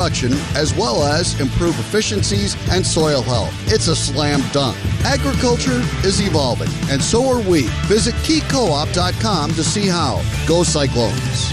production, as well as improve efficiencies and soil health. It's a slam dunk. Agriculture is evolving, and so are we. Visit keycoop.com to see how. Go Cyclones.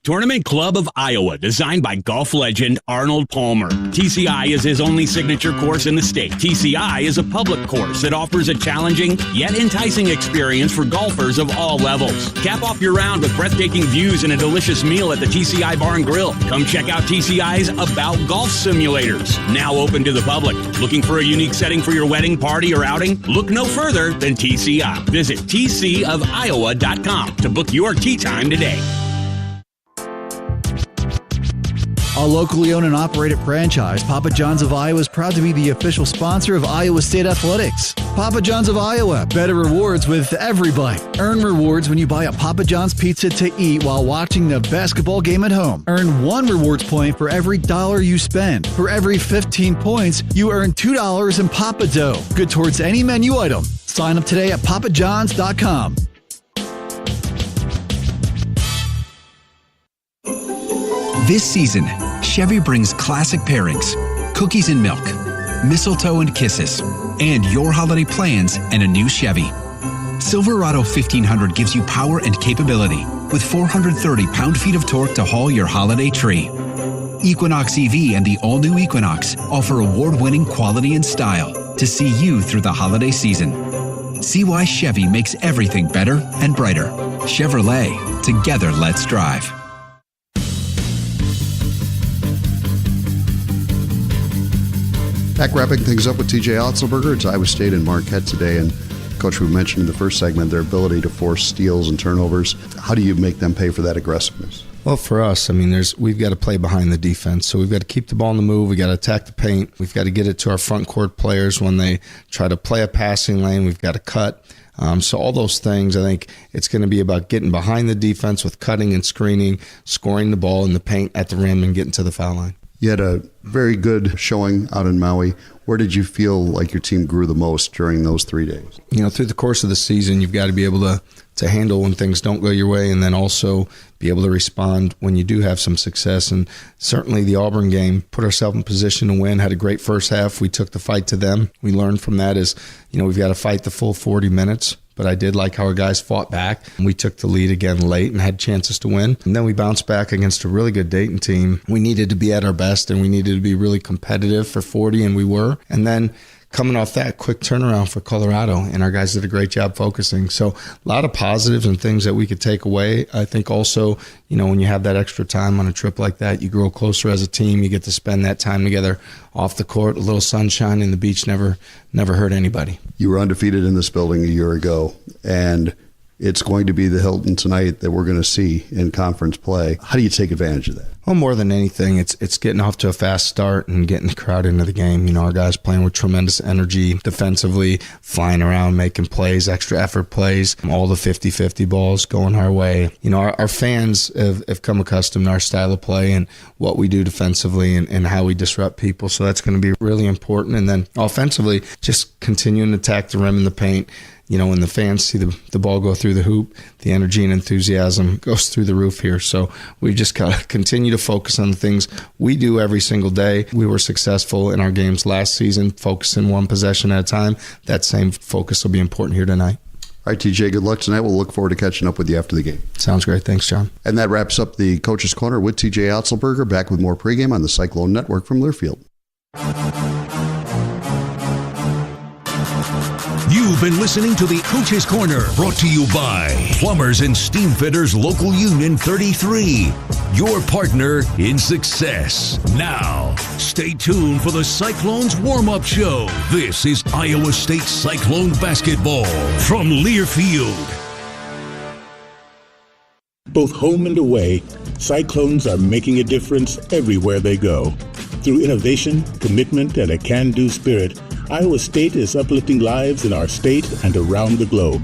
Tournament Club of Iowa, designed by golf legend Arnold Palmer. TCI is his only signature course in the state. TCI is a public course that offers a challenging yet enticing experience for golfers of all levels. Cap off your round with breathtaking views and a delicious meal at the TCI Bar and Grill. Come check out TCI's About Golf Simulators, now open to the public. Looking for a unique setting for your wedding, party, or outing? Look no further than TCI. Visit tcofiowa.com to book your tee time today. A locally owned and operated franchise, Papa John's of Iowa is proud to be the official sponsor of Iowa State Athletics. Papa John's of Iowa, better rewards with every bite. Earn rewards when you buy a Papa John's pizza to eat while watching the basketball game at home. Earn 1 rewards point for every $1 you spend. For every 15 points, you earn $2 in Papa Dough. Good towards any menu item. Sign up today at papajohns.com. This season, Chevy brings classic pairings, cookies and milk, mistletoe and kisses, and your holiday plans and a new Chevy. Silverado 1500 gives you power and capability with 430 pound-feet of torque to haul your holiday tree. Equinox EV and the all-new Equinox offer award-winning quality and style to see you through the holiday season. See why Chevy makes everything better and brighter. Chevrolet, together let's drive. Back wrapping things up with TJ Otzelberger. It's Iowa State and Marquette today. And Coach, we mentioned in the first segment their ability to force steals and turnovers. How do you make them pay for that aggressiveness? Well, for us, we've got to play behind the defense. So we've got to keep the ball in the move. We've got to attack the paint. We've got to get it to our front court players when they try to play a passing lane. We've got to cut. So all those things, I think it's going to be about getting behind the defense with cutting and screening, scoring the ball in the paint at the rim, and getting to the foul line. You had a very good showing out in Maui. Where did you feel like your team grew the most during those 3 days? Through the course of the season, you've got to be able to handle when things don't go your way, and then also be able to respond when you do have some success. And certainly the Auburn game put ourselves in position to win, had a great first half. We took the fight to them. We learned from that is, we've got to fight the full 40 minutes. But I did like how our guys fought back. We took the lead again late and had chances to win. And then we bounced back against a really good Dayton team. We needed to be at our best, and we needed to be really competitive for 40, and we were. And then coming off that, quick turnaround for Colorado, and our guys did a great job focusing. So a lot of positives and things that we could take away. I think also, when you have that extra time on a trip like that, you grow closer as a team. You get to spend that time together off the court. A little sunshine and the beach never hurt anybody. You were undefeated in this building a year ago, and it's going to be the Hilton tonight that we're going to see in conference play. How do you take advantage of that? Well, more than anything, it's getting off to a fast start and getting the crowd into the game. Our guys playing with tremendous energy defensively, flying around, making plays, extra effort plays, all the 50-50 balls going our way. Our fans have come accustomed to our style of play and what we do defensively and how we disrupt people. So that's going to be really important. And then offensively, just continuing to attack the rim and the paint. When the fans see the ball go through the hoop, the energy and enthusiasm goes through the roof here. So we just got to continue to focus on the things we do every single day. We were successful in our games last season, focusing one possession at a time. That same focus will be important here tonight. All right, TJ, good luck tonight. We'll look forward to catching up with you after the game. Sounds great. Thanks, John. And that wraps up the Coach's Corner with TJ Otzelberger. Back with more pregame on the Cyclone Network from Learfield. You've been listening to the Coach's Corner, brought to you by Plumbers and Steamfitters Local Union 33, your partner in success. Now, stay tuned for the Cyclones warm-up show. This is Iowa State Cyclone basketball from Learfield. Both home and away, Cyclones are making a difference everywhere they go. Through innovation, commitment, and a can-do spirit, Iowa State is uplifting lives in our state and around the globe.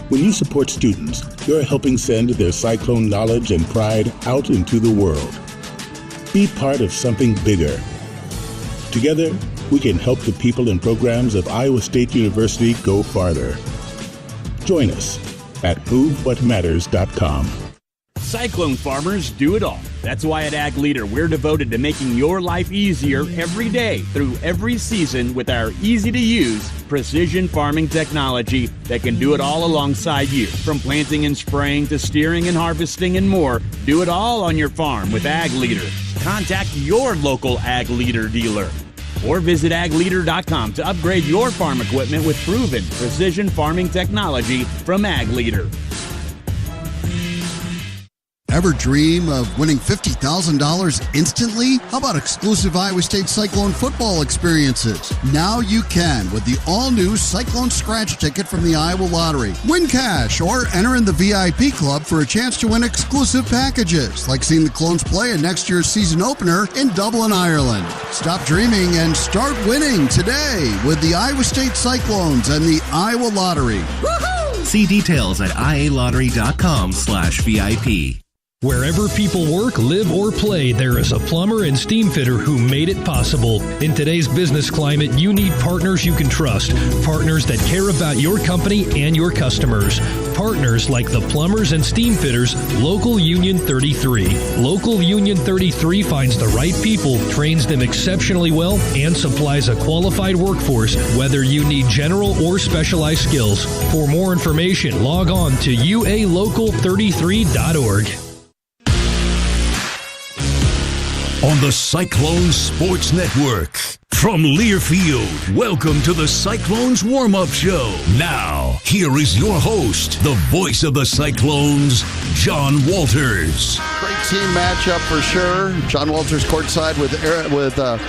When you support students, you're helping send their Cyclone knowledge and pride out into the world. Be part of something bigger. Together, we can help the people and programs of Iowa State University go farther. Join us at MoveWhatMatters.com. Cyclone farmers do it all. That's why at Ag Leader, we're devoted to making your life easier every day through every season with our easy-to-use precision farming technology that can do it all alongside you. From planting and spraying to steering and harvesting and more, do it all on your farm with Ag Leader. Contact your local Ag Leader dealer or visit agleader.com to upgrade your farm equipment with proven precision farming technology from Ag Leader. Ever dream of winning $50,000 instantly? How about exclusive Iowa State Cyclone football experiences? Now you can with the all-new Cyclone Scratch Ticket from the Iowa Lottery. Win cash or enter in the VIP club for a chance to win exclusive packages, like seeing the Clones play in next year's season opener in Dublin, Ireland. Stop dreaming and start winning today with the Iowa State Cyclones and the Iowa Lottery. Woohoo! See details at ialottery.com/VIP. Wherever people work, live, or play, there is a plumber and steam fitter who made it possible. In today's business climate, you need partners you can trust. Partners that care about your company and your customers. Partners like the plumbers and steam fitters, Local Union 33. Local Union 33 finds the right people, trains them exceptionally well, and supplies a qualified workforce, whether you need general or specialized skills. For more information, log on to ualocal33.org. On the Cyclones Sports Network. From Learfield, welcome to the Cyclones Warm-Up Show. Now, here is your host, the voice of the Cyclones, John Walters. Great team matchup for sure. John Walters courtside with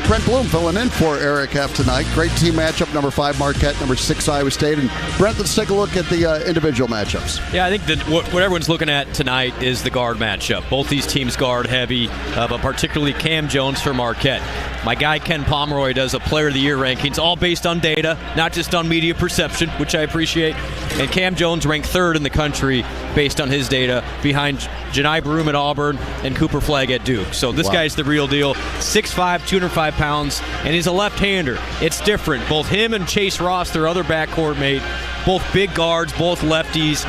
Brent Bloom filling in for Eric F. tonight. Great team matchup, number 5 Marquette, number 6 Iowa State. And Brent, let's take a look at the individual matchups. Yeah, I think that what everyone's looking at tonight is the guard matchup. Both these teams guard heavy, but particularly Cam Jones for Marquette. My guy Ken Pomeroy does a Player of the Year rankings, all based on data, not just on media perception, which I appreciate. And Cam Jones ranked 3rd in the country based on his data, behind Janai Broom at Auburn and Cooper Flagg at Duke. So this guy's the real deal. 6'5", 205 pounds, and he's a left-hander. It's different. Both him and Chase Ross, their other backcourt mate, both big guards, both lefties.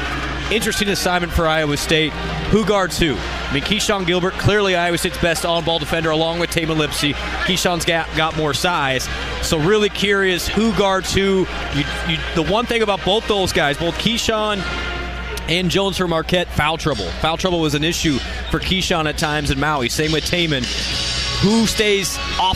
Interesting assignment for Iowa State. Who guards who? I mean, Keyshawn Gilbert, clearly Iowa State's best on-ball defender, along with Taman Lipsey. Keyshawn's got more size. So really curious who guards who. The one thing about both those guys, both Keyshawn and Jones for Marquette, foul trouble. Foul trouble was an issue for Keyshawn at times in Maui. Same with Taman. Who stays on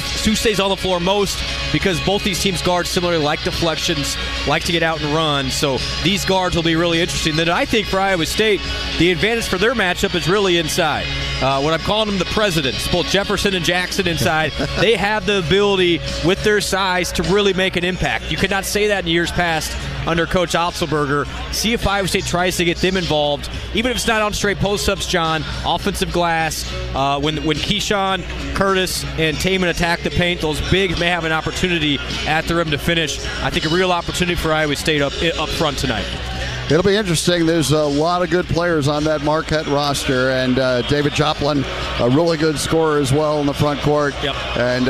the floor most, because both these teams guard similarly, like deflections, like to get out and run. So these guards will be really interesting. Then I think for Iowa State, the advantage for their matchup is really inside. What I'm calling them the presidents, both Jefferson and Jackson inside, they have the ability with their size to really make an impact. You could not say that in years past under Coach Otzelberger. See if Iowa State tries to get them involved, even if it's not on straight post-ups, John. Offensive glass, when Keyshawn, Curtis, and Taman attack the paint, those bigs may have an opportunity at the rim to finish. I think a real opportunity for Iowa State up front tonight. It'll be interesting. There's a lot of good players on that Marquette roster, and David Joplin, a really good scorer as well in the front court. Yep. And,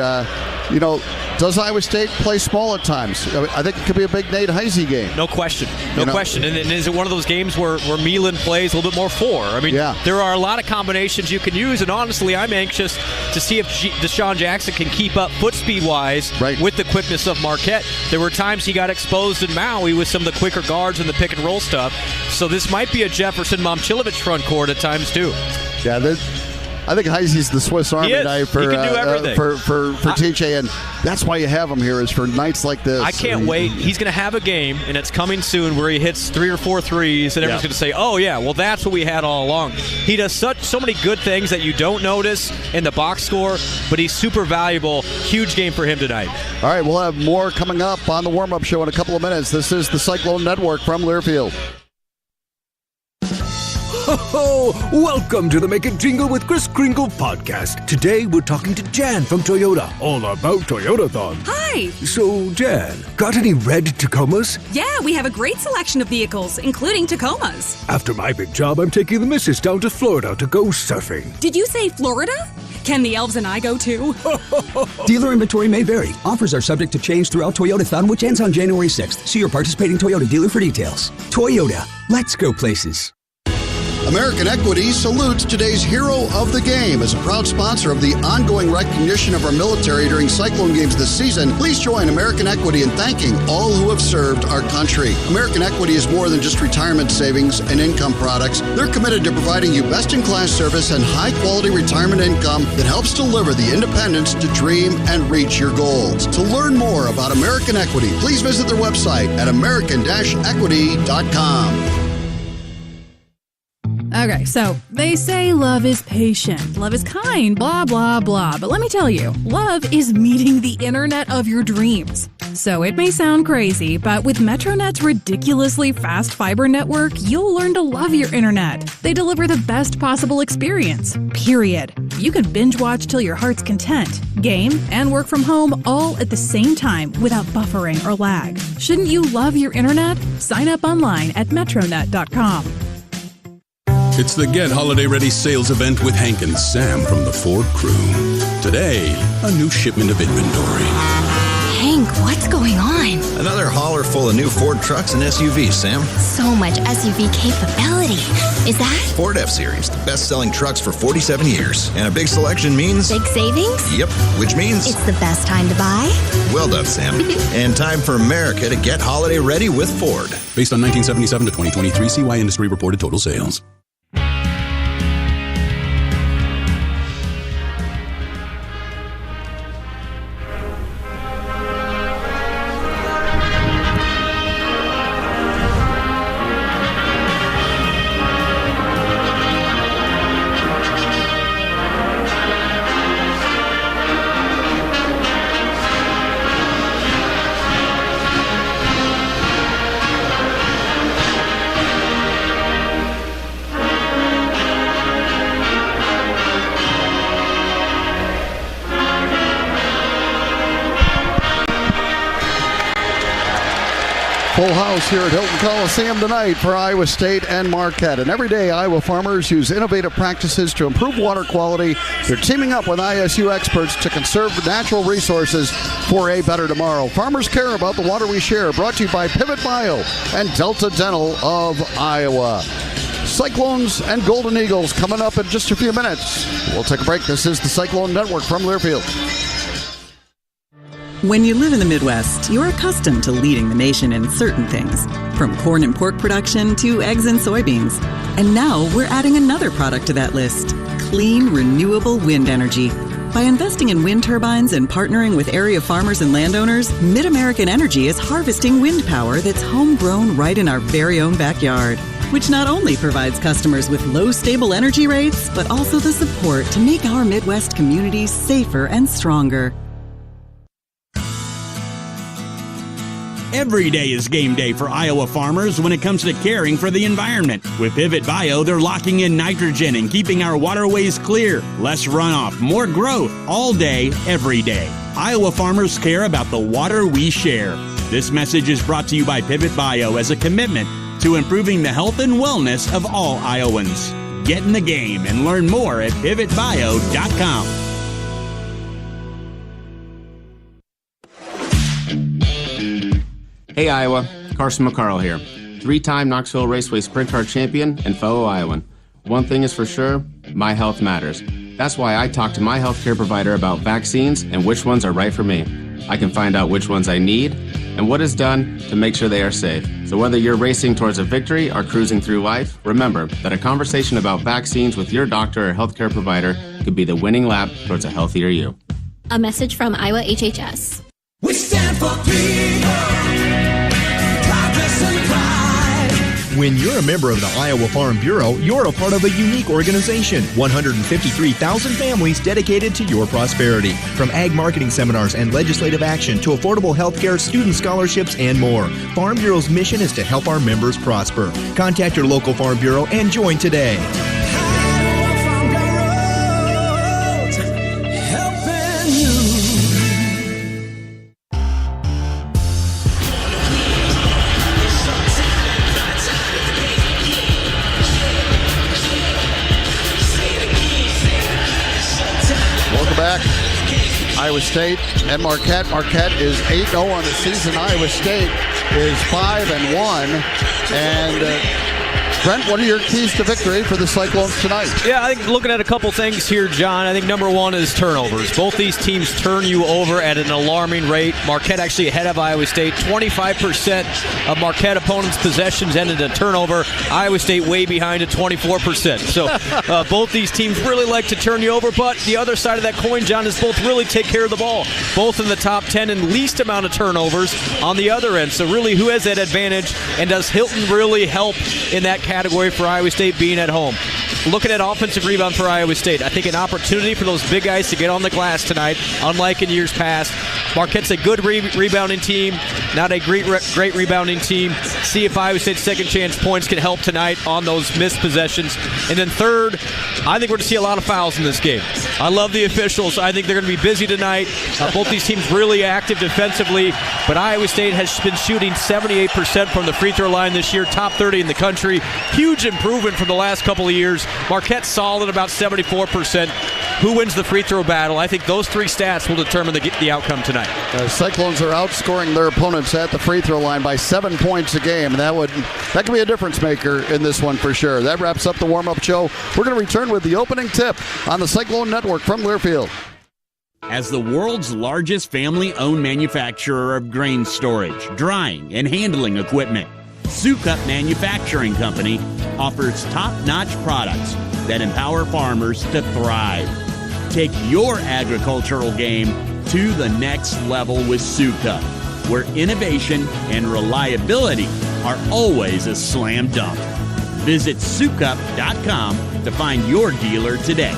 does Iowa State play small at times? I think it could be a big Nate Heisey game. No question. No question. And is it one of those games where Milan plays a little bit more 4? I mean, there are a lot of combinations you can use, and honestly, I'm anxious to see if Deshaun Jackson can keep up foot speed-wise with the quickness of Marquette. There were times he got exposed in Maui with some of the quicker guards and the pick-and-roll stuff. So this might be a Jefferson-Momcilovic front court at times, too. Yeah, I think Heisey's the Swiss Army knife for TJ, and that's why you have him here, is for nights like this. I can't wait. He's going to have a game, and it's coming soon, where he hits 3 or 4 threes, and everyone's going to say, oh, yeah, well, that's what we had all along. He does so many good things that you don't notice in the box score, but he's super valuable. Huge game for him tonight. All right, we'll have more coming up on the warm-up show in a couple of minutes. This is the Cyclone Network from Learfield. Ho! Welcome to the Make It Jingle with Chris Kringle podcast. Today we're talking to Jan from Toyota, all about Toyotathon. Hi! So, Jan, got any red Tacomas? Yeah, we have a great selection of vehicles, including Tacomas. After my big job, I'm taking the missus down to Florida to go surfing. Did you say Florida? Can the elves and I go too? Dealer inventory may vary. Offers are subject to change throughout Toyotathon, which ends on January 6th. See your participating Toyota dealer for details. Toyota, let's go places. American Equity salutes today's hero of the game. As a proud sponsor of the ongoing recognition of our military during Cyclone games this season, please join American Equity in thanking all who have served our country. American Equity is more than just retirement savings and income products. They're committed to providing you best-in-class service and high-quality retirement income that helps deliver the independence to dream and reach your goals. To learn more about American Equity, please visit their website at american-equity.com. Okay, so they say love is patient, love is kind, blah, blah, blah. But let me tell you, love is meeting the internet of your dreams. So it may sound crazy, but with MetroNet's ridiculously fast fiber network, you'll learn to love your internet. They deliver the best possible experience, period. You can binge watch till your heart's content, game, and work from home all at the same time without buffering or lag. Shouldn't you love your internet? Sign up online at metronet.com. It's the Get Holiday Ready sales event with Hank and Sam from the Ford crew. Today, a new shipment of inventory. Hank, what's going on? Another hauler full of new Ford trucks and SUVs, Sam. So much SUV capability. Is that? Ford F-Series, the best-selling trucks for 47 years. And a big selection means... big savings? Yep, which means... it's the best time to buy? Well done, Sam. And time for America to get holiday ready with Ford. Based on 1977 to 2023 CY Industry reported total sales. Full house here at Hilton Coliseum tonight for Iowa State and Marquette. And every day, Iowa farmers use innovative practices to improve water quality. They're teaming up with ISU experts to conserve natural resources for a better tomorrow. Farmers care about the water we share. Brought to you by Pivot Bio and Delta Dental of Iowa. Cyclones and Golden Eagles coming up in just a few minutes. We'll take a break. This is the Cyclone Network from Learfield. When you live in the Midwest, you're accustomed to leading the nation in certain things, from corn and pork production to eggs and soybeans. And now we're adding another product to that list, clean, renewable wind energy. By investing in wind turbines and partnering with area farmers and landowners, Mid-American Energy is harvesting wind power that's homegrown right in our very own backyard, which not only provides customers with low, stable energy rates, but also the support to make our Midwest communities safer and stronger. Every day is game day for Iowa farmers when it comes to caring for the environment. With Pivot Bio, they're locking in nitrogen and keeping our waterways clear. Less runoff, more growth, all day, every day. Iowa farmers care about the water we share. This message is brought to you by Pivot Bio as a commitment to improving the health and wellness of all Iowans. Get in the game and learn more at pivotbio.com. Hey Iowa, Carson McCarl here. 3-time Knoxville Raceway Sprint Car Champion and fellow Iowan. One thing is for sure, my health matters. That's why I talk to my healthcare provider about vaccines and which ones are right for me. I can find out which ones I need and what is done to make sure they are safe. So whether you're racing towards a victory or cruising through life, remember that a conversation about vaccines with your doctor or healthcare provider could be the winning lap towards a healthier you. A message from Iowa HHS. We stand for people. When you're a member of the Iowa Farm Bureau, you're a part of a unique organization. 153,000 families dedicated to your prosperity. From ag marketing seminars and legislative action to affordable health care, student scholarships, and more. Farm Bureau's mission is to help our members prosper. Contact your local Farm Bureau and join today. Back, Iowa State and Marquette. Marquette is 8-0 on the season. Iowa State is 5-1, and Brent, what are your keys to victory for the Cyclones tonight? Yeah, I think looking at a couple things here, John, I think number one is turnovers. Both these teams turn you over at an alarming rate. Marquette actually ahead of Iowa State. 25% of Marquette opponents' possessions ended in a turnover. Iowa State way behind at 24%. So both these teams really like to turn you over, but the other side of that coin, John, is both really take care of the ball. Both in the top 10 and least amount of turnovers on the other end. So really, who has that advantage, and does Hilton really help in that category for Iowa State being at home? Looking at offensive rebound for Iowa State, I think an opportunity for those big guys to get on the glass tonight, unlike in years past. Marquette's a good rebounding team, not a great rebounding team. See if Iowa State's second chance points can help tonight on those missed possessions. And then third, I think we're going to see a lot of fouls in this game. I love the officials. I think they're going to be busy tonight. Both these teams really active defensively, but Iowa State has been shooting 78% from the free throw line this year, top 30 in the country. Huge improvement from the last couple of years. Marquette solid, about 74%. Who wins the free throw battle? I think those three stats will determine the outcome tonight. The Cyclones are outscoring their opponents at the free throw line by 7 points a game. That can be a difference maker in this one for sure. That wraps up the warm-up show. We're going to return with the opening tip on the Cyclone Network from Learfield. As the world's largest family-owned manufacturer of grain storage, drying, and handling equipment, Sukup Manufacturing Company offers top-notch products that empower farmers to thrive. Take your agricultural game to the next level with Sukup, where innovation and reliability are always a slam dunk. Visit Sukup.com to find your dealer today.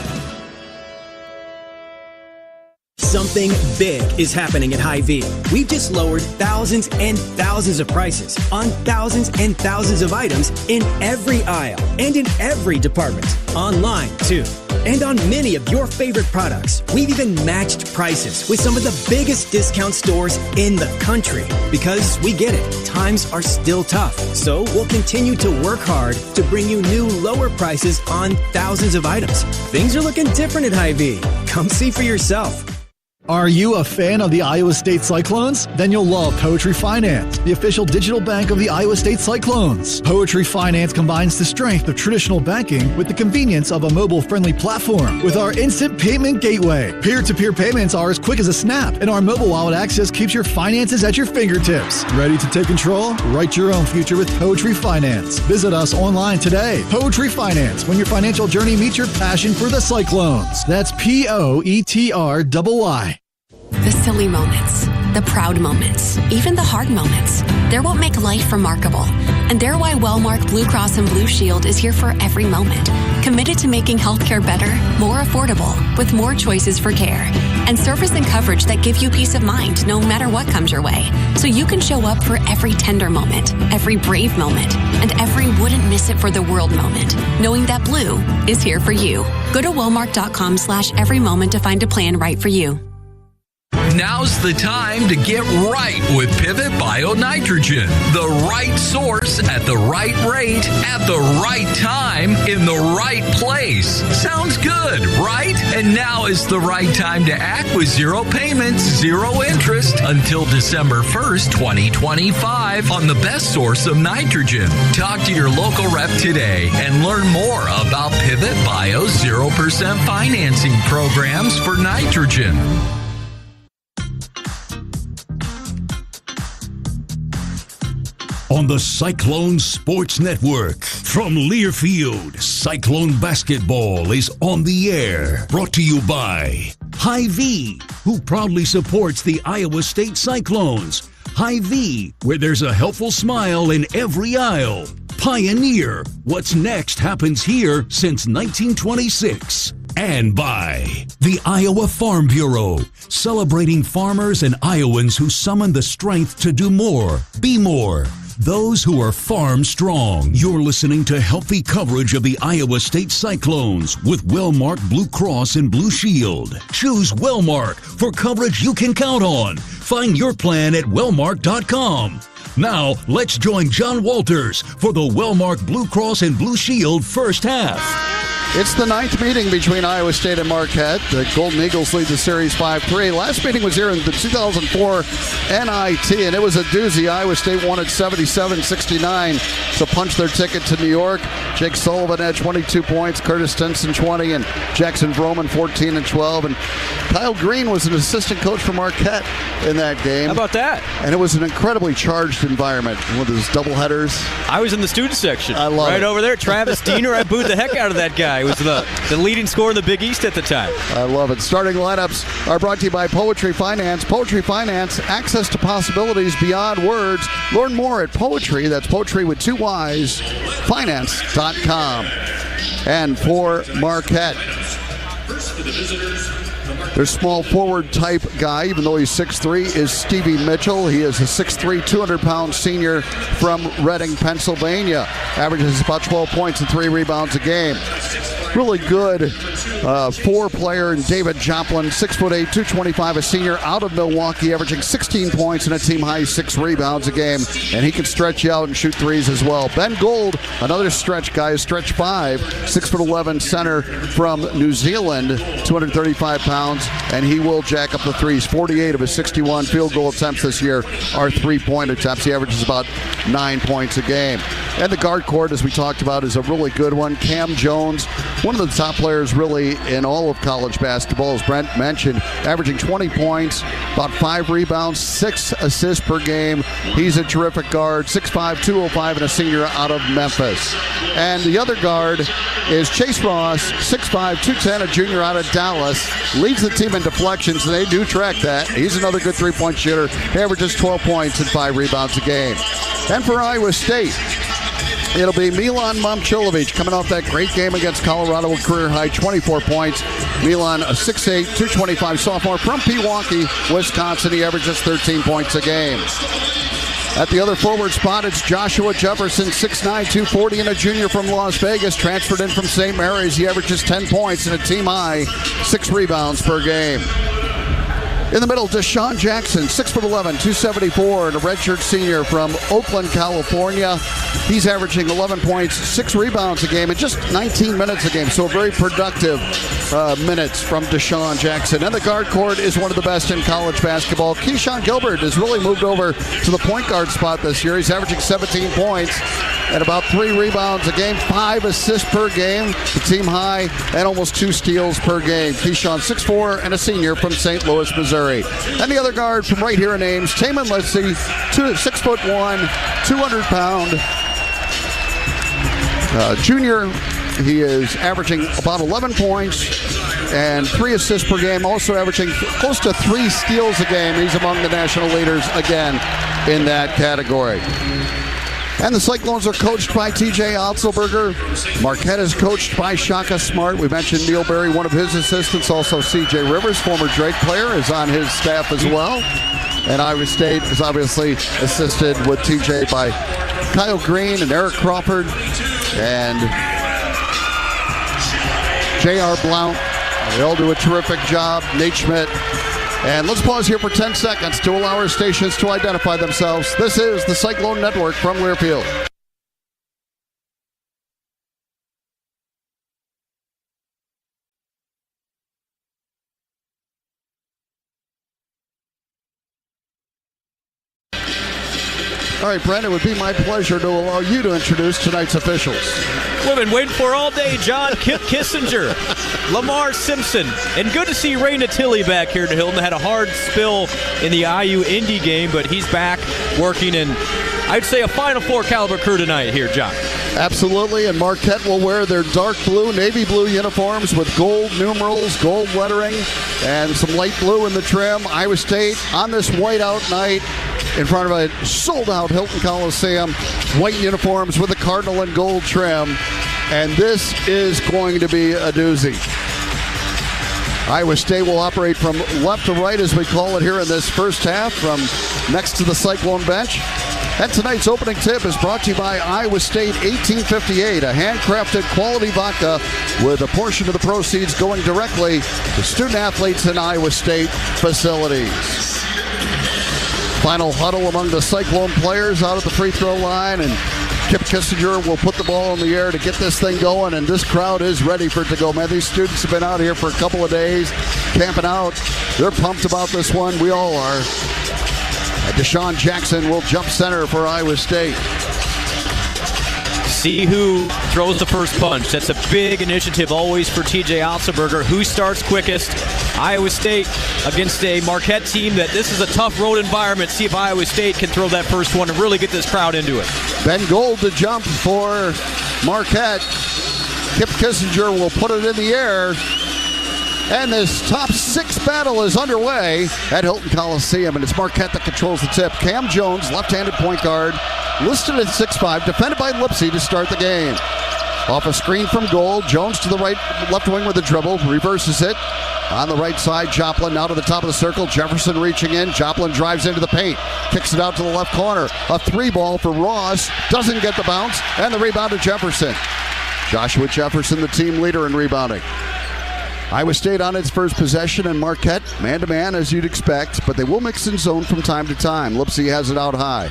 Something big is happening at Hy-Vee. We've just lowered thousands and thousands of prices on thousands and thousands of items in every aisle and in every department. Online, too. And on many of your favorite products, we've even matched prices with some of the biggest discount stores in the country. Because we get it, times are still tough. So we'll continue to work hard to bring you new lower prices on thousands of items. Things are looking different at Hy-Vee. Come see for yourself. Are you a fan of the Iowa State Cyclones? Then you'll love Poetry Finance, the official digital bank of the Iowa State Cyclones. Poetry Finance combines the strength of traditional banking with the convenience of a mobile-friendly platform with our instant payment gateway. Peer-to-peer payments are as quick as a snap, and our mobile wallet access keeps your finances at your fingertips. Ready to take control? Write your own future with Poetry Finance. Visit us online today. Poetry Finance, when your financial journey meets your passion for the Cyclones. That's Poetry. The silly moments, the proud moments, even the hard moments. They're what make life remarkable. And they're why Wellmark Blue Cross and Blue Shield is here for every moment. Committed to making healthcare better, more affordable, with more choices for care. And service and coverage that give you peace of mind no matter what comes your way. So you can show up for every tender moment, every brave moment, and every wouldn't miss it for the world moment. Knowing that Blue is here for you. Go to Wellmark.com/every moment to find a plan right for you. Now's the time to get right with Pivot Bio Nitrogen. The right source at the right rate at the right time in the right place. Sounds good, right? And now is the right time to act with zero payments, zero interest until December 1st, 2025 on the best source of nitrogen. Talk to your local rep today and learn more about Pivot Bio's 0% financing programs for nitrogen. On the Cyclone Sports Network. From Learfield, Cyclone Basketball is on the air. Brought to you by Hy-Vee, who proudly supports the Iowa State Cyclones. Hy-Vee, where there's a helpful smile in every aisle. Pioneer, what's next happens here since 1926. And by the Iowa Farm Bureau, celebrating farmers and Iowans who summon the strength to do more, be more. Those who are farm strong. You're listening to healthy coverage of the Iowa State Cyclones with Wellmark Blue Cross and Blue Shield. Choose Wellmark for coverage you can count on. Find your plan at Wellmark.com. Now, let's join John Walters for the Wellmark Blue Cross and Blue Shield first half. It's the 9th meeting between Iowa State and Marquette. The Golden Eagles lead the series 5-3. Last meeting was here in the 2004 NIT, and it was a doozy. Iowa State won at 77-69 to punch their ticket to New York. Jake Sullivan had 22 points, Curtis Stinson 20, and Jackson Vroman 14 and 12. And Kyle Green was an assistant coach for Marquette in that game. How about that? And it was an incredibly charged environment with his doubleheaders. I was in the student section. I love right it. over there. Travis Diener, I booed the heck out of that guy. He was the leading scorer in the Big East at the time. I love it. Starting lineups are brought to you by Poetry Finance. Poetry Finance, access to possibilities beyond words. Learn more at Poetry, that's Poetry with 2 Y's, finance.com. And for Marquette, their small forward type guy, even though he's 6'3", is Stevie Mitchell. He is a 6'3", 200-pound senior from Reading, Pennsylvania. Averages about 12 points and 3 rebounds a game. Really good four-player in David Joplin, 6'8", 225, a senior out of Milwaukee, averaging 16 points and a team-high 6 rebounds a game. And he can stretch you out and shoot threes as well. Ben Gold, another stretch guy, stretch 5, 6'11", center from New Zealand, 235 pounds, and he will jack up the threes. 48 of his 61 field goal attempts this year are three-point attempts. He averages about 9 points a game. And the guard court, as we talked about, is a really good one. Cam Jones, one of the top players really in all of college basketball, as Brent mentioned, averaging 20 points, about 5 rebounds, 6 assists per game. He's a terrific guard, 6'5", 205, and a senior out of Memphis. And the other guard is Chase Ross, 6'5", 210, a junior out of Dallas. Leads the team in deflections, and they do track that. He's another good three-point shooter. He averages 12 points and 5 rebounds a game. And for Iowa State, it'll be Milan Momcilovic coming off that great game against Colorado with career-high 24 points. Milan, a 6'8", 225 sophomore from Pewaukee, Wisconsin. He averages 13 points a game. At the other forward spot, it's Joshua Jefferson, 6'9", 240, and a junior from Las Vegas, transferred in from St. Mary's. He averages 10 points and a team-high 6 rebounds per game. In the middle, Deshaun Jackson, 6'11", 274, and a redshirt senior from Oakland, California. He's averaging 11 points, 6 rebounds a game, and just 19 minutes a game, so very productive minutes from Deshaun Jackson. And the guard court is one of the best in college basketball. Keyshawn Gilbert has really moved over to the point guard spot this year. He's averaging 17 points and about 3 rebounds a game, 5 assists per game, the team high, and almost 2 steals per game. Keyshawn, 6'4", and a senior from St. Louis, Missouri. And the other guard from right here in Ames, Taman Litzy, 6'1", 200-pound junior. He is averaging about 11 points and 3 assists per game, also averaging close to 3 steals a game. He's among the national leaders again in that category. And the Cyclones are coached by TJ Otzelberger. Marquette is coached by Shaka Smart. We mentioned Neil Berry, one of his assistants. Also CJ Rivers, former Drake player, is on his staff as well. And Iowa State is obviously assisted with TJ by Kyle Green and Eric Crawford and J.R. Blount. They all do a terrific job. Nate Schmidt. And let's pause here for 10 seconds to allow our stations to identify themselves. This is the Cyclone Network from Learfield. All right, Brent, it would be my pleasure to allow you to introduce tonight's officials. We've been waiting for all day, John. Kip Kissinger, Lamar Simpson, and good to see Ray Natilli back here to Hilton. Had a hard spill in the IU Indy game, but he's back working in, I'd say, a Final Four caliber crew tonight here, John. Absolutely, and Marquette will wear their dark blue, navy blue uniforms with gold numerals, gold lettering, and some light blue in the trim. Iowa State on this whiteout night in front of a sold-out Hilton Coliseum, white uniforms with a cardinal and gold trim, and this is going to be a doozy. Iowa State will operate from left to right, as we call it here in this first half, from next to the Cyclone bench. And tonight's opening tip is brought to you by Iowa State 1858, a handcrafted quality vodka with a portion of the proceeds going directly to student athletes in Iowa State facilities. Final huddle among the Cyclone players out at the free throw line, and Kip Kissinger will put the ball in the air to get this thing going, and this crowd is ready for it to go. Man, these students have been out here for a couple of days, camping out. They're pumped about this one. We all are. And Deshaun Jackson will jump center for Iowa State. See who throws the first punch. That's a big initiative always for TJ Otzelberger. Who starts quickest? Iowa State against a Marquette team that this is a tough road environment. See if Iowa State can throw that first one and really get this crowd into it. Ben Gold to jump for Marquette. Kip Kissinger will put it in the air. And this top 6 battle is underway at Hilton Coliseum, and it's Marquette that controls the tip. Cam Jones, left-handed point guard, listed at 6'5", defended by Lipsy to start the game. Off a screen from Gold, Jones to the right, left wing with a dribble, reverses it. On the right side, Joplin now to the top of the circle. Jefferson reaching in. Joplin drives into the paint. Kicks it out to the left corner. A 3-ball for Ross. Doesn't get the bounce. And the rebound to Jefferson. Joshua Jefferson, the team leader in rebounding. Iowa State on its first possession, and Marquette man-to-man as you'd expect, but they will mix in zone from time to time. Lipsy has it out high.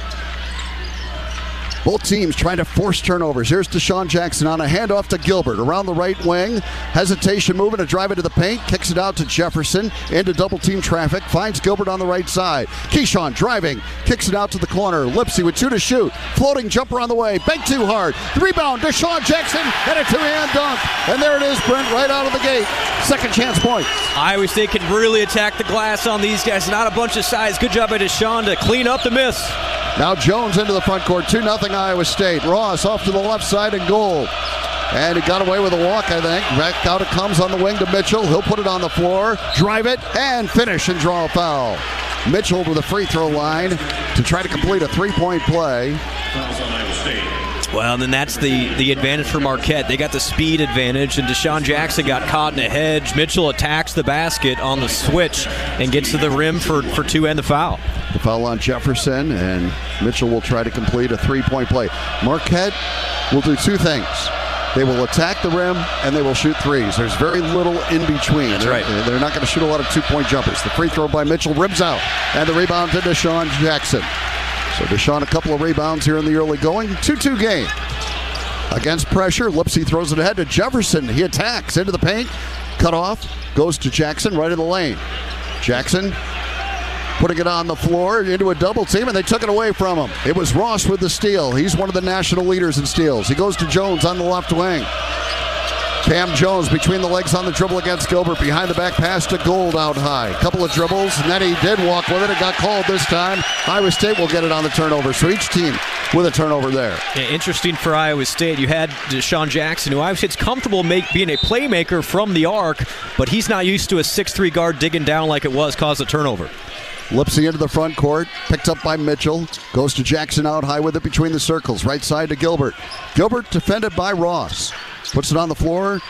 Both teams trying to force turnovers. Here's Deshaun Jackson on a handoff to Gilbert. Around the right wing. Hesitation moving to drive into the paint. Kicks it out to Jefferson. Into double-team traffic. Finds Gilbert on the right side. Keyshawn driving. Kicks it out to the corner. Lipsy with 2 to shoot. Floating jumper on the way. Banked too hard. The rebound. Deshaun Jackson. And a 2-hand dunk. And there it is, Brent, right out of the gate. Second chance point. Iowa State can really attack the glass on these guys. Not a bunch of size. Good job by Deshaun to clean up the miss. Now Jones into the front court. 2-0 Iowa State. Ross off to the left side and Gold. And he got away with a walk, I think. Back out it comes on the wing to Mitchell. He'll put it on the floor, drive it, and finish and draw a foul. Mitchell to the free throw line to try to complete a 3-point play. Well, then that's the advantage for Marquette. They got the speed advantage, and Deshaun Jackson got caught in a hedge. Mitchell attacks the basket on the switch and gets to the rim for 2 and the foul. The foul on Jefferson, and Mitchell will try to complete a 3-point play. Marquette will do 2 things. They will attack the rim, and they will shoot threes. There's very little in between. That's right. They're not going to shoot a lot of 2-point jumpers. The free throw by Mitchell rims out, and the rebound to Deshaun Jackson. So Deshaun, a couple of rebounds here in the early going. 2-2 game. Against pressure, Lipsy throws it ahead to Jefferson. He attacks into the paint. Cut off. Goes to Jackson right in the lane. Jackson putting it on the floor into a double team, and they took it away from him. It was Ross with the steal. He's one of the national leaders in steals. He goes to Jones on the left wing. Cam Jones between the legs on the dribble against Gilbert. Behind the back pass to Gold out high. Couple of dribbles, and then he did walk with it. It got called this time. Iowa State will get it on the turnover. So each team with a turnover there. Yeah, interesting for Iowa State. You had Deshaun Jackson, who Iowa State's comfortable being a playmaker from the arc, but he's not used to a 6'3" guard digging down like it was, caused a turnover. Lipsy into the front court, picked up by Mitchell, goes to Jackson out high with it between the circles, right side to Gilbert. Gilbert defended by Ross, puts it on the floor,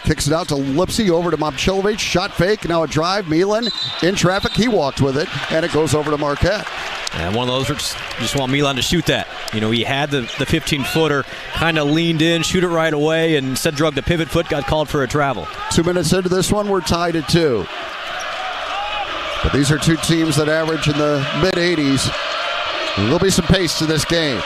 kicks it out to Lipsy, over to Momcilovic, shot fake, now a drive, Milan in traffic, he walked with it, and it goes over to Marquette. And one of those, just want Milan to shoot that. You know, he had the 15-footer, kind of leaned in, shoot it right away, and instead drug the pivot foot, got called for a travel. 2 minutes into this one, we're tied at 2. But these are 2 teams that average in the mid-80s. There'll be some pace to this game.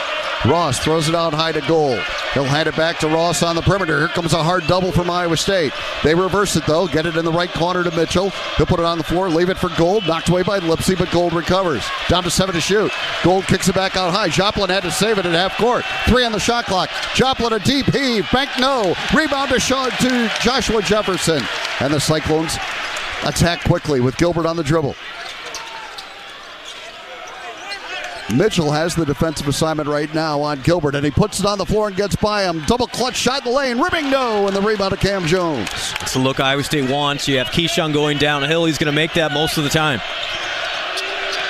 Ross throws it out high to Gold. He'll hand it back to Ross on the perimeter. Here comes a hard double from Iowa State. They reverse it, though. Get it in the right corner to Mitchell. He'll put it on the floor, leave it for Gold. Knocked away by Lipsy, but Gold recovers. Down to 7 to shoot. Gold kicks it back out high. Joplin had to save it at half court. 3 on the shot clock. Joplin a deep heave. Bank no. Rebound to Joshua Jefferson. And the Cyclones attack quickly with Gilbert on the dribble. Mitchell has the defensive assignment right now on Gilbert, and he puts it on the floor and gets by him. Double clutch shot in the lane, rimming no, and the rebound to Cam Jones. It's the look Iowa State wants. You have Keyshawn going downhill. He's going to make that most of the time.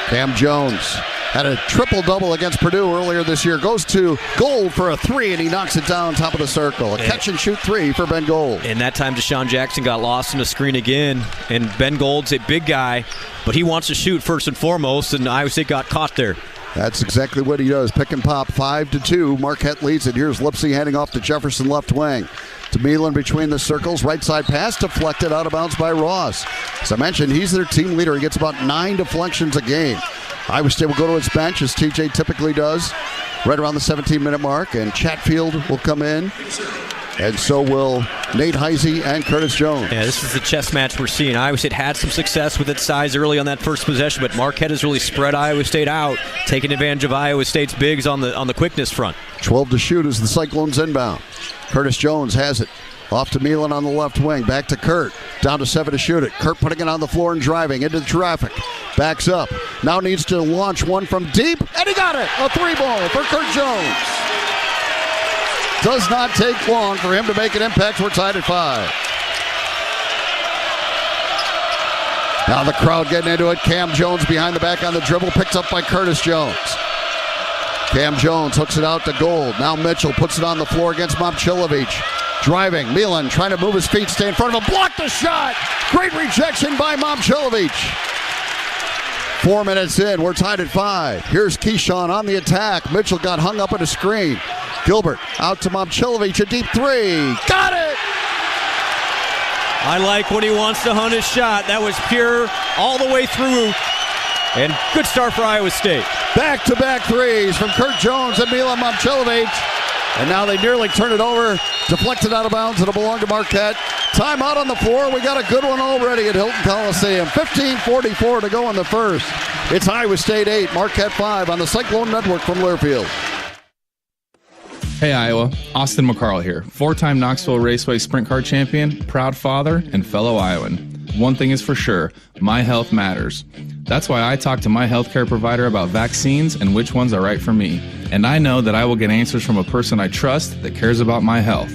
Cam Jones had a triple-double against Purdue earlier this year. Goes to Gold for a 3, and he knocks it down top of the circle. A catch-and-shoot 3 for Ben Gold. And that time, Deshaun Jackson got lost in the screen again. And Ben Gold's a big guy, but he wants to shoot first and foremost, and Iowa State got caught there. That's exactly what he does. Pick and pop, 5-2. Marquette leads it. Here's Lipsy handing off to Jefferson left wing. To Milan between the circles. Right side pass deflected out of bounds by Ross. As I mentioned, he's their team leader. He gets about 9 deflections a game. Iowa State will go to its bench, as TJ typically does. right around the 17-minute mark, and Chatfield will come in. And so will Nate Heisey and Curtis Jones. Yeah, this is the chess match we're seeing. Iowa State had some success with its size early on that first possession, but Marquette has really spread Iowa State out, taking advantage of Iowa State's bigs on the quickness front. 12 to shoot as the Cyclones inbound. Curtis Jones has it. Off to Milan on the left wing. Back to Kurt. Down to 7 to shoot it. Kurt putting it on the floor and driving into the traffic. Backs up. Now needs to launch one from deep. And he got it. A 3-ball for Kurt Jones. Does not take long for him to make an impact. We're tied at 5. Now the crowd getting into it. Cam Jones behind the back on the dribble. Picked up by Curtis Jones. Cam Jones hooks it out to Gold. Now Mitchell puts it on the floor against Momcilovic. Driving. Milan trying to move his feet, stay in front of him. Block the shot. Great rejection by Momcilovic. 4 minutes in. We're tied at 5. Here's Keyshawn on the attack. Mitchell got hung up at a screen. Gilbert out to Momcilovic. A deep 3. Got it! I like when he wants to hunt his shot. That was pure all the way through. And good start for Iowa State. Back-to-back threes from Kurt Jones and Milan Momcilovic. And now they nearly turn it over. Deflected out of bounds. It'll belong to Marquette. Timeout on the floor. We got a good one already at Hilton Coliseum. 15:44 to go in the first. It's Iowa State 8, Marquette 5 on the Cyclone Network from Learfield. Hey Iowa, Austin McCarl here. 4-time Knoxville Raceway Sprint Car Champion, proud father, and fellow Iowan. One thing is for sure, my health matters. That's why I talk to my healthcare provider about vaccines and which ones are right for me. And I know that I will get answers from a person I trust that cares about my health.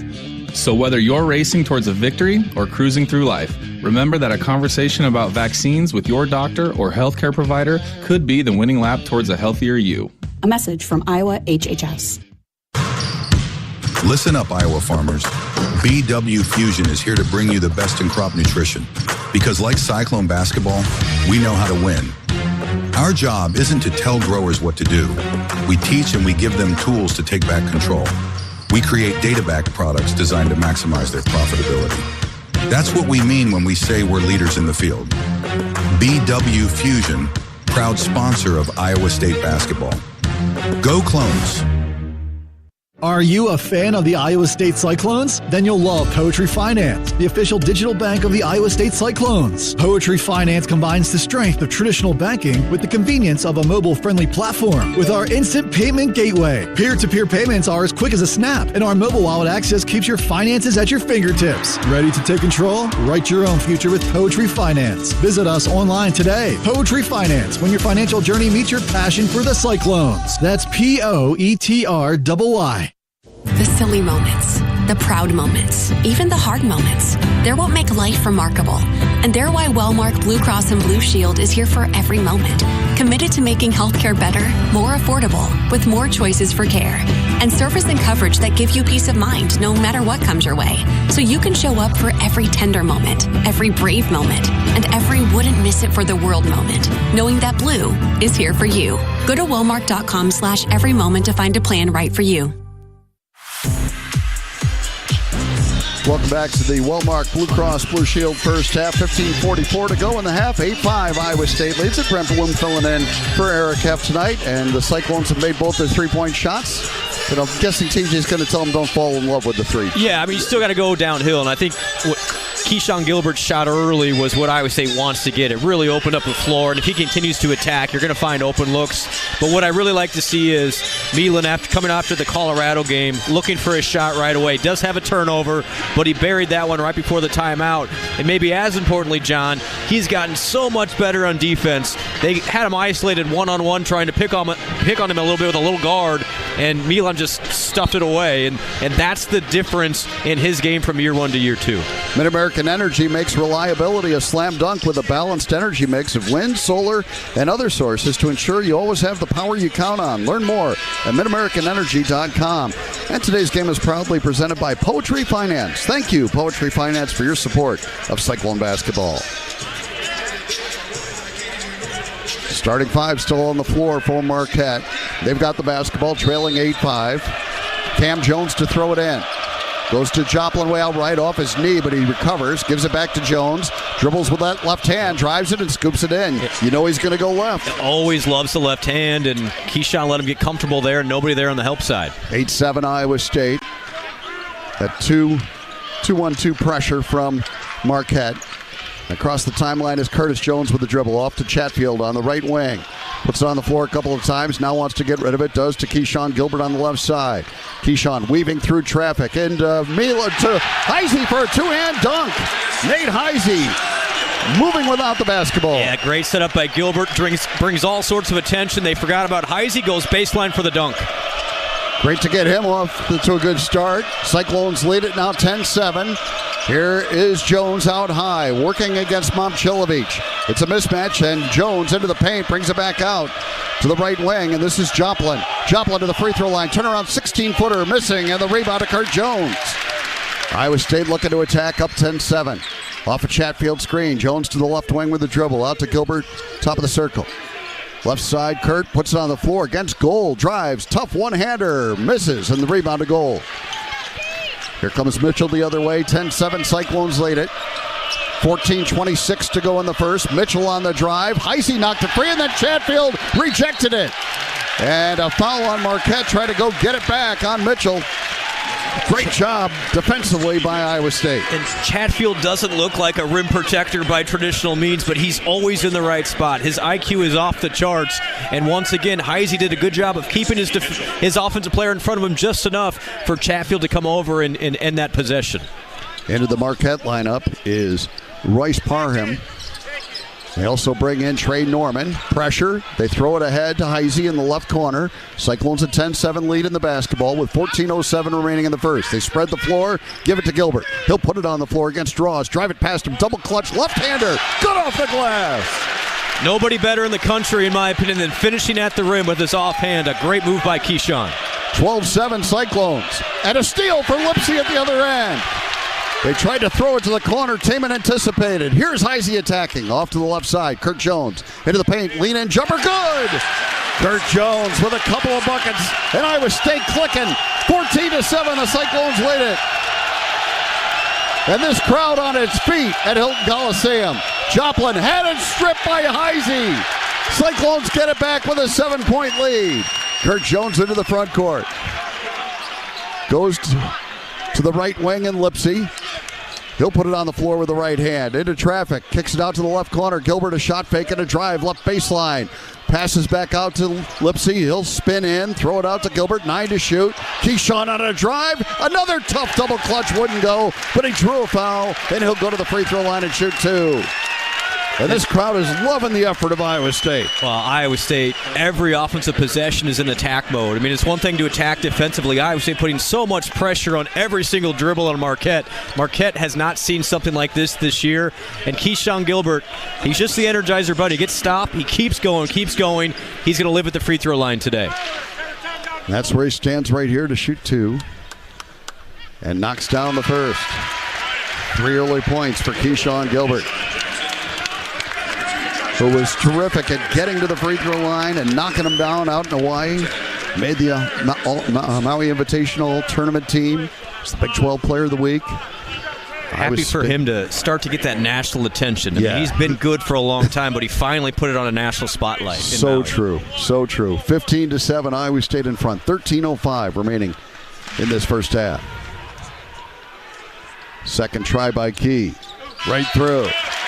So whether you're racing towards a victory or cruising through life, remember that a conversation about vaccines with your doctor or healthcare provider could be the winning lap towards a healthier you. A message from Iowa HHS. Listen up, Iowa farmers. BW Fusion is here to bring you the best in crop nutrition. Because like Cyclone basketball, we know how to win. Our job isn't to tell growers what to do. We teach and we give them tools to take back control. We create data-backed products designed to maximize their profitability. That's what we mean when we say we're leaders in the field. BW Fusion, proud sponsor of Iowa State basketball. Go Clones! Are you a fan of the Iowa State Cyclones? Then you'll love Poetry Finance, the official digital bank of the Iowa State Cyclones. Poetry Finance combines the strength of traditional banking with the convenience of a mobile-friendly platform with our instant payment gateway. Peer-to-peer payments are as quick as a snap, and our mobile wallet access keeps your finances at your fingertips. Ready to take control? Write your own future with Poetry Finance. Visit us online today. Poetry Finance, when your financial journey meets your passion for the Cyclones. That's Poetry. The silly moments, the proud moments, even the hard moments. They're what make life remarkable. And they're why Wellmark Blue Cross and Blue Shield is here for every moment. Committed to making healthcare better, more affordable, with more choices for care. And service and coverage that give you peace of mind no matter what comes your way. So you can show up for every tender moment, every brave moment, and every wouldn't miss it for the world moment. Knowing that Blue is here for you. Go to Wellmark.com/every moment to find a plan right for you. Welcome back to the Wellmark Blue Cross Blue Shield first half. 15:44 to go in the half. 8-5 Iowa State leads it. Brent Bloom filling in for Eric Heff tonight. And the Cyclones have made both their three-point shots. But I'm guessing TJ's going to tell them don't fall in love with the three. Yeah, I mean, you still got to go downhill. And I think what Keyshawn Gilbert's shot early was what Iowa State wants to get. It really opened up the floor. And if he continues to attack, you're going to find open looks. But what I really like to see is Milan, coming after the Colorado game, looking for his shot right away. Does have a turnover, but he buried that one right before the timeout. And maybe as importantly, John, he's gotten so much better on defense. They had him isolated one-on-one, trying to pick on him a little bit with a little guard, and Milan just stuffed it away. And that's the difference in his game from year one to year two. Mid-American Energy makes reliability a slam dunk with a balanced energy mix of wind, solar, and other sources to ensure you always have the power you count on. Learn more at midamericanenergy.com. And today's game is proudly presented by Poetry Finance. Thank you, Poetry Finance, for your support of Cyclone basketball. Starting five still on the floor for Marquette. They've got the basketball, trailing 8-5. Cam Jones to throw it in. Goes to Joplin way out right off his knee, but he recovers. Gives it back to Jones. Dribbles with that left hand, drives it and scoops it in. You know he's going to go left. Always loves the left hand, and Keyshawn let him get comfortable there, and nobody there on the help side. 8-7 Iowa State. That 2-1-2 pressure from Marquette. Across the timeline is Curtis Jones with the dribble off to Chatfield on the right wing. Puts it on the floor a couple of times. Now wants to get rid of it. Does to Keyshawn Gilbert on the left side. Keyshawn weaving through traffic. And Mila to Heisey for a two-hand dunk. Nate Heisey moving without the basketball. Yeah, great setup by Gilbert. Brings all sorts of attention. They forgot about Heisey. Goes baseline for the dunk. Great to get him off to a good start. Cyclones lead it now 10-7. Here is Jones out high, working against Momcilovic. It's a mismatch, and Jones into the paint, brings it back out to the right wing, and this is Joplin. Joplin to the free throw line, turnaround 16-footer, missing, and the rebound to Kurt Jones. Iowa State looking to attack, up 10-7. Off a Chatfield screen, Jones to the left wing with the dribble, out to Gilbert, top of the circle. Left side, Kurt puts it on the floor against Gold, drives, tough one-hander, misses, and the rebound to Gold. Here comes Mitchell the other way, 10-7, Cyclones lead it. 14:26 to go in the first. Mitchell on the drive, Heisey knocked it free, and then Chatfield rejected it. And a foul on Marquette, trying to go get it back on Mitchell. Great job defensively by Iowa State. And Chatfield doesn't look like a rim protector by traditional means, but he's always in the right spot. His IQ is off the charts. And once again, Heisey did a good job of keeping his offensive player in front of him just enough for Chatfield to come over and end that possession. Into the Marquette lineup is Royce Parham. They also bring in Trey Norman. Pressure. They throw it ahead to Heisey in the left corner. Cyclones a 10-7 lead in the basketball with 14:07 remaining in the first. They spread the floor, give it to Gilbert. He'll put it on the floor against Draws. Drive it past him. Double clutch left-hander. Good off the glass. Nobody better in the country, in my opinion, than finishing at the rim with his offhand. A great move by Keyshawn. 12-7 Cyclones. And a steal for Lipsey at the other end. They tried to throw it to the corner. Taman anticipated. Here's Heisey attacking. Off to the left side. Kurt Jones into the paint. Lean in. Jumper good. Kurt Jones with a couple of buckets. And Iowa State clicking. 14-7. The Cyclones lead it. And this crowd on its feet at Hilton Coliseum. Joplin had it stripped by Heisey. Cyclones get it back with a 7-point lead. Kurt Jones into the front court. Goes to the right wing and Lipsey. He'll put it on the floor with the right hand. Into traffic. Kicks it out to the left corner. Gilbert a shot fake and a drive. Left baseline. Passes back out to Lipsey. He'll spin in. Throw it out to Gilbert. 9 to shoot. Keyshawn on a drive. Another tough double clutch. Wouldn't go. But he drew a foul. And he'll go to the free throw line and shoot 2. And this crowd is loving the effort of Iowa State. Well, Iowa State, every offensive possession is in attack mode. I mean, it's one thing to attack defensively. Iowa State putting so much pressure on every single dribble on Marquette. Marquette has not seen something like this year. And Keyshawn Gilbert, he's just the Energizer Bunny. He gets stopped. He keeps going. He's going to live at the free throw line today. And that's where he stands right here to shoot 2. And knocks down the first. 3 early points for Keyshawn Gilbert, who was terrific at getting to the free throw line and knocking them down out in Hawaii. Made the Maui Invitational Tournament team. He's the Big 12 Player of the Week. Happy for him to start to get that national attention. I mean, he's been good for a long time, but he finally put it on a national spotlight. So true. 15-7, Iowa State in front. 13:05 remaining in this first half. Second try by Key. Right through.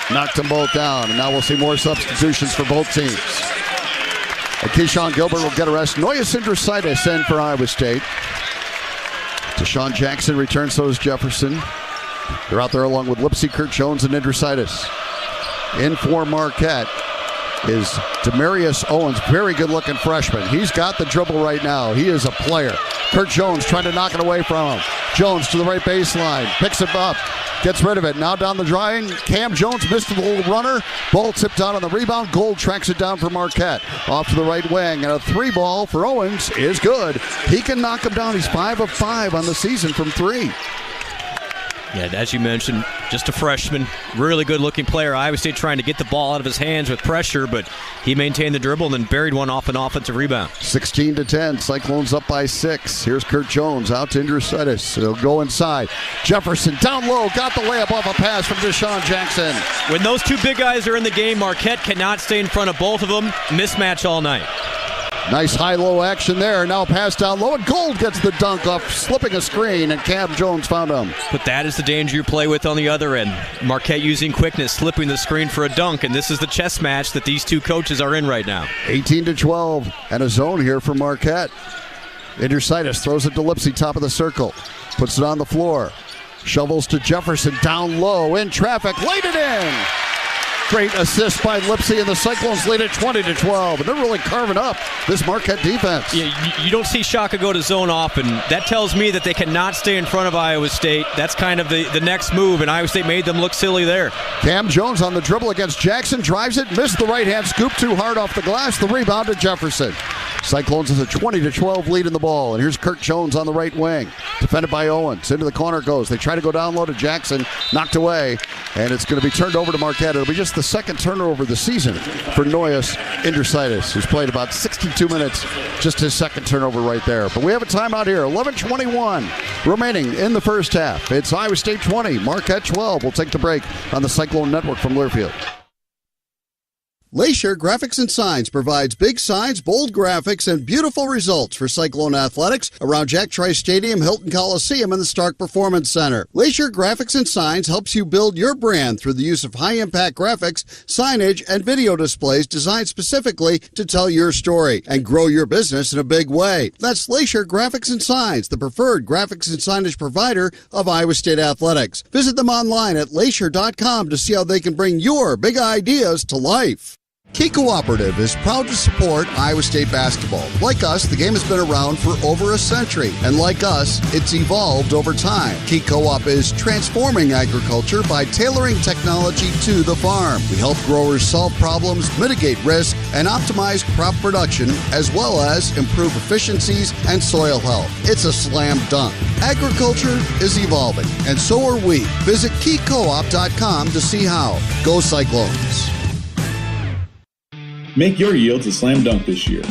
Knocked them both down, and now we'll see more substitutions for both teams. And Keyshawn Gilbert will get a rest. Noyes Indricitis in for Iowa State. Deshaun Jackson returns, so is Jefferson. They're out there along with Lipsey, Kurt Jones, and Indricitis. In for Marquette is Demarius Owens, very good-looking freshman. He's got the dribble right now. He is a player. Kurt Jones trying to knock it away from him. Jones to the right baseline, picks it up, gets rid of it. Now down the drive, Cam Jones missed a little runner. Ball tipped out on the rebound. Gold tracks it down for Marquette. Off to the right wing, and a 3-ball for Owens is good. He can knock him down. He's 5 of 5 on the season from 3. Yeah, as you mentioned, Just a freshman, really good-looking player. Iowa State trying to get the ball out of his hands with pressure, but he maintained the dribble and then buried one off an offensive rebound. 16-10, Cyclones up by 6. Here's Kurt Jones out to Indrusitis. He'll go inside. Jefferson down low, got the layup off a pass from Deshaun Jackson. When those two big guys are in the game, Marquette cannot stay in front of both of them. Mismatch all night. Nice high-low action there. Now pass down low, and Gold gets the dunk off, slipping a screen, and Cam Jones found him. But that is the danger you play with on the other end. Marquette using quickness, slipping the screen for a dunk, and this is the chess match that these two coaches are in right now. 18-12, and a zone here for Marquette. Indrusitis throws it to Lipsy, top of the circle. Puts it on the floor. Shovels to Jefferson, down low, in traffic, laid it in! Great assist by Lipsy, and the Cyclones lead at 20-12. And they're really carving up this Marquette defense. Yeah, you don't see Shaka go to zone often. That tells me that they cannot stay in front of Iowa State. That's kind of the next move, and Iowa State made them look silly there. Cam Jones on the dribble against Jackson, drives it, missed the right-hand scoop too hard off the glass. The rebound to Jefferson. Cyclones has a 20-12 lead in the ball, and here's Kirk Jones on the right wing. Defended by Owens. Into the corner goes. They try to go down low to Jackson. Knocked away, and it's going to be turned over to Marquette. It'll be just the second turnover of the season for Noyes Indrusitis, who's played about 62 minutes. Just his second turnover right there. But we have a timeout here. 11:21 remaining in the first half. It's Iowa State 20, Marquette 12. We'll take the break on the Cyclone Network from Learfield. Glacier Graphics and Signs provides big signs, bold graphics, and beautiful results for Cyclone athletics around Jack Trice Stadium, Hilton Coliseum, and the Stark Performance Center. Glacier Graphics and Signs helps you build your brand through the use of high-impact graphics, signage, and video displays designed specifically to tell your story and grow your business in a big way. That's Glacier Graphics and Signs, the preferred graphics and signage provider of Iowa State athletics. Visit them online at glacier.com to see how they can bring your big ideas to life. Key Cooperative is proud to support Iowa State basketball. Like us, the game has been around for over a century, and like us, it's evolved over time. Key Co-op is transforming agriculture by tailoring technology to the farm. We help growers solve problems, mitigate risk, and optimize crop production, as well as improve efficiencies and soil health. It's a slam dunk. Agriculture is evolving, and so are we. Visit keycoop.com to see how. Go Cyclones. Make your yields a slam dunk this year.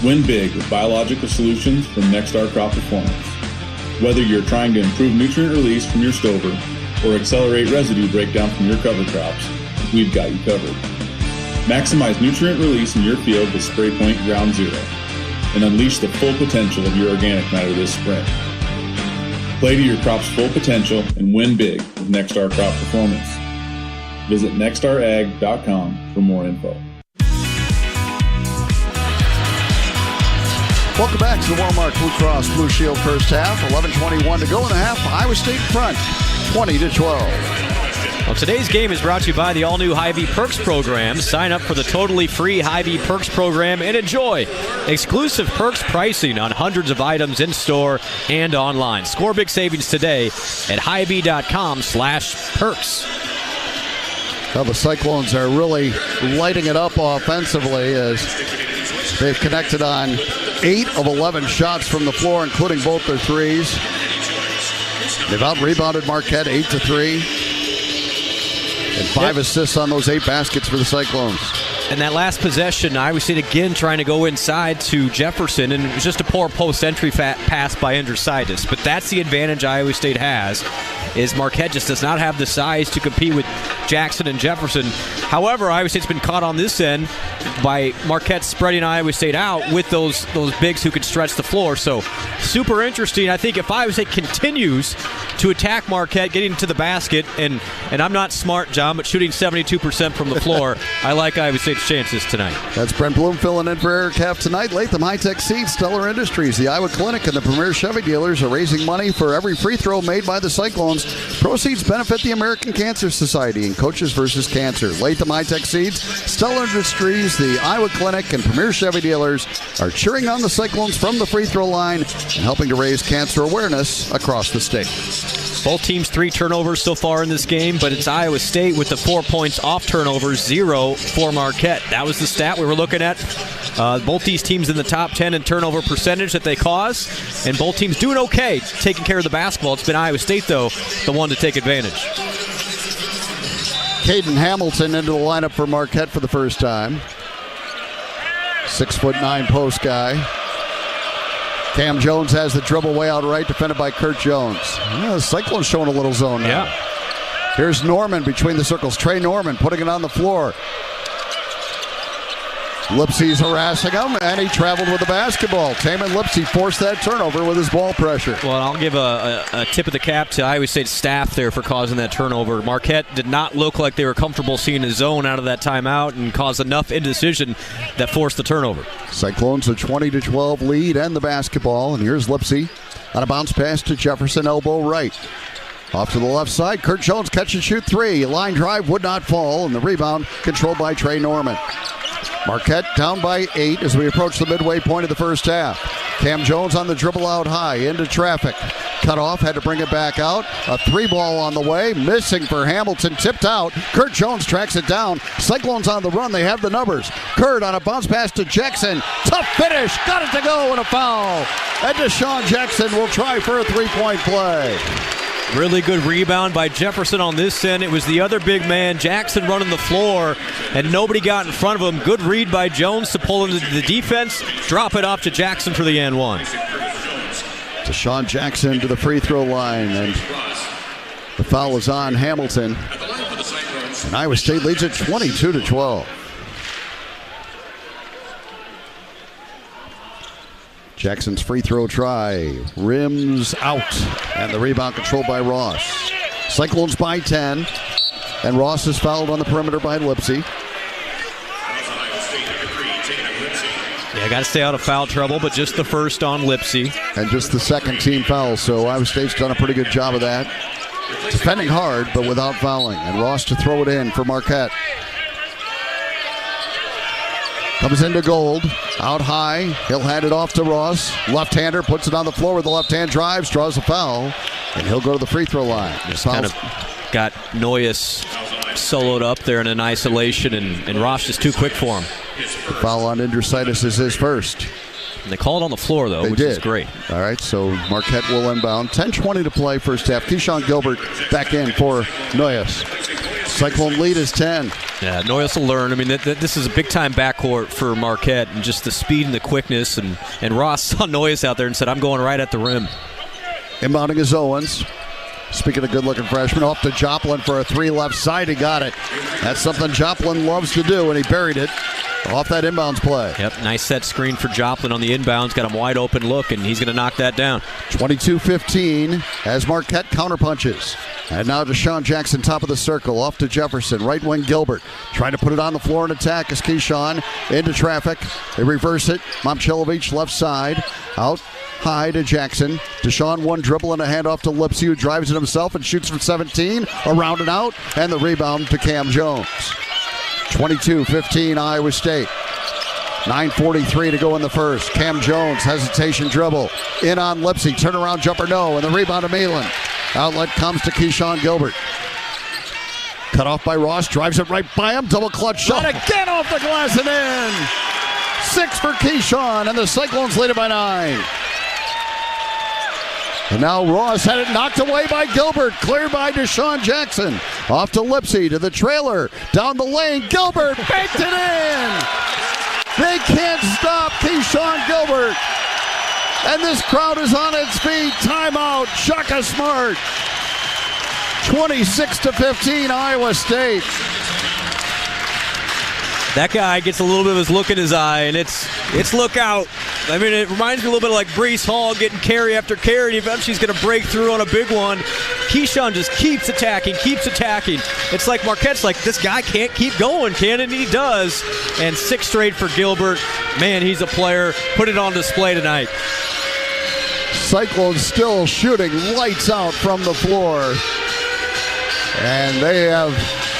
Win big with biological solutions from Nexstar Crop Performance. Whether you're trying to improve nutrient release from your stover or accelerate residue breakdown from your cover crops, we've got you covered. Maximize nutrient release in your field with Spray Point Ground Zero and unleash the full potential of your organic matter this spring. Play to your crop's full potential and win big with Nexstar Crop Performance. Visit nexstarag.com for more info. Welcome back to the Walmart Blue Cross Blue Shield first half. 11:21 to go in the half. Iowa State front, 20-12. Well, today's game is brought to you by the all-new Hy-Vee Perks program. Sign up for the totally free Hy-Vee Perks program and enjoy exclusive perks pricing on hundreds of items in-store and online. Score big savings today at Hy-Vee.com/perks. Well, the Cyclones are really lighting it up offensively as they've connected on 8 of 11 shots from the floor, including both their threes. They've out-rebounded Marquette 8-3. And 5 assists on those 8 baskets for the Cyclones. And that last possession, Iowa State again trying to go inside to Jefferson, and it was just a poor post-entry pass by Indrusitis. But that's the advantage Iowa State has, is Marquette just does not have the size to compete with Jackson and Jefferson. However, Iowa State's been caught on this end by Marquette spreading Iowa State out with those bigs who can stretch the floor. So super interesting. I think if Iowa State continues to attack Marquette, getting to the basket, and I'm not smart, John, but shooting 72% from the floor, I like Iowa State's chances tonight. That's Brent Bloom filling in for Eric Haff tonight. Latham High-Tech Seeds, Stellar Industries, the Iowa Clinic, and the Premier Chevy dealers are raising money for every free throw made by the Cyclones. Proceeds benefit the American Cancer Society and Coaches vs. Cancer. Latham High-Tech Seeds, Stellar Industries, the Iowa Clinic, and Premier Chevy dealers are cheering on the Cyclones from the free throw line and helping to raise cancer awareness across the state. Both teams 3 turnovers so far in this game, but it's Iowa State with the 4 points off turnovers, 0 for Marquette. That was the stat we were looking at. Both these teams in the top 10 in turnover percentage that they cause, and both teams doing okay taking care of the basketball. It's been Iowa State, though, the one to take advantage. Caden Hamilton into the lineup for Marquette for the first time. 6'9" post guy. Cam Jones has the dribble way out right, defended by Kurt Jones. The Cyclones showing a little zone now. Yeah. Here's Norman between the circles. Trey Norman putting it on the floor. Lipsey's harassing him, and he traveled with the basketball. Taman Lipsey forced that turnover with his ball pressure. Well, I'll give a tip of the cap to Iowa State staff there for causing that turnover. Marquette did not look like they were comfortable seeing a zone out of that timeout and caused enough indecision that forced the turnover. Cyclones a 20-12 lead and the basketball, and here's Lipsey on a bounce pass to Jefferson, elbow right. Off to the left side, Kurt Jones catch and shoot three. Line drive would not fall, and the rebound controlled by Trey Norman. Marquette down by 8 as we approach the midway point of the first half. Cam Jones on the dribble out high, into traffic. Cut off, had to bring it back out. A 3-ball on the way, missing for Hamilton, tipped out. Kurt Jones tracks it down. Cyclones on the run, they have the numbers. Kurt on a bounce pass to Jackson. Tough finish, got it to go, and a foul. And Deshaun Jackson will try for a 3-point play. Really good rebound by Jefferson on this end. It was the other big man, Jackson, running the floor, and nobody got in front of him. Good read by Jones to pull into the defense, drop it off to Jackson for the and one. Deshaun Jackson to the free throw line, and the foul is on Hamilton. And Iowa State leads it 22-12. Jackson's free throw try rims out, and the rebound controlled by Ross. Cyclones by 10, and Ross is fouled on the perimeter by Lipsey. Yeah, got to stay out of foul trouble, but just the first on Lipsey. And just the second team foul, so Iowa State's done a pretty good job of that. Defending hard, but without fouling. And Ross to throw it in for Marquette. Comes into Gold, out high. He'll hand it off to Ross. Left-hander puts it on the floor with the left hand, drives, draws a foul, and he'll go to the free throw line. Just kind of got Noyes soloed up there in an isolation, and Ross is too quick for him. The foul on Indrositis is his first. And they called on the floor, though, which is great. All right, so Marquette will inbound. 10:20 to play first half. Keyshawn Gilbert back in for Noyes. Cyclone lead is 10. Yeah, Noyes will learn. I mean, this is a big-time backcourt for Marquette, and just the speed and the quickness. And Ross saw Noyes out there and said, I'm going right at the rim. Inbounding is Owens. Speaking of good-looking freshman, off to Joplin for a 3 left side. He got it. That's something Joplin loves to do, and he buried it off that inbounds play. Yep, nice set screen for Joplin on the inbounds. Got him wide open look, and he's going to knock that down. 22-15 as Marquette counterpunches. And now Deshaun Jackson, top of the circle, off to Jefferson. Right wing Gilbert trying to put it on the floor and attack as Keyshawn into traffic. They reverse it. Momcilovic left side. Out high to Jackson. Deshaun one dribble and a handoff to Lipsey, who drives it himself and shoots from 17. Around and out. And the rebound to Cam Jones. 22-15 Iowa State. 9:43 to go in the first. Cam Jones, hesitation dribble. In on Lipsey. Turnaround jumper, no. And the rebound to Milan. Outlet comes to Keyshawn Gilbert. Cut off by Ross. Drives it right by him. Double clutch shot again off the glass and in. 6 for Keyshawn, and the Cyclones lead it by 9. And now Ross had it knocked away by Gilbert. Cleared by Deshaun Jackson. Off to Lipsey to the trailer. Down the lane. Gilbert baked it in. They can't stop Keyshawn Gilbert. And this crowd is on its feet. Timeout. Shaka Smart. 26-15 Iowa State. That guy gets a little bit of his look in his eye, and it's look out. I mean, it reminds me a little bit of like Breece Hall getting carry after carry, and eventually he's going to break through on a big one. Keyshawn just keeps attacking. It's like Marquette's like, this guy can't keep going, can it? And he does. And 6 straight for Gilbert. Man, he's a player. Put it on display tonight. Cyclones still shooting lights out from the floor. And they have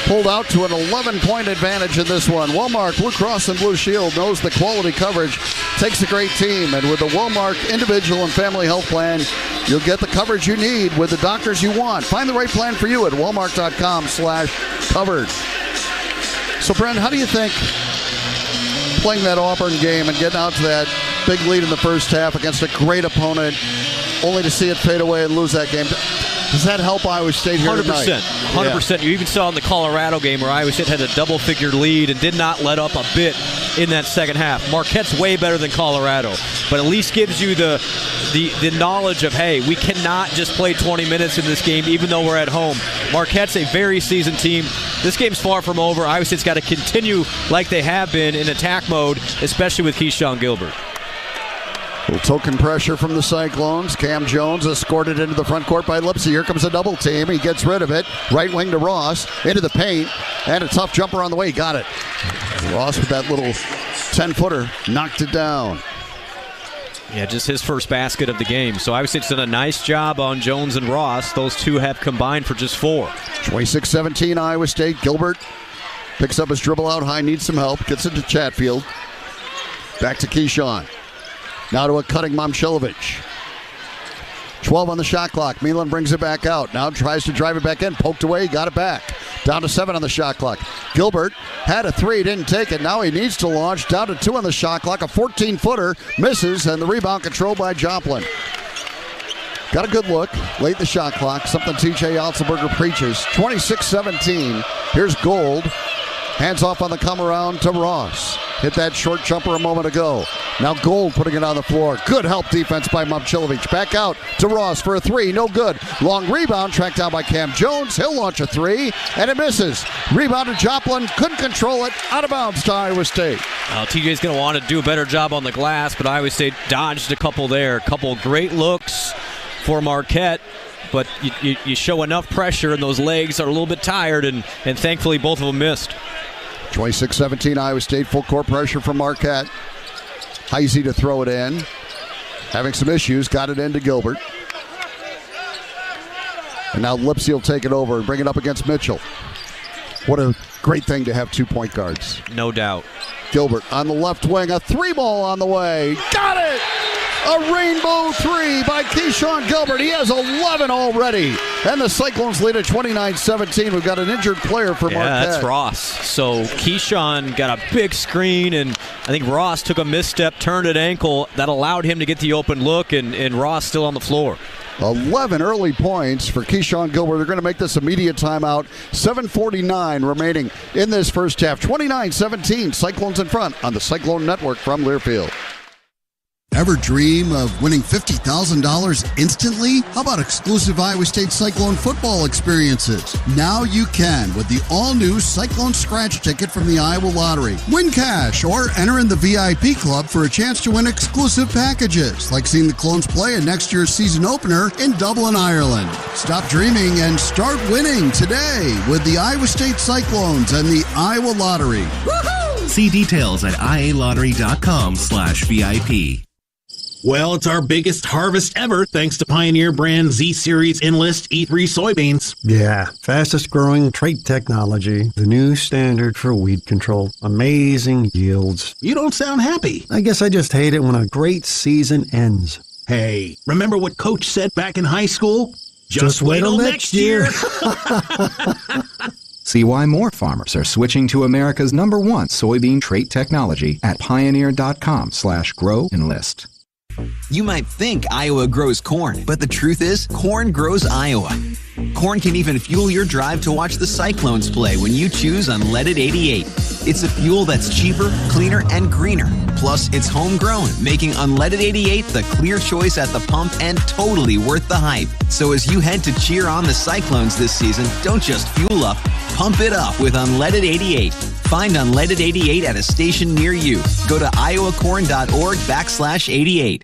pulled out to an 11-point advantage in this one. Walmart Blue Cross and Blue Shield knows the quality coverage takes a great team. And with the Walmart Individual and Family Health Plan, you'll get the coverage you need with the doctors you want. Find the right plan for you at walmart.com/covered. So, Brent, how do you think playing that Auburn game and getting out to that big lead in the first half against a great opponent, only to see it fade away and lose that game, Does that help Iowa State here 100%. tonight? 100%. You even saw in the Colorado game where Iowa State had a double-figure lead and did not let up a bit in that second half. Marquette's way better than Colorado, but at least gives you the knowledge of, hey, we cannot just play 20 minutes in this game even though we're at home. Marquette's a very seasoned team. This game's far from over. Iowa State's got to continue like they have been in attack mode, especially with Keyshawn Gilbert. Little token pressure from the Cyclones. Cam Jones escorted into the front court by Lipsy. Here comes a double team. He gets rid of it. Right wing to Ross. Into the paint. And a tough jumper on the way. Got it. Ross with that little 10-footer. Knocked it down. Yeah, just his first basket of the game. So Iowa State's done a nice job on Jones and Ross. Those two have combined for just 4. 26-17 Iowa State. Gilbert picks up his dribble out high. Needs some help. Gets it to Chatfield. Back to Keyshawn. Now to a cutting Momcilovic. 12 on the shot clock. Milan brings it back out. Now tries to drive it back in. Poked away. Got it back. Down to 7 on the shot clock. Gilbert had a 3. Didn't take it. Now he needs to launch. Down to 2 on the shot clock. A 14-footer. Misses. And the rebound controlled by Joplin. Got a good look. Late in the shot clock. Something TJ Otzelberger preaches. 26-17. Here's Gold. Hands off on the come around to Ross. Hit that short jumper a moment ago. Now Gold putting it on the floor. Good help defense by Momcilovic. Back out to Ross for a 3. No good. Long rebound tracked down by Cam Jones. He'll launch a 3, and it misses. Rebound to Joplin. Couldn't control it. Out of bounds to Iowa State. TJ's going to want to do a better job on the glass, but Iowa State dodged a couple there. A couple great looks for Marquette. But you show enough pressure, and those legs are a little bit tired, and thankfully both of them missed. 26-17 Iowa State. Full court pressure from Marquette. Heisey to throw it in. Having some issues. Got it into Gilbert. And now Lipsy will take it over and bring it up against Mitchell. What a great thing to have 2 point guards. No doubt. Gilbert on the left wing. A 3-ball on the way. Got it! A rainbow 3 by Keyshawn Gilbert. He has 11 already. And the Cyclones lead at 29-17. We've got an injured player for Marquette. Yeah, that's Ross. So Keyshawn got a big screen, and I think Ross took a misstep, turned an ankle. That allowed him to get the open look, and Ross still on the floor. 11 early points for Keyshawn Gilbert. They're going to make this immediate timeout. 7:49 remaining in this first half. 29-17. Cyclones in front on the Cyclone Network from Learfield. Ever dream of winning $50,000 instantly? How about exclusive Iowa State Cyclone football experiences? Now you can with the all-new Cyclone Scratch Ticket from the Iowa Lottery. Win cash or enter in the VIP club for a chance to win exclusive packages, like seeing the Clones play in next year's season opener in Dublin, Ireland. Stop dreaming and start winning today with the Iowa State Cyclones and the Iowa Lottery. Woohoo! See details at ialottery.com/VIP. Well, it's our biggest harvest ever thanks to Pioneer brand Z-Series Enlist E3 soybeans. Yeah, fastest growing trait technology, the new standard for weed control. Amazing yields. You don't sound happy. I guess I just hate it when a great season ends. Hey, remember what Coach said back in high school? Just wait till next year. See why more farmers are switching to America's #1 soybean trait technology at pioneer.com/grow-enlist. You might think Iowa grows corn, but the truth is, corn grows Iowa. Corn can even fuel your drive to watch the Cyclones play when you choose Unleaded 88. It's a fuel that's cheaper, cleaner, and greener. Plus, it's homegrown, making Unleaded 88 the clear choice at the pump and totally worth the hype. So as you head to cheer on the Cyclones this season, don't just fuel up, pump it up with Unleaded 88. Find Unleaded 88 at a station near you. Go to iowacorn.org/88.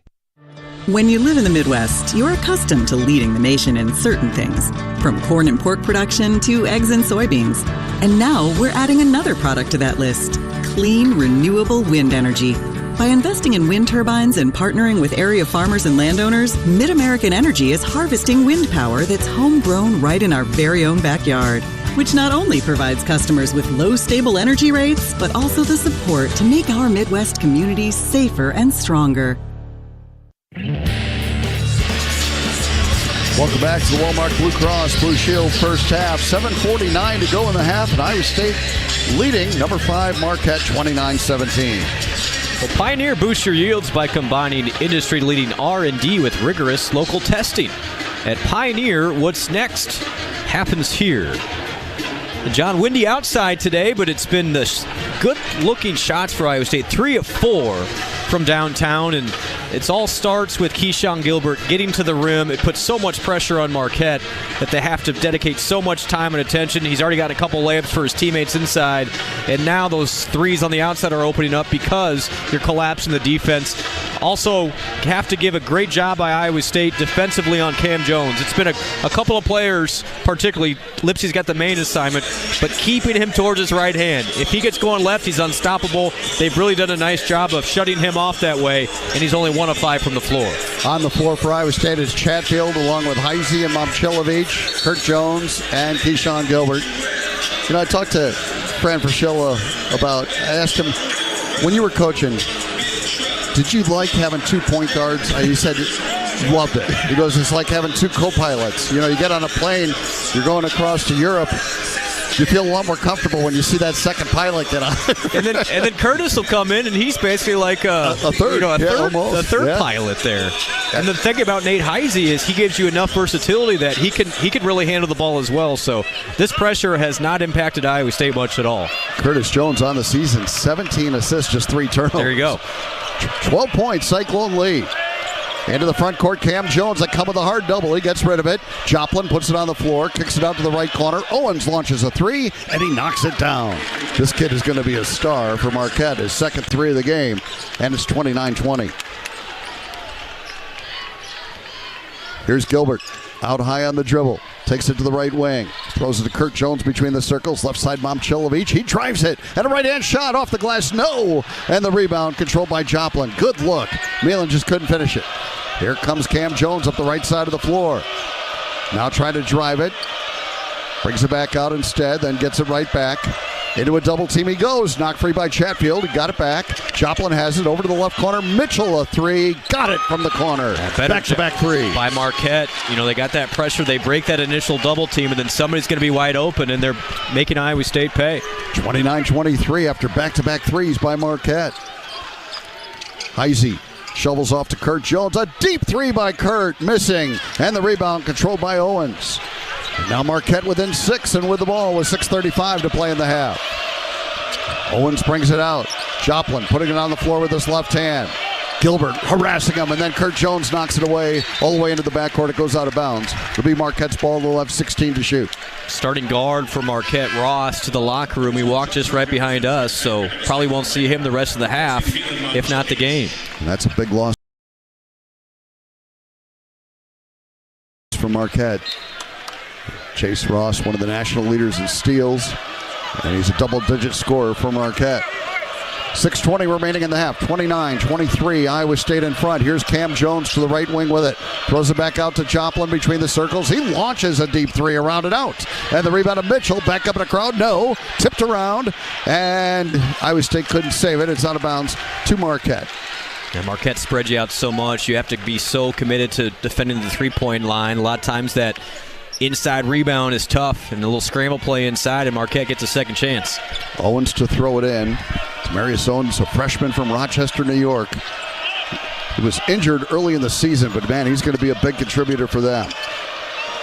When you live in the Midwest, you're accustomed to leading the nation in certain things, from corn and pork production to eggs and soybeans. And now we're adding another product to that list, clean, renewable wind energy. By investing in wind turbines and partnering with area farmers and landowners, Mid-American Energy is harvesting wind power that's homegrown right in our very own backyard, which not only provides customers with low, stable energy rates, but also the support to make our Midwest communities safer and stronger. Welcome back to the Walmart Blue Cross Blue Shield first half. 7:49 to go in the half, and Iowa State leading number 5 Marquette 29-17. Well, Pioneer boosts your yields by combining industry-leading R&D with rigorous local testing. at Pioneer. What's next happens here. John, windy outside today, but it's been the good-looking shots for Iowa State. 3 of 4 from downtown, and it all starts with Keyshawn Gilbert getting to the rim. It puts so much pressure on Marquette that they have to dedicate so much time and attention. He's already got a couple layups for his teammates inside, and now those threes on the outside are opening up because you're collapsing the defense. Also, have to give a great job by Iowa State defensively on Cam Jones. It's been a couple of players, particularly Lipsey's got the main assignment, but keeping him towards his right hand. If he gets going left, he's unstoppable. They've really done a nice job of shutting him off that way, and he's only 1 of 5 from the floor. On the floor for Iowa State is Chatfield, along with Heisey and Momcilovic, Kurt Jones, and Keyshawn Gilbert. You know, I talked to Fran Fraschilla I asked him, when you were coaching, did you like having 2 point guards? He said, loved it. He goes, it's like having 2 co-pilots. You know, you get on a plane, you're going across to Europe, you feel a lot more comfortable when you see that second pilot get on. and then Curtis will come in, and he's basically like a third, pilot there. Yeah. And the thing about Nate Heisey is he gives you enough versatility that he can really handle the ball as well. So this pressure has not impacted Iowa State much at all. Curtis Jones on the season, 17 assists, just 3 turnovers. There you go. 12 points, Cyclone lead. Into the front court, Cam Jones, that come with a hard double. He gets rid of it. Joplin puts it on the floor, kicks it out to the right corner. Owens launches a 3, and he knocks it down. This kid is going to be a star for Marquette. His second 3 of the game, and it's 29-20. Here's Gilbert, out high on the dribble. Takes it to the right wing. Throws it to Kurt Jones between the circles. Left side, Momcilovic. He drives it. And a right-hand shot off the glass. No! And the rebound controlled by Joplin. Good look. Milan just couldn't finish it. Here comes Cam Jones up the right side of the floor. Now trying to drive it. Brings it back out instead, then gets it right back. Into a double team he goes. Knocked free by Chatfield. He got it back. Joplin has it over to the left corner. Mitchell a 3. Got it from the corner. Back-to-back 3. By Marquette. You know, they got that pressure. They break that initial double team, and then somebody's going to be wide open, and they're making Iowa State pay. 29-23 after back-to-back 3s by Marquette. Heisey shovels off to Kurt Jones. A deep 3 by Kurt. Missing. And the rebound controlled by Owens. Now Marquette within 6 and with the ball with 6:35 to play in the half. Owens brings it out. Joplin putting it on the floor with his left hand. Gilbert harassing him, and then Kurt Jones knocks it away all the way into the backcourt. It goes out of bounds. It'll be Marquette's ball. They'll have 16 to shoot. Starting guard for Marquette, Ross, to the locker room. He walked just right behind us, so probably won't see him the rest of the half, if not the game. And that's a big loss for Marquette. Chase Ross, one of the national leaders in steals, and he's a double-digit scorer for Marquette. 6:20 remaining in the half. 29-23, Iowa State in front. Here's Cam Jones to the right wing with it. Throws it back out to Joplin between the circles. He launches a deep 3 around and out. And the rebound of Mitchell. Back up in the crowd. No. Tipped around. And Iowa State couldn't save it. It's out of bounds to Marquette. And Marquette spreads you out so much. You have to be so committed to defending the three-point line. A lot of times that inside rebound is tough, and a little scramble play inside, and Marquette gets a second chance. Owens to throw it in. Marius Owens, a freshman from Rochester, New York. He was injured early in the season, but man, he's going to be a big contributor for them.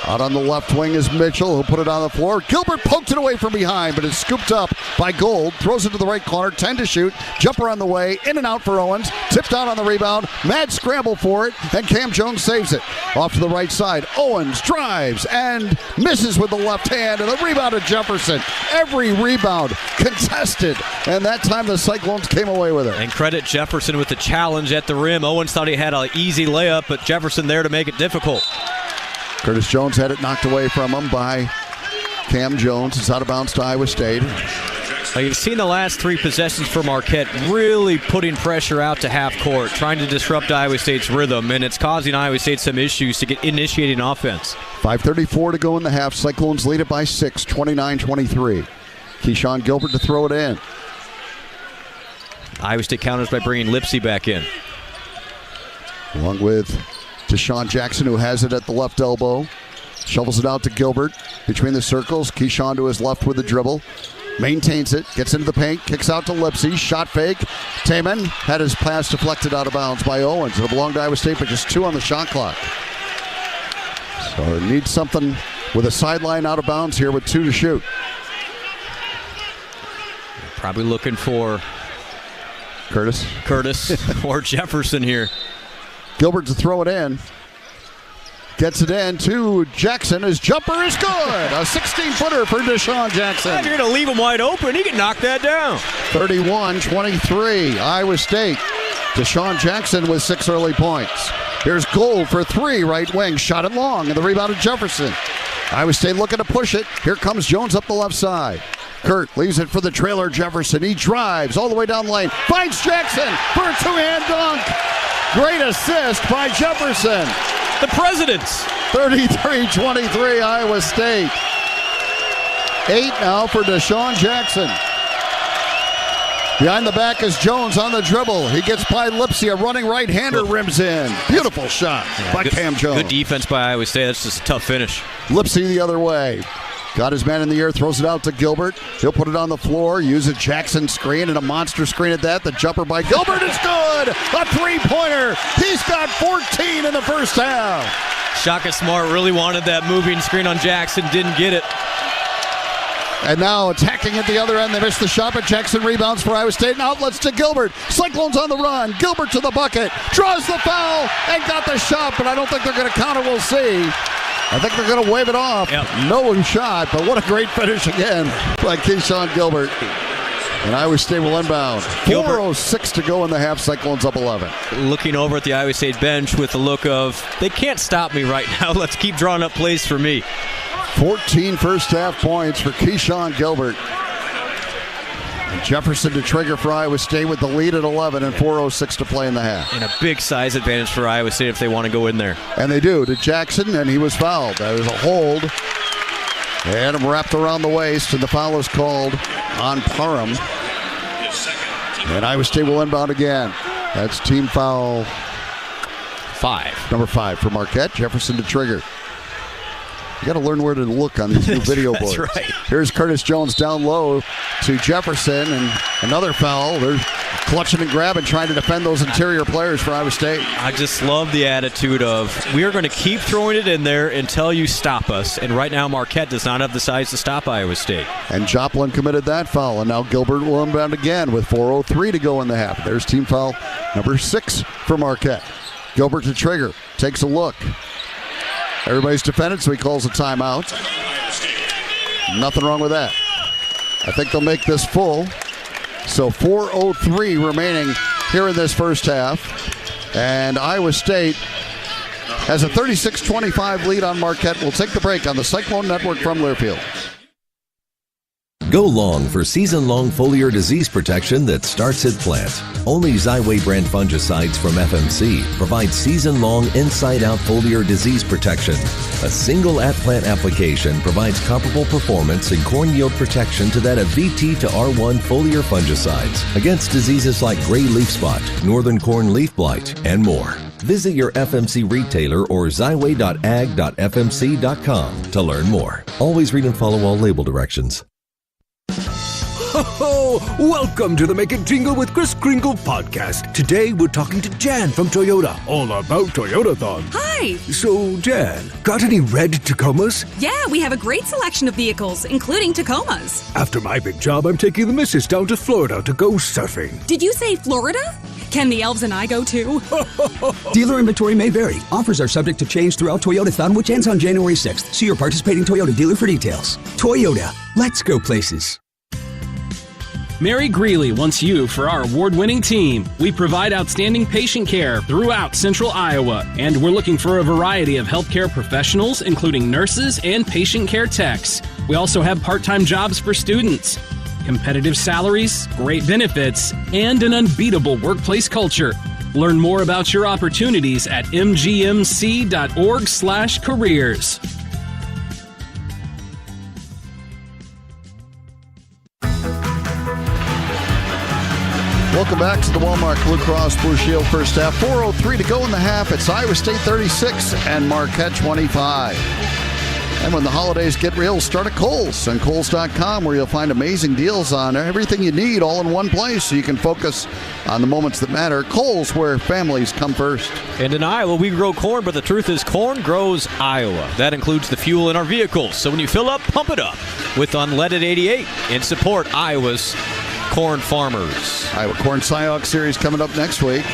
Out on the left wing is Mitchell, who'll put it on the floor. Gilbert poked it away from behind, but it's scooped up by Gold. Throws it to the right corner, 10 to shoot. Jumper on the way, in and out for Owens. Tipped out on the rebound. Mad scramble for it, and Cam Jones saves it. Off to the right side, Owens drives and misses with the left hand, and the rebound of Jefferson. Every rebound contested, and that time the Cyclones came away with it. And credit Jefferson with the challenge at the rim. Owens thought he had an easy layup, but Jefferson there to make it difficult. Curtis Jones had it knocked away from him by Cam Jones. It's out of bounds to Iowa State. Well, you've seen the last 3 possessions for Marquette really putting pressure out to half court, trying to disrupt Iowa State's rhythm, and it's causing Iowa State some issues to get initiating offense. 5:34 to go in the half. Cyclones lead it by 6, 29-23. Keyshawn Gilbert to throw it in. Iowa State counters by bringing Lipsey back in. Along with Deshaun Jackson, who has it at the left elbow. Shovels it out to Gilbert between the circles. Keyshawn to his left with the dribble. Maintains it, gets into the paint, kicks out to Lipsey. Shot fake. Taman had his pass deflected out of bounds by Owens. It'll belong to Iowa State, but just 2 on the shot clock. So need something with a sideline out of bounds here with 2 to shoot. Probably looking for Curtis or Jefferson here. Gilbert to throw it in. Gets it in to Jackson. His jumper is good. A 16-footer for Deshaun Jackson. If you're going to leave him wide open, he can knock that down. 31-23, Iowa State. Deshaun Jackson with 6 early points. Here's Gold for 3, right wing. Shot it long, and the rebound of Jefferson. Iowa State looking to push it. Here comes Jones up the left side. Kurt leaves it for the trailer Jefferson. He drives all the way down the lane. Finds Jackson for a 2-hand dunk. Great assist by Jefferson. The Presidents. 33-23 Iowa State. 8 now for Deshaun Jackson. Behind the back is Jones on the dribble. He gets by Lipsy. A running right-hander rims in. Beautiful shot by Cam Jones. Good defense by Iowa State. That's just a tough finish. Lipsy the other way. Got his man in the air, throws it out to Gilbert. He'll put it on the floor, use a Jackson screen and a monster screen at that. The jumper by Gilbert is good. A 3-pointer. He's got 14 in the first half. Shaka Smart really wanted that moving screen on Jackson, didn't get it. And now attacking at the other end. They missed the shot, but Jackson rebounds for Iowa State and outlets to Gilbert. Cyclones on the run. Gilbert to the bucket. Draws the foul and got the shot, but I don't think they're going to count it. We'll see. I think they're going to wave it off. Yep. No shot, but what a great finish again by Keyshawn Gilbert. And Iowa State will inbound. 4:06 to go in the half. Cyclones up 11. Looking over at the Iowa State bench with the look of, they can't stop me right now. Let's keep drawing up plays for me. 14 first half points for Keyshawn Gilbert. And Jefferson to trigger for Iowa State with the lead at 11 and 4:06 to play in the half. And a big size advantage for Iowa State if they want to go in there. And they do to Jackson, and he was fouled. There was a hold. And him wrapped around the waist, and the foul is called on Parham. And Iowa State will inbound again. That's team foul 5. Number 5 for Marquette. Jefferson to trigger. You got to learn where to look on these new video boards. That's right. Here's Curtis Jones down low to Jefferson, and another foul. They're clutching and grabbing, trying to defend those interior players for Iowa State. I just love the attitude of, we are going to keep throwing it in there until you stop us. And right now, Marquette does not have the size to stop Iowa State. And Joplin committed that foul, and now Gilbert will inbound again with 4:03 to go in the half. There's team foul number 6 for Marquette. Gilbert to trigger, takes a look. Everybody's defended, so he calls a timeout. Nothing wrong with that. I think they'll make this full. So 4:03 remaining here in this first half. And Iowa State has a 36-25 lead on Marquette. We'll take the break on the Cyclone Network from Learfield. Go long for season-long foliar disease protection that starts at plant. Only Xyway brand fungicides from FMC provide season-long inside-out foliar disease protection. A single at-plant application provides comparable performance and corn yield protection to that of VT to R1 foliar fungicides against diseases like gray leaf spot, northern corn leaf blight, and more. Visit your FMC retailer or xyway.ag.fmc.com to learn more. Always read and follow all label directions. Ho, welcome to the Make It Jingle with Kris Kringle podcast. Today we're talking to Jan from Toyota, all about Toyotathon. Hi! So, Jan, got any red Tacomas? Yeah, we have a great selection of vehicles, including Tacomas. After my big job, I'm taking the missus down to Florida to go surfing. Did you say Florida? Can the elves and I go too? Dealer inventory may vary. Offers are subject to change throughout Toyotathon, which ends on January 6th. See your participating Toyota dealer for details. Toyota, let's go places. Mary Greeley wants you for our award-winning team. We provide outstanding patient care throughout Central Iowa, and we're looking for a variety of healthcare professionals, including nurses and patient care techs. We also have part-time jobs for students, competitive salaries, great benefits, and an unbeatable workplace culture. Learn more about your opportunities at mgmc.org/careers. Welcome back to the Walmart Blue Cross Blue Shield first half. 4:03 to go in the half. It's Iowa State 36 and Marquette 25. And when the holidays get real, start at Kohl's and Kohl's.com, where you'll find amazing deals on everything you need all in one place so you can focus on the moments that matter. Kohl's, where families come first. And in Iowa, we grow corn, but the truth is corn grows Iowa. That includes the fuel in our vehicles. So when you fill up, pump it up with Unleaded 88 and support Iowa's corn farmers. Iowa Corn Cy-Hawk Series coming up next week.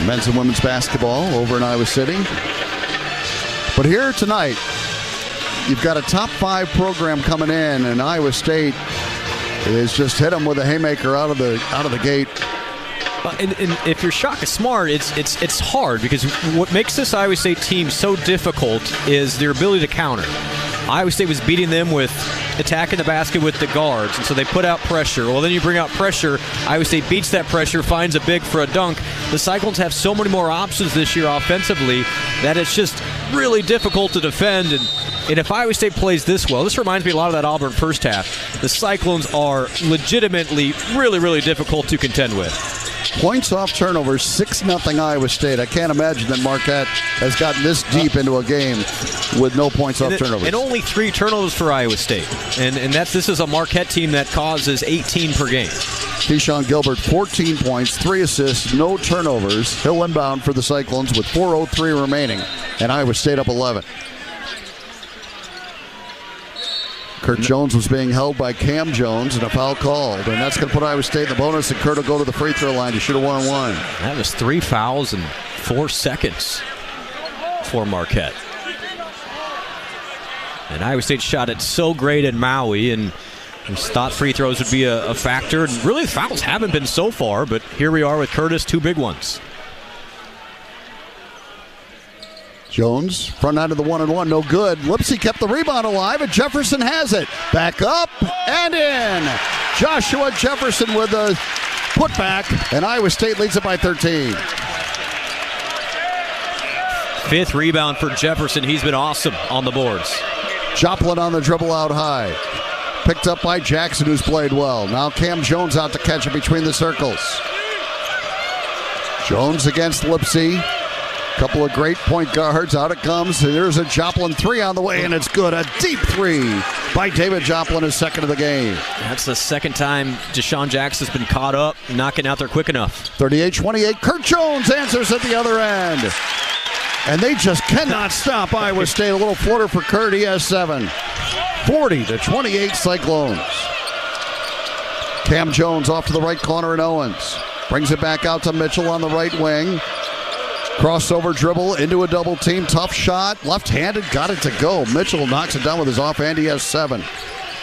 Men's and women's basketball over in Iowa City. But here tonight, you've got a top 5 program coming in, and Iowa State is just hit them with a haymaker out of the gate. And if you're Shaka Smart, it's hard because what makes this Iowa State team so difficult is their ability to counter. Iowa State was beating them with attacking the basket with the guards, and so they put out pressure. Well, then you bring out pressure. Iowa State beats that pressure, finds a big for a dunk. The Cyclones have so many more options this year offensively that it's just really difficult to defend. And if Iowa State plays this well, this reminds me a lot of that Auburn first half. The Cyclones are legitimately really, really difficult to contend with. Points off turnovers, 6-0 Iowa State. I can't imagine that Marquette has gotten this deep into a game with no points off turnovers. And only 3 turnovers for Iowa State. And this is a Marquette team that causes 18 per game. Keyshawn Gilbert, 14 points, 3 assists, no turnovers. He'll inbound for the Cyclones with 4:03 remaining, and Iowa State up 11. Kurt Jones was being held by Cam Jones, and a foul called. And that's going to put Iowa State in the bonus, and Kurt will go to the free throw line to shoot a 1-on-1. That was 3 fouls in 4 seconds for Marquette. And Iowa State shot it so great in Maui, and we thought free throws would be a factor. And really, the fouls haven't been so far, but here we are with Curtis, 2 big ones. Jones, front end of the 1-on-1, no good. Lipsy kept the rebound alive, and Jefferson has it. Back up and in. Joshua Jefferson with a putback, and Iowa State leads it by 13. 5th rebound for Jefferson. He's been awesome on the boards. Joplin on the dribble out high. Picked up by Jackson, who's played well. Now Cam Jones out to catch it between the circles. Jones against Lipsy. Couple of great point guards. Out it comes. There's a Joplin 3 on the way, and it's good. A deep 3 by David Joplin, his second of the game. That's the second time Deshaun Jackson's been caught up, knocking out there quick enough. 38-28. Kurt Jones answers at the other end. And they just cannot stop Iowa State. A little floater for Kurt. He has 7. 40-28 Cyclones. Cam Jones off to the right corner, and Owens brings it back out to Mitchell on the right wing. Crossover dribble into a double team. Tough shot. Left-handed. Got it to go. Mitchell knocks it down with his offhand. He has 7.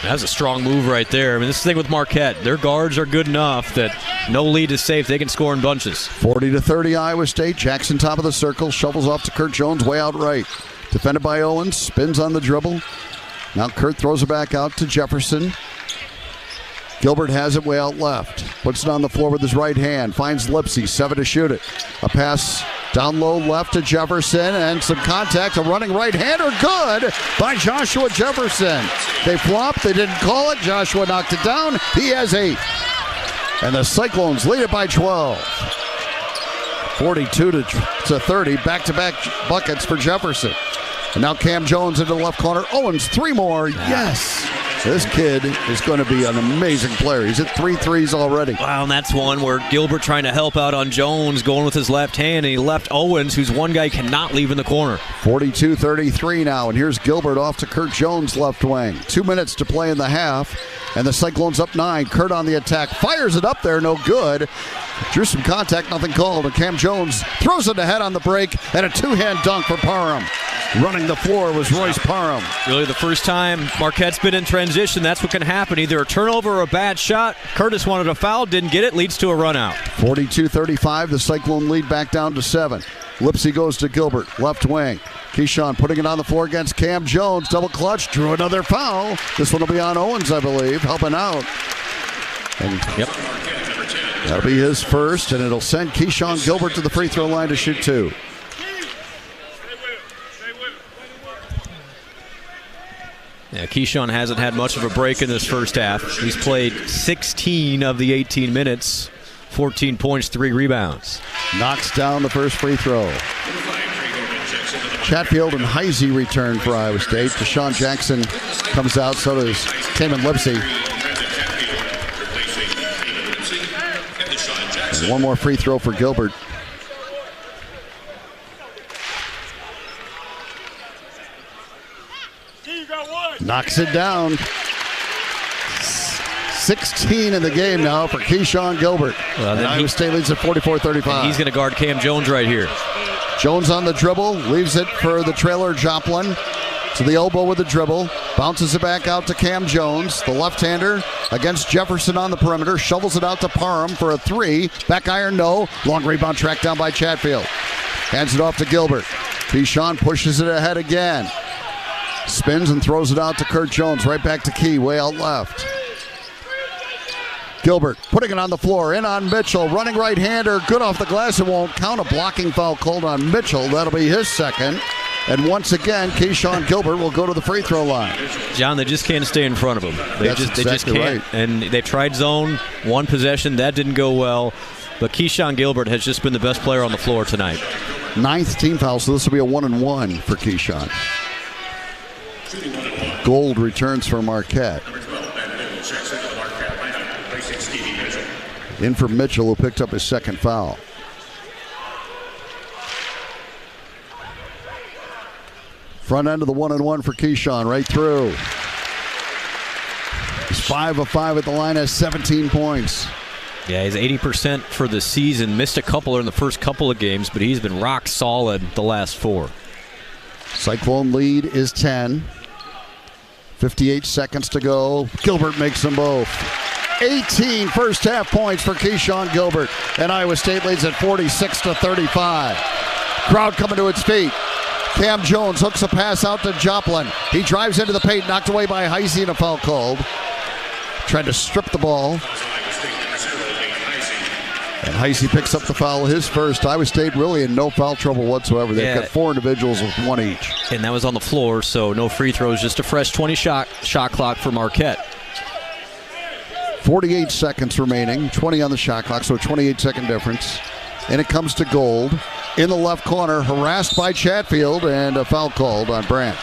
That's a strong move right there. I mean, this is the thing with Marquette. Their guards are good enough that no lead is safe. They can score in bunches. 40-30 Iowa State. Jackson top of the circle. Shovels off to Kurt Jones way out right. Defended by Owens. Spins on the dribble. Now Kurt throws it back out to Jefferson. Gilbert has it way out left. Puts it on the floor with his right hand. Finds Lipsy. 7 to shoot it. A pass down low left to Jefferson, and some contact. A running right-hander. Good by Joshua Jefferson. They flopped. They didn't call it. Joshua knocked it down. He has 8. And the Cyclones lead it by 12. 42-30. Back-to-back buckets for Jefferson. And now Cam Jones into the left corner. Owens, 3 more. Yes. This kid is going to be an amazing player. He's at 3 threes already. Wow, and that's one where Gilbert trying to help out on Jones, going with his left hand, and he left Owens, who's one guy cannot leave in the corner. 42-33 now, and here's Gilbert off to Kurt Jones' left wing. 2 minutes to play in the half, and the Cyclones up 9. Kurt on the attack, fires it up there, no good. Drew some contact, nothing called, and Cam Jones throws it ahead on the break, and a 2-hand dunk for Parham. Running the floor was Royce Parham. Really the first time Marquette's been in transition, that's what can happen. Either a turnover or a bad shot. Curtis wanted a foul, didn't get it, leads to a run out. 42-35, the Cyclone lead back down to 7. Lipsy goes to Gilbert, left wing. Keyshawn putting it on the floor against Cam Jones. Double clutch, drew another foul. This one will be on Owens, I believe, helping out. And yep. That'll be his first, and it'll send Keyshawn Gilbert to the free throw line to shoot 2. Yeah, Keyshawn hasn't had much of a break in this first half. He's played 16 of the 18 minutes, 14 points, 3 rebounds. Knocks down the first free throw. Chatfield and Heisey return for Iowa State. Deshaun Jackson comes out, so does Taman Lipsey. And one more free throw for Gilbert. Knocks it down. 16 in the game now for Keyshawn Gilbert. And Iowa State leads at 44-35. He's going to guard Cam Jones right here. Jones on the dribble, leaves it for the trailer Joplin. To the elbow with the dribble, bounces it back out to Cam Jones. The left-hander against Jefferson on the perimeter, shovels it out to Parham for a three. Back iron, no. Long rebound tracked down by Chatfield. Hands it off to Gilbert. Keyshawn pushes it ahead again. Spins and throws it out to Kurt Jones. Right back to Key, way out left. Gilbert putting it on the floor, in on Mitchell. Running right-hander, good off the glass. It won't count. A blocking foul called on Mitchell. That'll be his second. And once again, Keyshawn Gilbert will go to the free throw line. John, they just can't stay in front of him. They just can't. Right. And they tried zone, one possession. That didn't go well. But Keyshawn Gilbert has just been the best player on the floor tonight. 9th team foul, so this will be a 1-and-1 for Keyshawn. Gold returns for Marquette. In for Mitchell, who picked up his second foul. Front end of the 1-and-1 for Keyshawn, right through. He's 5 of 5 at the line, has 17 points. Yeah, he's 80% for the season. Missed a couple in the first couple of games, but he's been rock solid the last 4. Cyclone lead is 10. 58 seconds to go. Gilbert makes them both. 18 first half points for Keyshawn Gilbert. And Iowa State leads at 46-35. Crowd coming to its feet. Cam Jones hooks a pass out to Joplin. He drives into the paint, knocked away by Heisey, and a foul called. Tried to strip the ball. And Heisey picks up the foul, his first. Iowa State really in no foul trouble whatsoever. They've got 4 individuals with 1 each. And that was on the floor, so no free throws, just a fresh 20 shot clock for Marquette. 48 seconds remaining, 20 on the shot clock, so a 28-second difference. And it comes to Gold in the left corner, harassed by Chatfield, and a foul called on Brandt.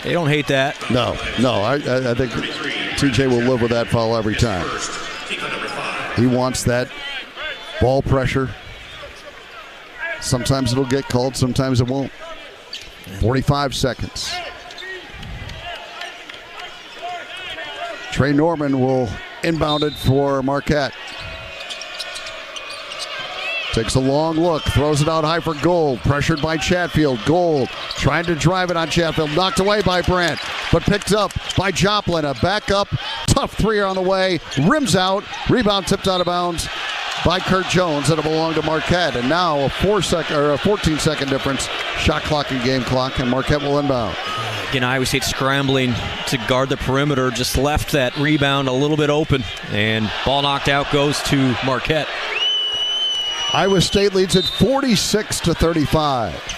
They don't hate that. No, I think TJ will live with that foul every time. He wants that ball pressure. Sometimes it'll get called, sometimes it won't. 45 seconds. Trey Norman will inbound it for Marquette. Takes a long look, throws it out high for Gold. Pressured by Chatfield. Gold trying to drive it on Chatfield. Knocked away by Brandt, but picked up by Joplin. A backup, tough three on the way. Rims out. Rebound tipped out of bounds by Kurt Jones. It'll belong to Marquette. And now a 14-second difference. Shot clock and game clock, and Marquette will inbound. Again, Iowa State scrambling to guard the perimeter. Just left that rebound a little bit open, and ball knocked out goes to Marquette. Iowa State leads at 46-35.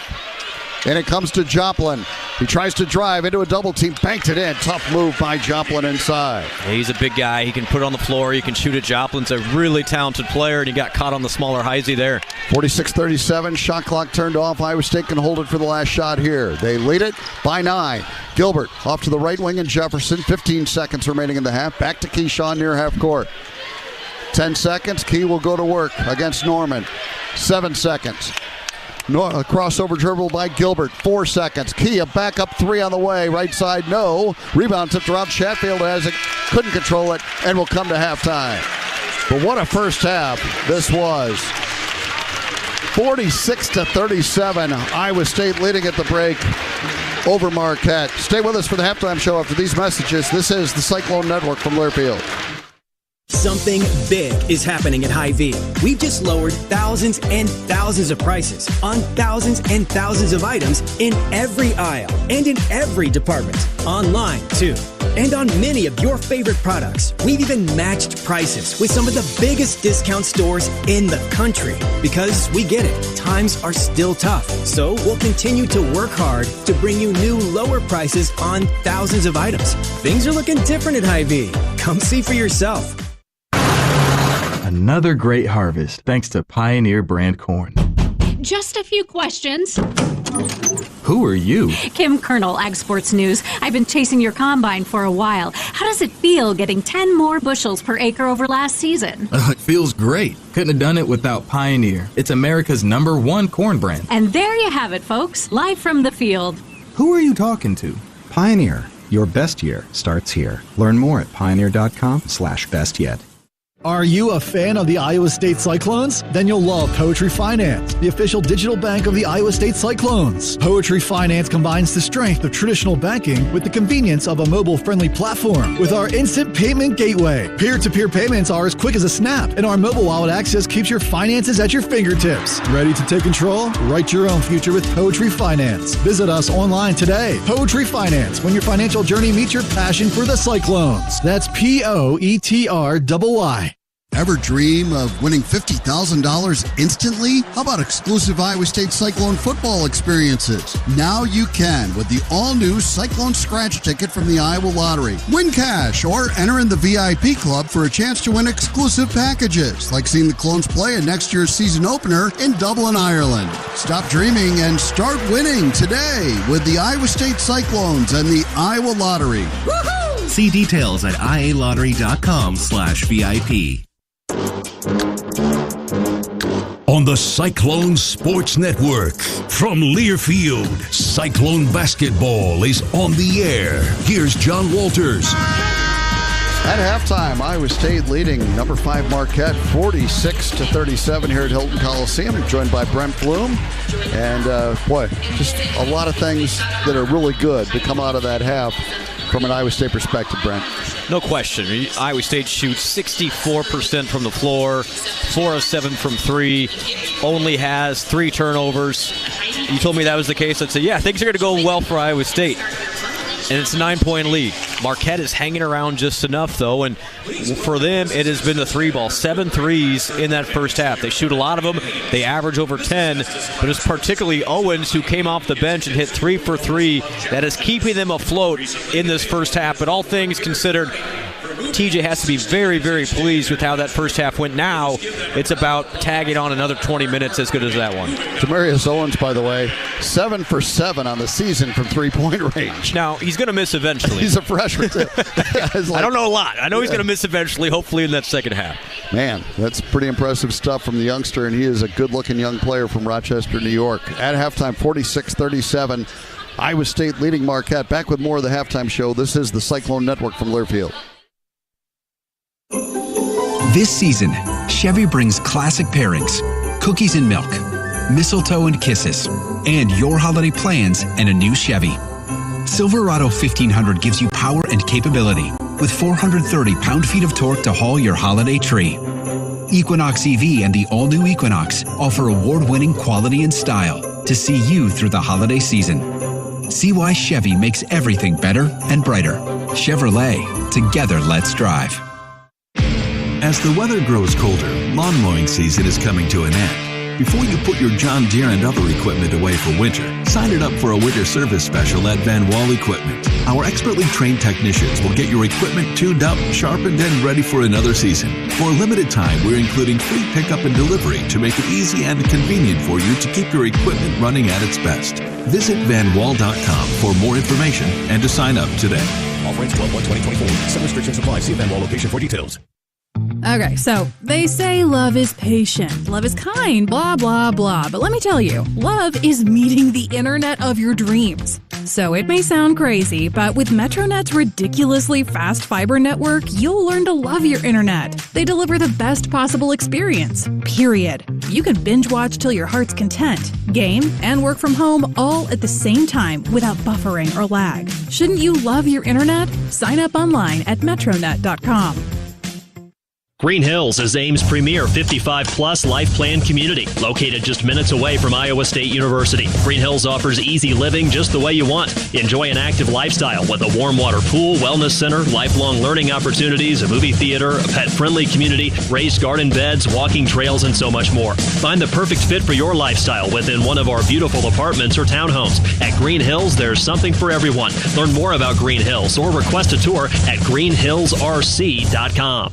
And it comes to Joplin. He tries to drive into a double team, banked it in. Tough move by Joplin inside. He's a big guy. He can put it on the floor. He can shoot it. Joplin's a really talented player, and he got caught on the smaller Heisey there. 46-37. Shot clock turned off. Iowa State can hold it for the last shot here. They lead it by 9. Gilbert off to the right wing and Jefferson. 15 seconds remaining in the half. Back to Keyshawn near half court. 10 seconds. Key will go to work against Norman. 7 seconds. A crossover dribble by Gilbert. 4 seconds. Key, a backup three on the way. Right side, no. Rebound tipped around. Chatfield has it. Couldn't control it and will come to halftime. But what a first half this was. 46-37. Iowa State leading at the break over Marquette. Stay with us for the halftime show after these messages. This is the Cyclone Network from Learfield. Something big is happening at Hy-Vee. We've just lowered thousands and thousands of prices on thousands and thousands of items in every aisle and in every department. Online, too. And on many of your favorite products. We've even matched prices with some of the biggest discount stores in the country. Because we get it, times are still tough. So we'll continue to work hard to bring you new lower prices on thousands of items. Things are looking different at Hy-Vee. Come see for yourself. Another great harvest thanks to Pioneer brand corn. Just a few questions. Who are you? Kim Colonel, Ag Sports News. I've been chasing your combine for a while. How does it feel getting 10 more bushels per acre over last season? It feels great. Couldn't have done it without Pioneer. It's America's #1 corn brand. And there you have it, folks. Live from the field. Who are you talking to? Pioneer. Your best year starts here. Learn more at pioneer.com/bestyet. Are you a fan of the Iowa State Cyclones? Then you'll love Poetry Finance, the official digital bank of the Iowa State Cyclones. Poetry Finance combines the strength of traditional banking with the convenience of a mobile-friendly platform with our instant payment gateway. Peer-to-peer payments are as quick as a snap, and our mobile wallet access keeps your finances at your fingertips. Ready to take control? Write your own future with Poetry Finance. Visit us online today. Poetry Finance, when your financial journey meets your passion for the Cyclones. That's POETRYY. Ever dream of winning $50,000 instantly? How about exclusive Iowa State Cyclone football experiences? Now you can with the all-new Cyclone Scratch Ticket from the Iowa Lottery. Win cash or enter in the VIP club for a chance to win exclusive packages, like seeing the Clones play in next year's season opener in Dublin, Ireland. Stop dreaming and start winning today with the Iowa State Cyclones and the Iowa Lottery. Woohoo! See details at ialottery.com/VIP. On the Cyclone Sports Network, from Learfield, Cyclone basketball is on the air. Here's John Walters. At halftime, Iowa State leading number 5 Marquette 46-37 here at Hilton Coliseum. I'm joined by Brent Bloom. And just a lot of things that are really good to come out of that half from an Iowa State perspective, Brent. No question. Iowa State shoots 64% from the floor, 4 of 7 from 3, only has 3 turnovers. You told me that was the case. I'd say, yeah, things are going to go well for Iowa State. And it's a 9-point lead. Marquette is hanging around just enough, though, and for them, it has been the 3-ball. 7 threes in that first half. They shoot a lot of them. They average over 10, but it's particularly Owens who came off the bench and hit 3 for 3 that is keeping them afloat in this first half. But all things considered, TJ has to be very, very pleased with how that first half went. Now it's about tagging on another 20 minutes as good as that one. Demarius Owens, by the way, 7 for 7 on the season from three-point range. Now, he's going to miss eventually. He's a freshman, too. I don't know a lot. I know he's going to miss eventually, hopefully in that second half. Man, that's pretty impressive stuff from the youngster, and he is a good-looking young player from Rochester, New York. At halftime, 46-37, Iowa State leading Marquette. Back with more of the halftime show. This is the Cyclone Network from Learfield. This season, Chevy brings classic pairings, cookies and milk, mistletoe and kisses, and your holiday plans and a new Chevy. Silverado 1500 gives you power and capability with 430 pound-feet of torque to haul your holiday tree. Equinox EV and the all-new Equinox offer award-winning quality and style to see you through the holiday season. See why Chevy makes everything better and brighter. Chevrolet, together let's drive. As the weather grows colder, lawn mowing season is coming to an end. Before you put your John Deere and other equipment away for winter, sign it up for a winter service special at Van Wall Equipment. Our expertly trained technicians will get your equipment tuned up, sharpened, and ready for another season. For a limited time, we're including free pickup and delivery to make it easy and convenient for you to keep your equipment running at its best. Visit vanwall.com for more information and to sign up today. Offer ends 12/1/2024. Some restrictions apply. See Van Wall location for details. Okay, so they say love is patient, love is kind, blah, blah, blah. But let me tell you, love is meeting the internet of your dreams. So it may sound crazy, but with MetroNet's ridiculously fast fiber network, you'll learn to love your internet. They deliver the best possible experience, period. You can binge watch till your heart's content, game, and work from home all at the same time without buffering or lag. Shouldn't you love your internet? Sign up online at metronet.com. Green Hills is Ames' premier 55-plus life plan community, located just minutes away from Iowa State University. Green Hills offers easy living just the way you want. Enjoy an active lifestyle with a warm water pool, wellness center, lifelong learning opportunities, a movie theater, a pet-friendly community, raised garden beds, walking trails, and so much more. Find the perfect fit for your lifestyle within one of our beautiful apartments or townhomes. At Green Hills, there's something for everyone. Learn more about Green Hills or request a tour at greenhillsrc.com.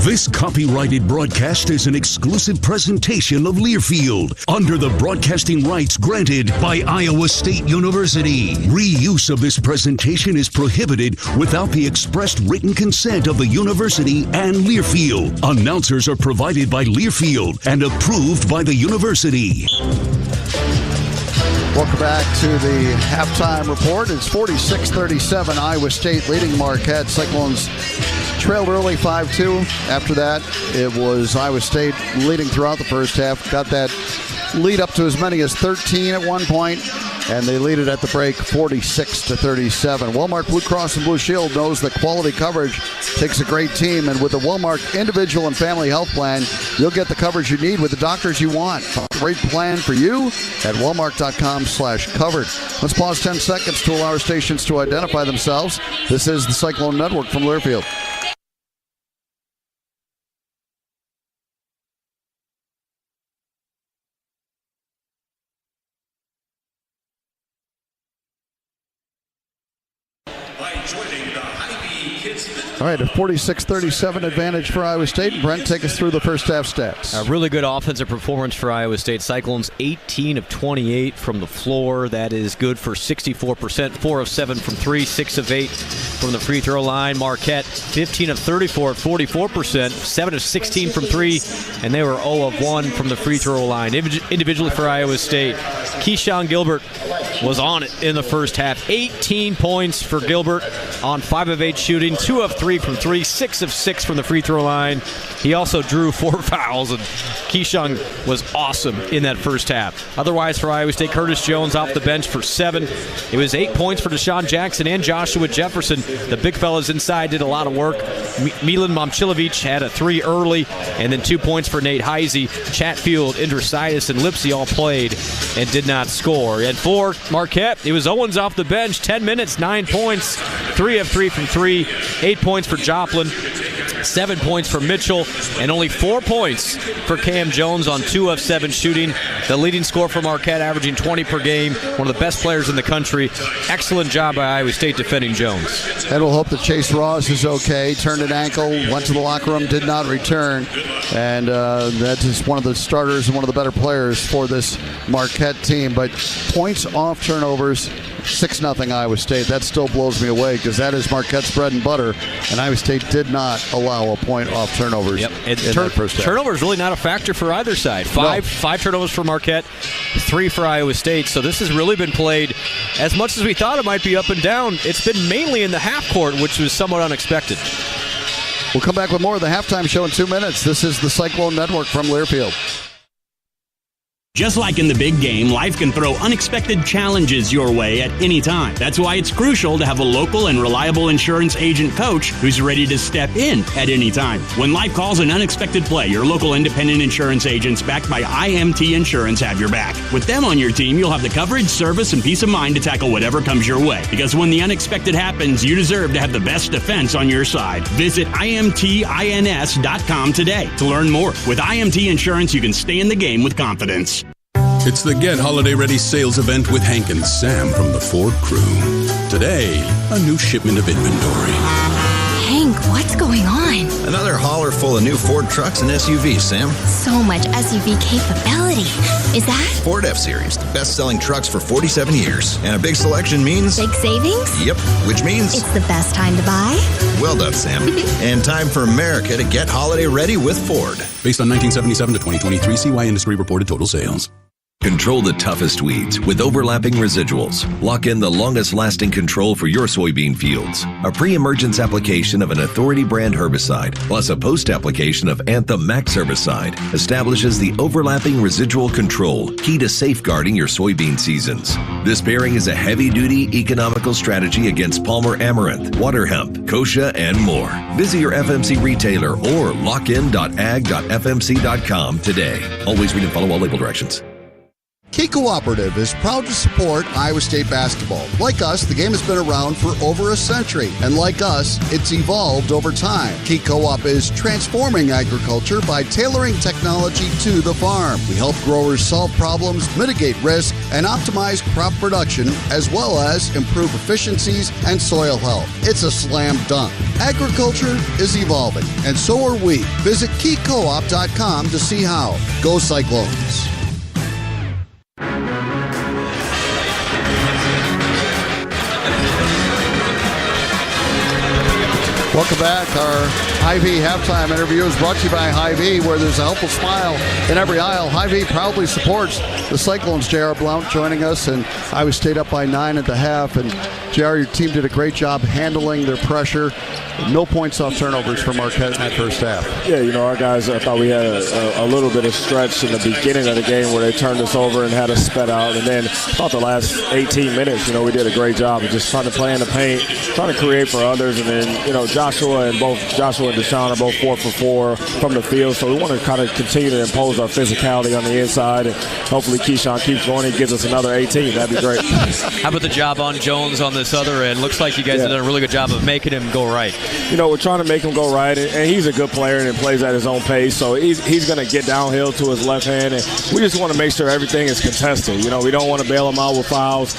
This copyrighted broadcast is an exclusive presentation of Learfield under the broadcasting rights granted by Iowa State University. Reuse of this presentation is prohibited without the expressed written consent of the university and Learfield. Announcers are provided by Learfield and approved by the university. Welcome back to the halftime report. It's 46-37, Iowa State leading Marquette. Cyclones trailed early 5-2. After that, it was Iowa State leading throughout the first half. Got that lead up to as many as 13 at one point, and they lead it at the break 46-37. Wellmark Blue Cross and Blue Shield knows that quality coverage takes a great team, and with the Wellmark Individual and Family Health Plan, you'll get the coverage you need with the doctors you want. A great plan for you at wellmark.com/covered. Let's pause 10 seconds to allow our stations to identify themselves. This is the Cyclone Network from Learfield. All right, a 46-37 advantage for Iowa State. Brent, take us through the first half stats. A really good offensive performance for Iowa State. Cyclones 18 of 28 from the floor. That is good for 64%. 4 of 7 from 3, 6 of 8 from the free throw line. Marquette 15 of 34 at 44%, 7 of 16 from 3, and they were 0 of 1 from the free throw line. Individually for Iowa State, Keyshawn Gilbert was on it in the first half. 18 points for Gilbert on 5 of 8 shooting, 2 of 3 from 3, 6 of 6 from the free throw line. He also drew 4 fouls, and Keyshawn was awesome in that first half. Otherwise for Iowa State, Curtis Jones off the bench for 7. It was 8 points for Deshaun Jackson and Joshua Jefferson. The big fellas inside did a lot of work. Milan Momcilovic had a 3 early, and then 2 points for Nate Heisey. Chatfield, Indrositis, and Lipsy all played and did not score. And for Marquette, it was Owens off the bench, 10 minutes, 9 points, 3 of 3 from 3, 8 points for Joplin, 7 points for Mitchell, and only 4 points for Cam Jones on 2 of 7 shooting. The leading scorer for Marquette, averaging 20 per game, one of the best players in the country. Excellent job by Iowa State defending Jones. And we'll hope that Chase Ross is okay. Turned an ankle, went to the locker room, did not return. And that is one of the starters and one of the better players for this Marquette team. But points off turnovers, 6-0 Iowa State. That still blows me away because that is Marquette's bread and butter. And Iowa State did not allow a point off turnovers in that first half. Turnovers really not a factor for either side. Five turnovers for Marquette, 3 for Iowa State. So this has really been played as much as we thought it might be up and down. It's been mainly in the half court, which was somewhat unexpected. We'll come back with more of the halftime show in 2 minutes. This is the Cyclone Network from Learfield. Just like in the big game, life can throw unexpected challenges your way at any time. That's why it's crucial to have a local and reliable insurance agent coach who's ready to step in at any time. When life calls an unexpected play, your local independent insurance agents backed by IMT Insurance have your back. With them on your team, you'll have the coverage, service, and peace of mind to tackle whatever comes your way. Because when the unexpected happens, you deserve to have the best defense on your side. Visit IMTINS.com today to learn more. With IMT Insurance, you can stay in the game with confidence. It's the Get Holiday Ready sales event with Hank and Sam from the Ford crew. Today, a new shipment of inventory. Hank, what's going on? Another hauler full of new Ford trucks and SUVs, Sam. So much SUV capability. Is that? Ford F-Series, the best-selling trucks for 47 years. And a big selection means... big savings? Yep, which means... it's the best time to buy? Well done, Sam. And time for America to get holiday ready with Ford. Based on 1977 to 2023 CY Industry reported total sales. Control the toughest weeds with overlapping residuals. Lock in the longest-lasting control for your soybean fields. A pre-emergence application of an Authority brand herbicide plus a post-application of Anthem Max herbicide establishes the overlapping residual control key to safeguarding your soybean seasons. This pairing is a heavy-duty, economical strategy against Palmer Amaranth, water hemp, kochia, and more. Visit your FMC retailer or lockin.ag.fmc.com today. Always read and follow all label directions. Key Cooperative is proud to support Iowa State basketball. Like us, the game has been around for over a century, and like us, it's evolved over time. Key Co-op is transforming agriculture by tailoring technology to the farm. We help growers solve problems, mitigate risk, and optimize crop production, as well as improve efficiencies and soil health. It's a slam dunk. Agriculture is evolving, and so are we. Visit keycoop.com to see how. Go Cyclones. Welcome back. Our Hy-Vee halftime interview is brought to you by Hy-Vee, where there's a helpful smile in every aisle. Hy-Vee proudly supports the Cyclones. J.R. Blount joining us, and Iowa State up by 9 at the half. And J.R., your team did a great job handling their pressure. No points off turnovers for Marquette in that first half. Yeah, our guys, I thought we had a little bit of stretch in the beginning of the game where they turned us over and had us sped out. And then I thought the last 18 minutes, we did a great job of just trying to play in the paint, trying to create for others. And then, Joshua and Deshaun are both 4 for 4 from the field. So we want to kind of continue to impose our physicality on the inside. And hopefully Keyshawn keeps going and gives us another 18. That'd be great. How about the job on Jones on this other end? Looks like you guys have done a really good job of making him go right. We're trying to make him go right, and he's a good player and plays at his own pace, so he's going to get downhill to his left hand, and we just want to make sure everything is contested. We don't want to bail him out with fouls,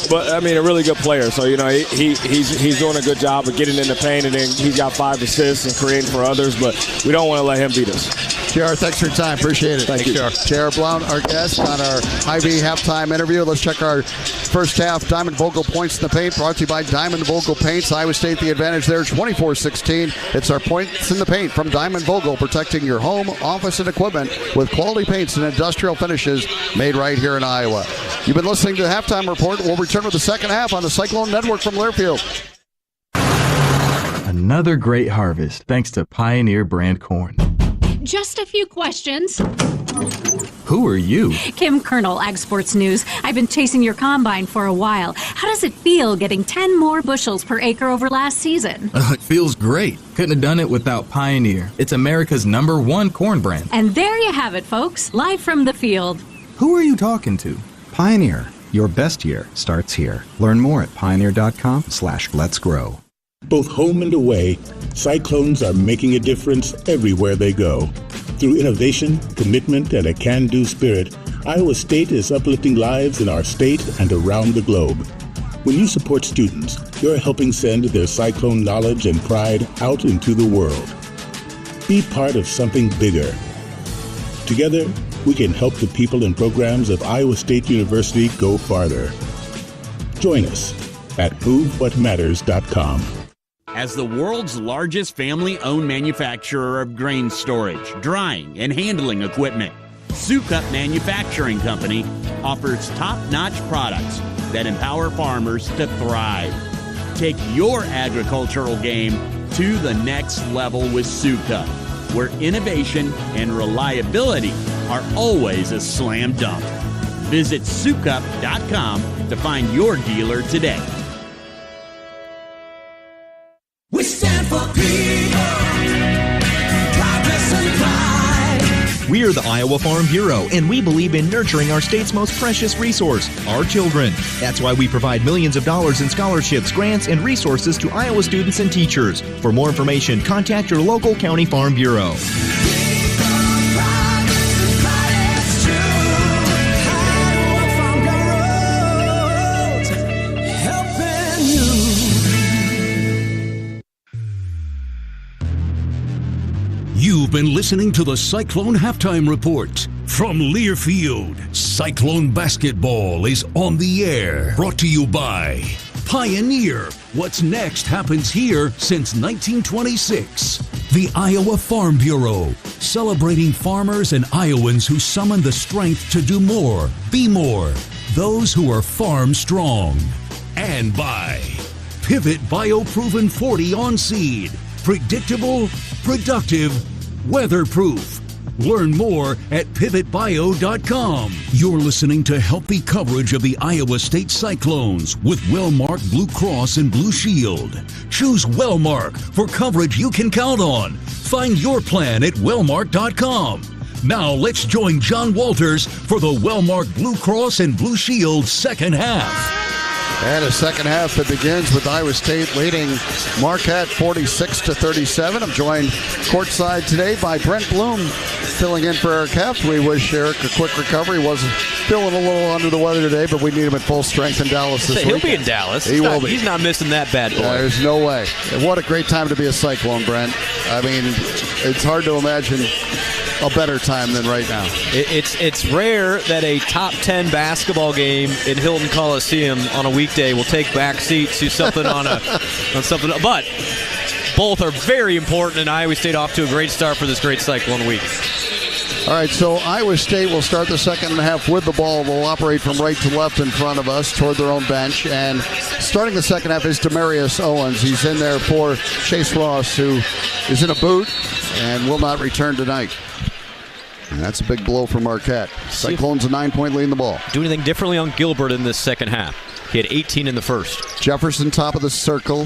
but, a really good player. So, he's doing a good job of getting in the paint, and then he's got 5 assists and creating for others, but we don't want to let him beat us. JR, thanks for your time. Appreciate it. Thank you. JR Blount, our guest on our Hy-Vee halftime interview. Let's check our first half. Diamond Vogel points in the paint, brought to you by Diamond Vogel Paints. Iowa State the advantage there, 24-16. It's our points in the paint from Diamond Vogel, protecting your home, office, and equipment with quality paints and industrial finishes made right here in Iowa. You've been listening to the Halftime Report. We'll return with the second half on the Cyclone Network from Learfield. Another great harvest thanks to Pioneer brand corn. Just a few questions. Who are you? Kim Kernel, Ag Sports News. I've been chasing your combine for a while. How does it feel getting 10 more bushels per acre over last season? It feels great. Couldn't have done it without Pioneer. It's America's #1 corn brand. And there you have it, folks. Live from the field. Who are you talking to? Pioneer. Your best year starts here. Learn more at pioneer.com/letsgrow. Both home and away, Cyclones are making a difference everywhere they go. Through innovation, commitment, and a can-do spirit, Iowa State is uplifting lives in our state and around the globe. When you support students, you're helping send their Cyclone knowledge and pride out into the world. Be part of something bigger. Together, we can help the people and programs of Iowa State University go farther. Join us at MoveWhatMatters.com. As the world's largest family-owned manufacturer of grain storage, drying, and handling equipment, Sukup Manufacturing Company offers top-notch products that empower farmers to thrive. Take your agricultural game to the next level with Sukup, where innovation and reliability are always a slam dunk. Visit Sukup.com to find your dealer today. We stand for people, progress and pride. We are the Iowa Farm Bureau, and we believe in nurturing our state's most precious resource, our children. That's why we provide millions of dollars in scholarships, grants, and resources to Iowa students and teachers. For more information, contact your local county farm bureau. You've been listening to the Cyclone Halftime Report. From Learfield, Cyclone Basketball is on the air. Brought to you by Pioneer. What's next happens here since 1926. The Iowa Farm Bureau, celebrating farmers and Iowans who summon the strength to do more, be more. Those who are farm strong. And by Pivot Bioproven 40 on seed. Predictable, productive, weatherproof. Learn more at pivotbio.com. You're listening to healthy coverage of the Iowa State Cyclones with Wellmark Blue Cross and Blue Shield. Choose Wellmark for coverage you can count on. Find your plan at wellmark.com. Now let's join John Walters for the well-marked Blue Cross and Blue Shield second half. And a second half that begins with Iowa State leading Marquette 46-37. I'm joined courtside today by Brent Bloom, filling in for Eric Heft. We wish Eric a quick recovery. He was feeling a little under the weather today, but we need him at full strength in Dallas this week. He'll be in Dallas. He will be. He's not missing that bad boy. There's no way. And what a great time to be a Cyclone, Brent. I mean, it's hard to imagine a better time than right now. It's rare that a top 10 basketball game in Hilton Coliseum on a weekday will take back seats to something on something. But both are very important, and Iowa State off to a great start for this great Cyclone week. All right, so Iowa State will start the second half with the ball. They'll operate from right to left in front of us toward their own bench. And starting the second half is Demarius Owens. He's in there for Chase Ross, who is in a boot and will not return tonight. And that's a big blow for Marquette. Cyclones a 9-point lead in the ball. Do anything differently on Gilbert in this second half? He had 18 in the first. Jefferson top of the circle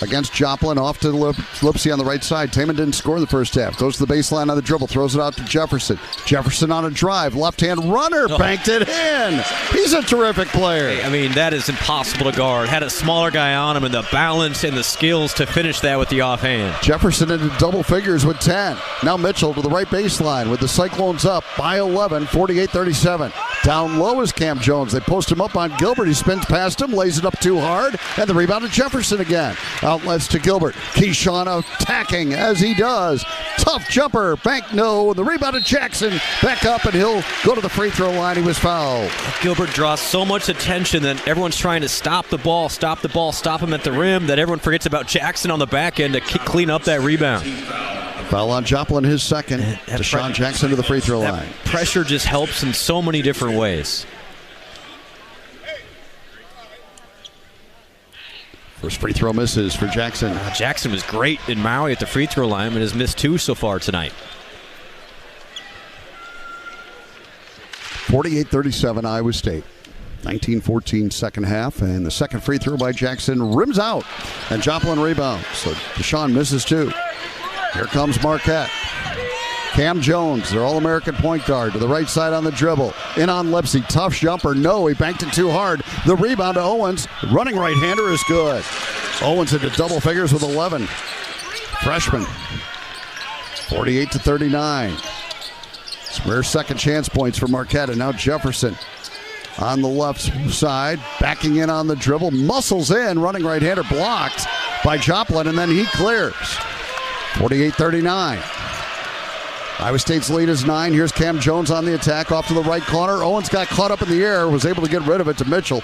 against Joplin, off to Lipsy on the right side. Taman didn't score in the first half. Goes to the baseline on the dribble, throws it out to Jefferson. Jefferson on a drive, left-hand runner, banked it in. He's a terrific player. I mean, that is impossible to guard. Had a smaller guy on him, and the balance and the skills to finish that with the offhand. Jefferson into double figures with 10. Now Mitchell to the right baseline with the Cyclones up by 11, 48-37. Down low is Cam Jones. They post him up on Gilbert. He spins past him, lays it up too hard, and the rebound to Jefferson again. Outlets to Gilbert. Keyshawn attacking as he does. Tough jumper. Bank no. The rebound to Jackson. Back up, and he'll go to the free throw line. He was fouled. Gilbert draws so much attention that everyone's trying to stop the ball, stop him at the rim, that everyone forgets about Jackson on the back end to clean up that rebound. Foul on Joplin, his second. Deshaun Jackson to the free throw line. Pressure just helps in so many different ways. First free throw misses for Jackson. Jackson was great in Maui at the free throw line, and has missed 2 so far tonight. 48-37 Iowa State. 19-14 second half, and the second free throw by Jackson rims out, and Joplin rebounds. So Deshaun misses 2. Here comes Marquette. Cam Jones, their All-American point guard, to the right side on the dribble. In on Lipsy. Tough jumper. No, he banked it too hard. The rebound to Owens. Running right-hander is good. Owens into double figures with 11. Freshman. 48-39. Some rare second chance points for Marquette. And now Jefferson on the left side. Backing in on the dribble. Muscles in. Running right-hander blocked by Joplin, and then he clears. 48-39. Iowa State's lead is 9. Here's Cam Jones on the attack off to the right corner. Owens got caught up in the air, was able to get rid of it to Mitchell.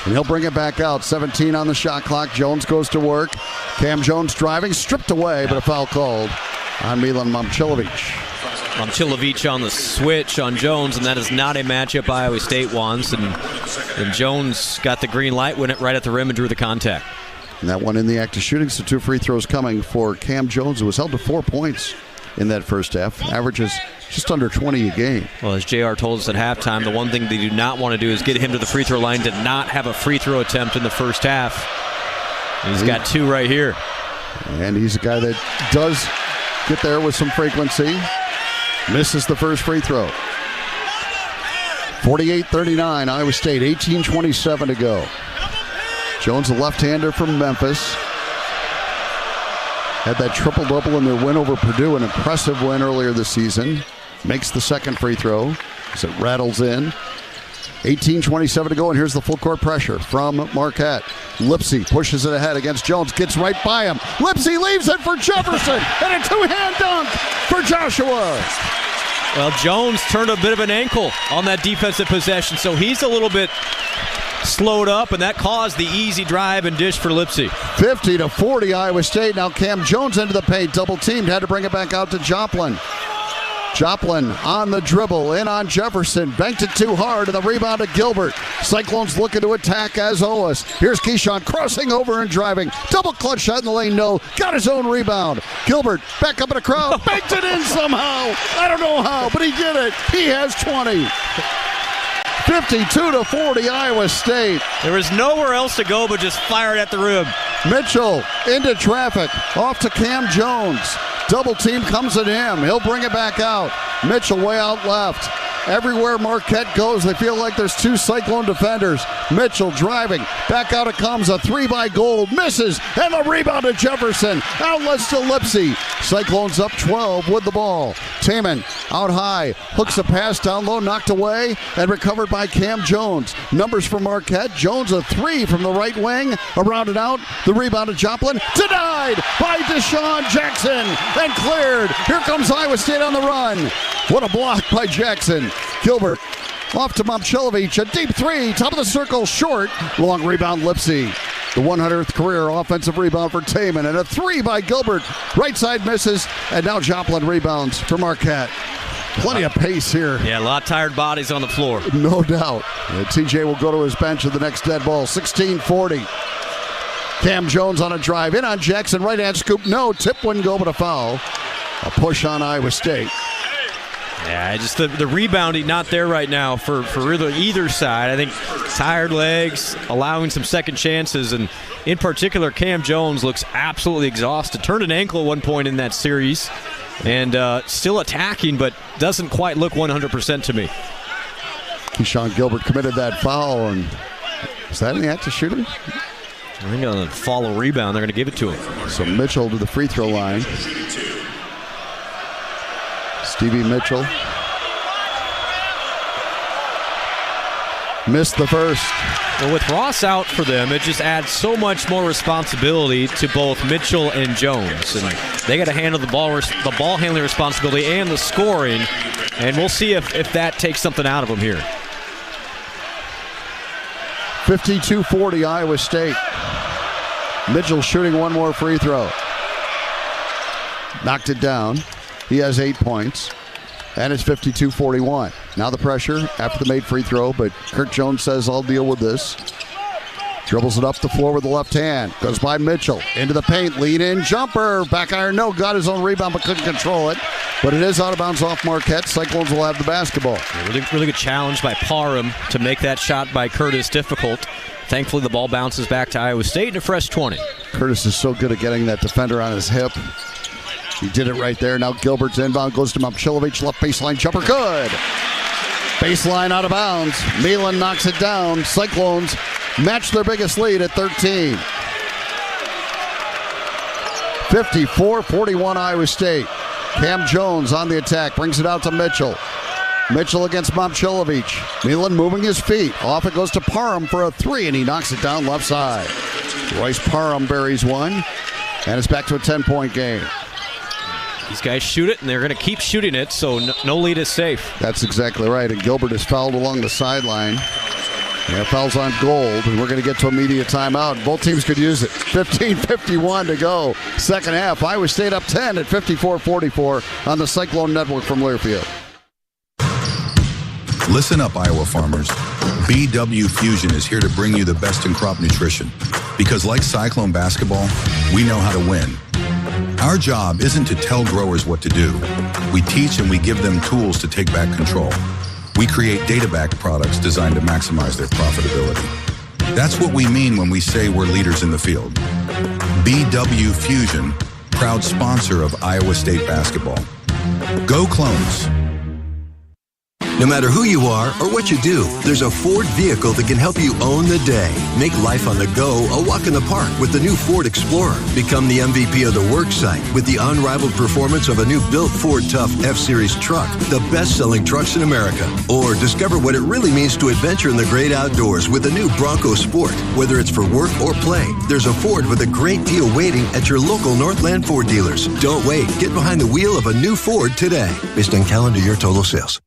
And he'll bring it back out. 17 on the shot clock. Jones goes to work. Cam Jones driving, stripped away, but a foul called on Milan Momcilovic. Momcilovic on the switch on Jones, and that is not a matchup Iowa State wants. And Jones got the green light, went it right at the rim and drew the contact. And that one in the act of shooting, so 2 free throws coming for Cam Jones, who was held to 4 points in that first half. Averages just under 20 a game. Well, as JR told us at halftime, the one thing they do not want to do is get him to the free throw line. Did not have a free throw attempt in the first half. And he's got 2 right here. And he's a guy that does get there with some frequency. Misses the first free throw. 48-39, Iowa State, 18:27 to go. Jones, a left-hander from Memphis. Had that triple-double in their win over Purdue, an impressive win earlier this season. Makes the second free throw as it rattles in. 18:27 to go, and here's the full court pressure from Marquette. Lipsy pushes it ahead against Jones, gets right by him. Lipsy leaves it for Jefferson, and a 2-hand dunk for Joshua. Well, Jones turned a bit of an ankle on that defensive possession, so he's a little bit slowed up, and that caused the easy drive and dish for Lipsy. 50-40 Iowa State. Now Cam Jones into the paint, double teamed, had to bring it back out to Joplin. Joplin on the dribble, in on Jefferson, banked it too hard, and the rebound to Gilbert. Cyclones looking to attack as always. Here's Keyshawn crossing over and driving. Double clutch shot in the lane, no. Got his own rebound. Gilbert back up in the crowd, banked it in somehow. I don't know how, but he did it. He has 20. 52-40 Iowa State. There was nowhere else to go but just fire it at the rim. Mitchell into traffic, off to Cam Jones. Double team comes at him. He'll bring it back out. Mitchell way out left. Everywhere Marquette goes, they feel like there's two Cyclone defenders. Mitchell driving. Back out it comes. A 3 by Gold. Misses. And the rebound to Jefferson. Outlets to Lipsy. Cyclones up 12 with the ball. Taman out high. Hooks a pass down low. Knocked away. And recovered by Cam Jones. Numbers for Marquette. Jones a 3 from the right wing. Around and out. The rebound to Joplin. Denied by Deshaun Jackson. And cleared. Here comes Iowa State on the run. What a block by Jackson. Gilbert off to Momcilovic, a deep 3, top of the circle, short, long rebound Lipsy. The 100th career offensive rebound for Taman, and a 3 by Gilbert. Right side misses, and now Joplin rebounds for Marquette. Plenty of pace here. Yeah, a lot of tired bodies on the floor. No doubt. TJ will go to his bench at the next dead ball, 16-40. Cam Jones on a drive, in on Jackson, right hand scoop, no, tip wouldn't go, but a foul. A push on Iowa State. Yeah, just the rebounding not there right now for really either side. I think tired legs, allowing some second chances, and in particular, Cam Jones looks absolutely exhausted. Turned an ankle at one point in that series, and still attacking, but doesn't quite look 100% to me. Keyshawn Gilbert committed that foul, and is that an act of shooting? I think on a follow rebound, they're going to give it to him. So Mitchell to the free throw line. Stevie Mitchell missed the first. Well, with Ross out for them, it just adds so much more responsibility to both Mitchell and Jones, and they got to handle the ball handling responsibility and the scoring, and we'll see if that takes something out of them here. 52-40 Iowa State. Mitchell shooting one more free throw. Knocked it down. He has 8 points, and it's 52-41. Now the pressure after the made free throw, but Kirk Jones says, I'll deal with this. Dribbles it up the floor with the left hand. Goes by Mitchell. Into the paint. Lead in jumper. Back iron. No. Got his own rebound but couldn't control it. But it is out of bounds off Marquette. Cyclones will have the basketball. Really good challenge by Parham to make that shot by Curtis difficult. Thankfully, the ball bounces back to Iowa State in a fresh 20. Curtis is so good at getting that defender on his hip. He did it right there. Now Gilbert's inbound goes to Momcilovic. Left baseline jumper. Good. Baseline out of bounds. Milan knocks it down. Cyclones match their biggest lead at 13. 54-41 Iowa State. Cam Jones on the attack. Brings it out to Mitchell. Mitchell against Momcilovic. Milan moving his feet. Off it goes to Parham for a 3, and he knocks it down left side. Royce Parham buries one, and it's back to a 10-point game. These guys shoot it, and they're going to keep shooting it, so no lead is safe. That's exactly right, and Gilbert is fouled along the sideline. Yeah, fouls on Gold, and we're going to get to a media timeout. Both teams could use it. 15:51 to go. Second half. Iowa State up 10 at 54-44 on the Cyclone Network from Learfield. Listen up, Iowa farmers. BW Fusion is here to bring you the best in crop nutrition. Because like Cyclone basketball, we know how to win. Our job isn't to tell growers what to do. We teach and we give them tools to take back control. We create data-backed products designed to maximize their profitability. That's what we mean when we say we're leaders in the field. BW Fusion, proud sponsor of Iowa State basketball. Go Clones! No matter who you are or what you do, there's a Ford vehicle that can help you own the day. Make life on the go a walk in the park with the new Ford Explorer. Become the MVP of the work site with the unrivaled performance of a new built Ford Tough F-Series truck, the best-selling trucks in America. Or discover what it really means to adventure in the great outdoors with the new Bronco Sport. Whether it's for work or play, there's a Ford with a great deal waiting at your local Northland Ford dealers. Don't wait. Get behind the wheel of a new Ford today. Based on calendar year total sales.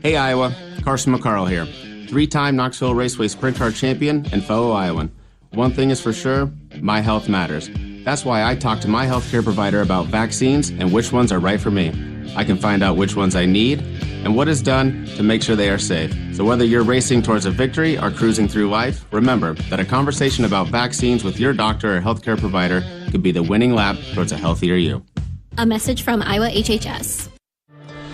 Hey Iowa, Carson McCarl here. 3-time Knoxville Raceway Sprint Car champion and fellow Iowan. One thing is for sure, my health matters. That's why I talk to my healthcare provider about vaccines and which ones are right for me. I can find out which ones I need and what is done to make sure they are safe. So whether you're racing towards a victory or cruising through life, remember that a conversation about vaccines with your doctor or healthcare provider could be the winning lap towards a healthier you. A message from Iowa HHS.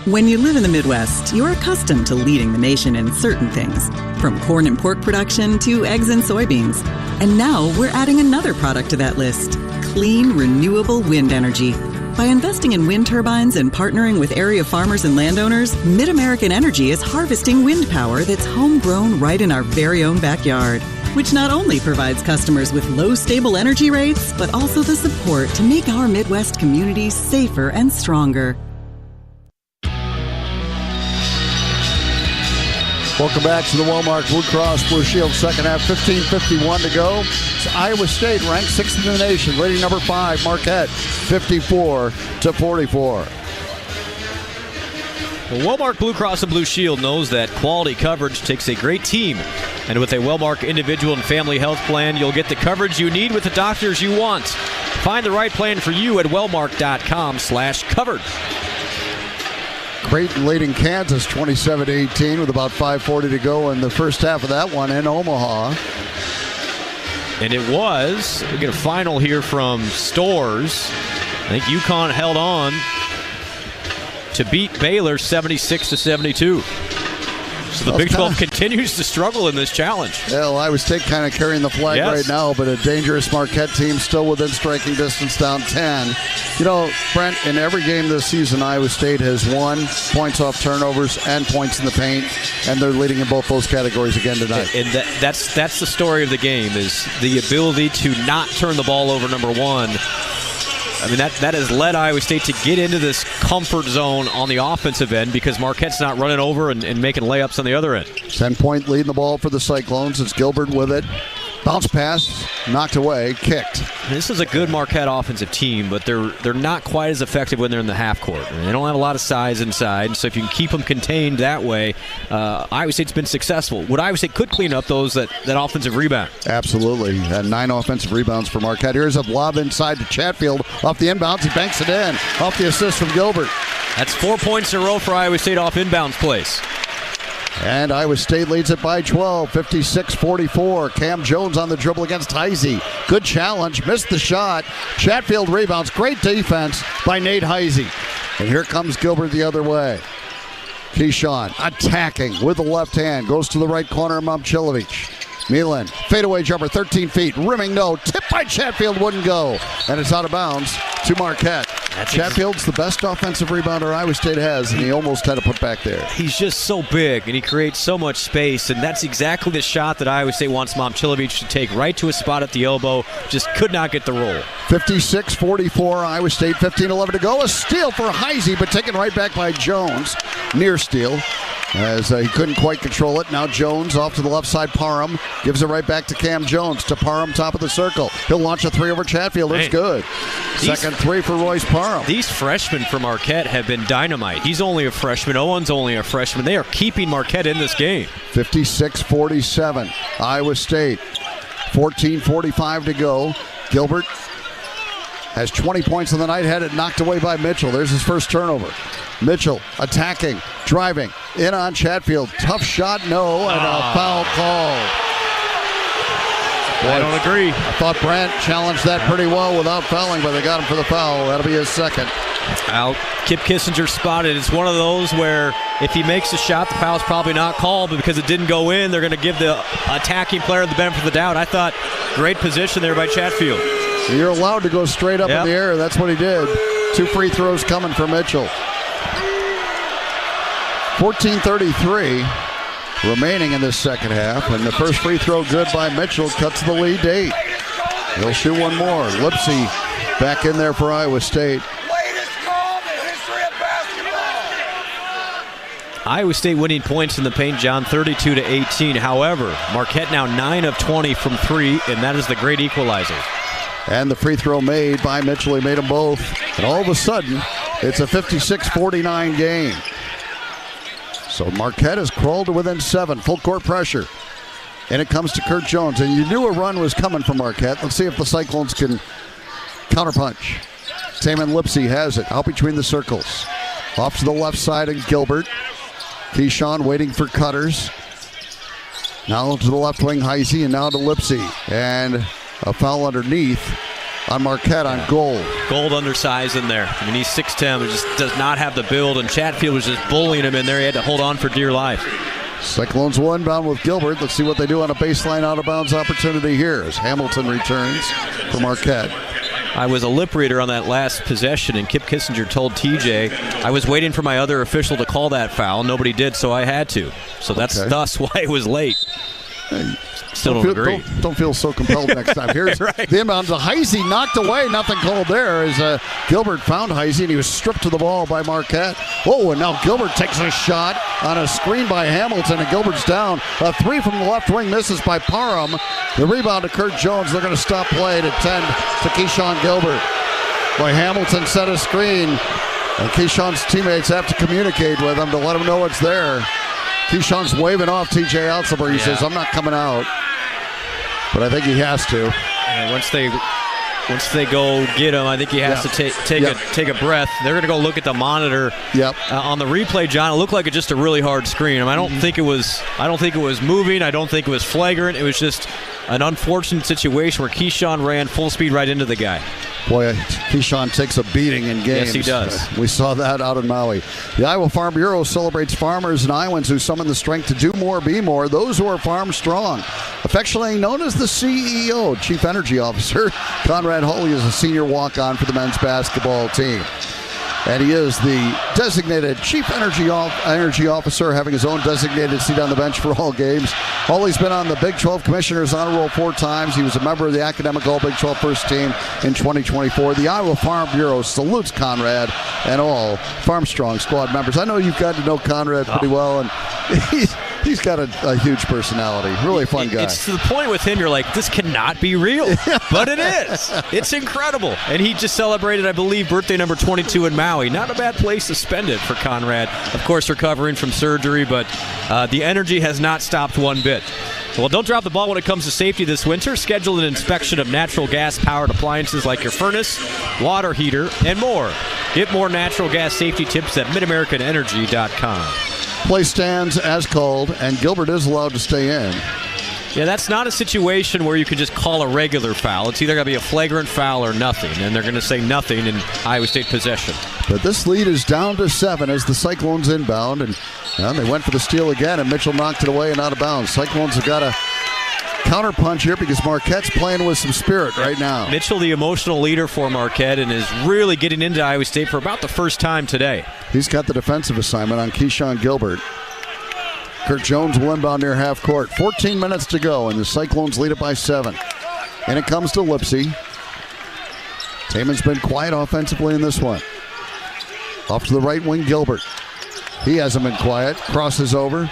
When you live in the Midwest, you're accustomed to leading the nation in certain things, from corn and pork production to eggs and soybeans. And now we're adding another product to that list, clean, renewable wind energy. By investing in wind turbines and partnering with area farmers and landowners, Mid-American Energy is harvesting wind power that's homegrown right in our very own backyard, which not only provides customers with low, stable energy rates, but also the support to make our Midwest communities safer and stronger. Welcome back to the Walmart Blue Cross Blue Shield second half, 15:51 to go. It's Iowa State ranked 6th in the nation, rating number 5, Marquette, 54-44. The Wellmark Blue Cross and Blue Shield knows that quality coverage takes a great team. And with a Wellmark individual and family health plan, you'll get the coverage you need with the doctors you want. Find the right plan for you at wellmark.com/covered. Creighton leading Kansas 27-18 with about 5:40 to go in the first half of that one in Omaha. And it was, we get a final here from Stores. I think UConn held on to beat Baylor 76-72. So the Big 12 continues to struggle in this challenge. Well, Iowa State kind of carrying the flag right now, but a dangerous Marquette team still within striking distance, down 10. You know, Brent, in every game this season, Iowa State has won points off turnovers and points in the paint, and they're leading in both those categories again tonight. And that's the story of the game, is the ability to not turn the ball over, number one. I mean, that has led Iowa State to get into this comfort zone on the offensive end because Marquette's not running over and making layups on the other end. 10-point lead in the ball for the Cyclones. It's Gilbert with it. Bounce pass, knocked away, kicked. This is a good Marquette offensive team, but they're not quite as effective when they're in the half court. They don't have a lot of size inside, so if you can keep them contained that way, Iowa State's been successful. What Iowa State could clean up, though, is that offensive rebound. Absolutely. 9 offensive rebounds for Marquette. Here's a lob inside to Chatfield. Off the inbounds, he banks it in. Off the assist from Gilbert. That's 4 points in a row for Iowa State off inbounds plays. And Iowa State leads it by 12, 56-44. Cam Jones on the dribble against Heisey. Good challenge, missed the shot. Chatfield rebounds. Great defense by Nate Heisey. And here comes Gilbert the other way. Keyshawn attacking with the left hand. Goes to the right corner, Momcilovic. Milan, fadeaway jumper, 13 feet, rimming no. Tip by Chatfield, wouldn't go. And it's out of bounds to Marquette. Chatfield's the best offensive rebounder Iowa State has, and he almost had to put back there. He's just so big, and he creates so much space, and that's exactly the shot that Iowa State wants Momcilovic to take, right to a spot at the elbow. Just could not get the roll. 56-44, Iowa State, 15-11 to go. A steal for Heisey, but taken right back by Jones. Near steal, as he couldn't quite control it. Now Jones off to the left side. Parham gives it right back to Cam Jones. To Parham, top of the circle. He'll launch a three over Chatfield. It's good. Second three for Royce Parham. These freshmen for Marquette have been dynamite. He's only a freshman. Owen's only a freshman. They are keeping Marquette in this game. 56-47, Iowa State. 14:45 to go. Gilbert has 20 points in the night. Had it knocked away by Mitchell. There's his first turnover. Mitchell attacking, driving, in on Chatfield. Tough shot, no, and a foul called. Boy, I don't agree. I thought Brandt challenged that pretty well without fouling, but they got him for the foul. That'll be his second. Kip Kissinger spotted. It's one of those where if he makes a shot, the foul's probably not called, but because it didn't go in, they're going to give the attacking player the benefit of the doubt. I thought great position there by Chatfield. You're allowed to go straight up in the air. That's what he did. 2 free throws coming for Mitchell. 14:33 remaining in this second half, and the first free throw good by Mitchell cuts the lead to 8. He'll shoot one more. Lipsy back in there for Iowa State. Iowa State winning points in the paint, John, 32-18. However, Marquette now 9 of 20 from 3, and that is the great equalizer. And the free throw made by Mitchell. He made them both. And all of a sudden, it's a 56-49 game. So Marquette has crawled to within 7. Full court pressure. And it comes to Kurt Jones. And you knew a run was coming from Marquette. Let's see if the Cyclones can counterpunch. Taman Lipsy has it out between the circles. Off to the left side and Gilbert. Keyshawn waiting for cutters. Now to the left wing, Heisey, and now to Lipsy. And a foul underneath on Marquette on Gold. Gold undersized in there. I mean, he's 6'10", just does not have the build, and Chatfield was just bullying him in there. He had to hold on for dear life. Cyclones will inbound with Gilbert. Let's see what they do on a baseline out-of-bounds opportunity here as Hamilton returns for Marquette. I was a lip reader on that last possession, and Kip Kissinger told TJ I was waiting for my other official to call that foul. Nobody did, so I had to. So that's thus why it was late. Still don't agree. Don't feel so compelled next time. Here's right. the inbound to Heisey, knocked away. Nothing called there as Gilbert found Heisey, and he was stripped to the ball by Marquette. Oh, and now Gilbert takes a shot on a screen by Hamilton, and Gilbert's down. A three from the left wing misses by Parham. The rebound to Kurt Jones. They're going to stop play at 10 to Keyshawn Gilbert. Boy, Hamilton set a screen, and Keyshawn's teammates have to communicate with him to let him know it's there. Keyshawn's waving off TJ Alcibar. He says, I'm not coming out. But I think he has to. And once they go get him, I think he has to take a breath. They're going to go look at the monitor. On the replay, John, it looked like just a really hard screen. I don't think it was moving. I don't think it was flagrant. It was just an unfortunate situation where Keyshawn ran full speed right into the guy. Boy, Keyshawn takes a beating in games. Yes, he does. We saw that out in Maui. The Iowa Farm Bureau celebrates farmers and Iowans who summon the strength to do more, be more, those who are farm strong. Affectionately known as the CEO, Chief Energy Officer, Conrad Hulley is a senior walk-on for the men's basketball team. And he is the designated Chief Energy Officer, having his own designated seat on the bench for all games. Hulley's been on the Big 12 Commissioner's Honor Roll 4 times. He was a member of the Academic All-Big 12 First Team in 2024. The Iowa Farm Bureau salutes Conrad and all Farm Strong squad members. I know you've got to know Conrad pretty well, and he's got a huge personality. Really fun guy. It's to the point with him, you're like, this cannot be real. But it is. It's incredible. And he just celebrated, I believe, birthday number 22 in Maui. Not a bad place to spend it for Conrad. Of course, recovering from surgery, but the energy has not stopped one bit. Well, don't drop the ball when it comes to safety this winter. Schedule an inspection of natural gas-powered appliances like your furnace, water heater, and more. Get more natural gas safety tips at MidAmericanEnergy.com. Play stands as called, and Gilbert is allowed to stay in. Yeah, that's not a situation where you can just call a regular foul. It's either going to be a flagrant foul or nothing, and they're going to say nothing in Iowa State possession. But this lead is down to 7 as the Cyclones inbound, and they went for the steal again, and Mitchell knocked it away and out of bounds. Cyclones have got a counterpunch here because Marquette's playing with some spirit right now. Mitchell, the emotional leader for Marquette, and is really getting into Iowa State for about the first time today. He's got the defensive assignment on Keyshawn Gilbert. Kurt Jones will inbound near half court. 14 minutes to go, and the Cyclones lead it by 7. And it comes to Lipsy. Taman's been quiet offensively in this one. Off to the right wing, Gilbert. He hasn't been quiet. Crosses over.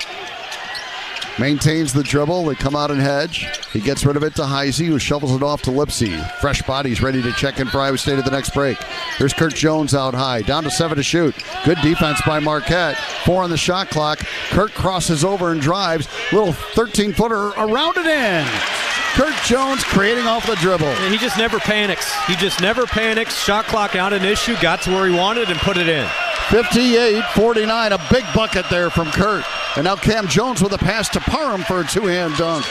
Maintains the dribble. They come out and hedge. He gets rid of it to Heisey, who shovels it off to Lipsy. Fresh bodies ready to check in for Iowa State at the next break. Here's Kurt Jones out high. Down to 7 to shoot. Good defense by Marquette. 4 on the shot clock. Kurt crosses over and drives. Little 13-footer around and in. Kurt Jones creating off the dribble. And he just never panics. Shot clock not an issue. Got to where he wanted and put it in. 58-49, a big bucket there from Kurt. And now Cam Jones with a pass to Parham for a two-hand dunk.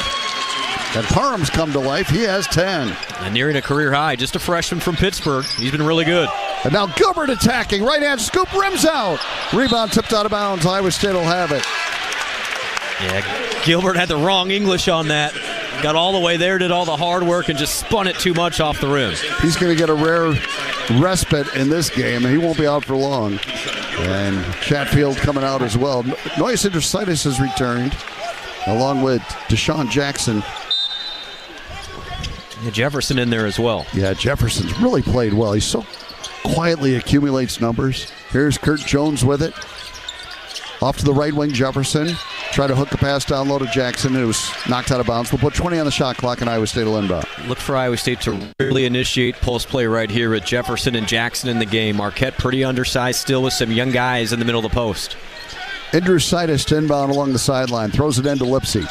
And Parham's come to life. He has 10. And nearing a career high, just a freshman from Pittsburgh. He's been really good. And now Gilbert attacking. Right-hand scoop, rims out. Rebound tipped out of bounds. Iowa State will have it. Yeah, Gilbert had the wrong English on that. Got all the way there, did all the hard work, and just spun it too much off the rim. He's going to get a rare respite in this game, and he won't be out for long. And Chatfield coming out as well. Noyes Intercitus has returned, along with Deshaun Jackson. Yeah, Jefferson in there as well. Yeah, Jefferson's really played well. He so quietly accumulates numbers. Here's Kurt Jones with it. Off to the right wing, Jefferson. Try to hook a pass down low to Jackson. It was knocked out of bounds. We'll put 20 on the shot clock, and Iowa State will inbound. Look for Iowa State to really initiate post play right here with Jefferson and Jackson in the game. Marquette pretty undersized still with some young guys in the middle of the post. Intercitus to inbound along the sideline. Throws it into Lipsy.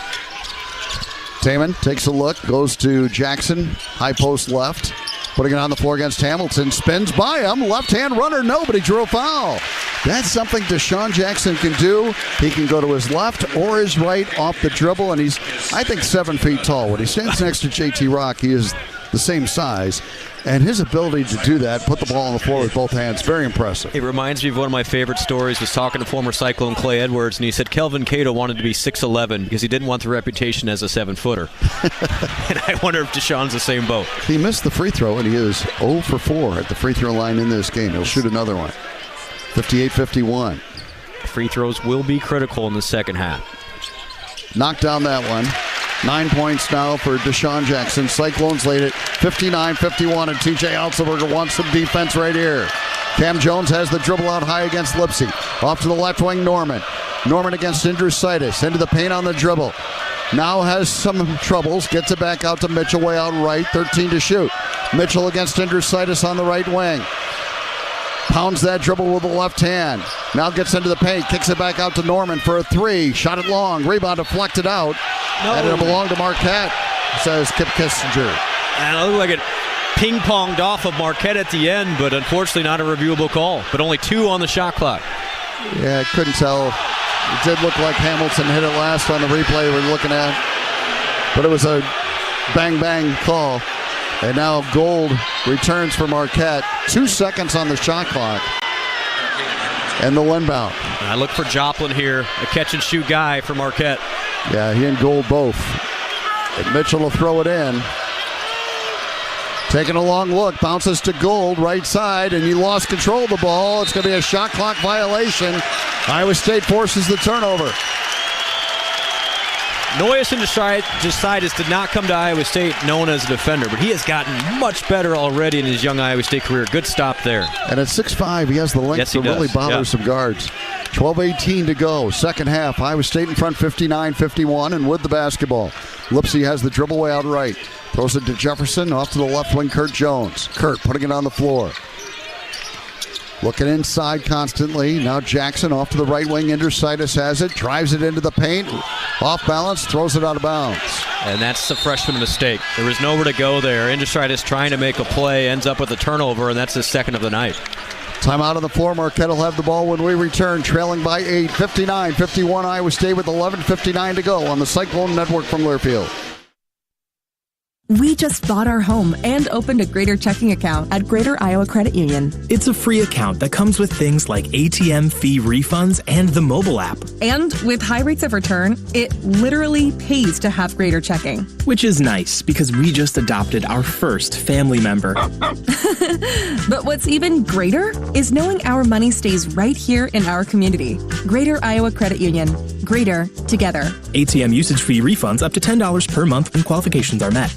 Taman takes a look. Goes to Jackson. High post left. Putting it on the floor against Hamilton. Spins by him. Left-hand runner. No, but he drew a foul. That's something Deshaun Jackson can do. He can go to his left or his right off the dribble, and he's, I think, 7 feet tall. When he stands next to JT Rock, he is the same size. And his ability to do that, put the ball on the floor with both hands, very impressive. It reminds me of one of my favorite stories. Was talking to former Cyclone Clay Edwards, and he said Kelvin Cato wanted to be 6'11" because he didn't want the reputation as a 7-footer. And I wonder if Deshaun's the same boat. He missed the free throw, and he is 0 for 4 at the free throw line in this game. He'll shoot another one. 58-51. Free throws will be critical in the second half. Knocked down that one. 9 points now for Deshaun Jackson. Cyclones lead it 59-51, and TJ Otzelberger wants some defense right here. Cam Jones has the dribble out high against Lipsy. Off to the left wing, Norman. Norman against Indrusitis. Into the paint on the dribble. Now has some troubles. Gets it back out to Mitchell way out right. 13 to shoot. Mitchell against Indrusitis on the right wing. Pounds that dribble with the left hand. Now gets into the paint. Kicks it back out to Norman for a three. Shot it long. Rebound deflected out. No. And it'll belong to Marquette, says Kip Kissinger. And it looked like it ping-ponged off of Marquette at the end, but unfortunately not a reviewable call. But only 2 on the shot clock. Yeah, couldn't tell. It did look like Hamilton hit it last on the replay we're looking at. But it was a bang-bang call. And now Gold returns for Marquette. 2 seconds on the shot clock. And the inbound. I look for Joplin here, a catch-and-shoot guy for Marquette. Yeah, he and Gold both. And Mitchell will throw it in. Taking a long look, bounces to Gold, right side, and he lost control of the ball. It's going to be a shot clock violation. Iowa State forces the turnover. Noyes Indrusitis did not come to Iowa State known as a defender, but he has gotten much better already in his young Iowa State career. Good stop there. And at 6'5", he has the length to really bother some guards. 12:18 to go. Second half. Iowa State in front 59-51 and with the basketball. Lipsy has the dribble way out right. Throws it to Jefferson. Off to the left wing, Kurt Jones. Kurt putting it on the floor. Looking inside constantly. Now Jackson off to the right wing. Indrusitis has it. Drives it into the paint. Off balance. Throws it out of bounds. And that's the freshman mistake. There was nowhere to go there. Indrusitis trying to make a play. Ends up with a turnover, and that's his second of the night. Timeout on the floor. Marquette will have the ball when we return. Trailing by 8. 59-51 Iowa State with 11:59 to go on the Cyclone Network from Learfield. We just bought our home and opened a Greater checking account at Greater Iowa Credit Union. It's a free account that comes with things like ATM fee refunds and the mobile app. And with high rates of return, it literally pays to have Greater checking. Which is nice because we just adopted our first family member. But what's even greater is knowing our money stays right here in our community. Greater Iowa Credit Union. Greater together. ATM usage fee refunds up to $10 per month when qualifications are met.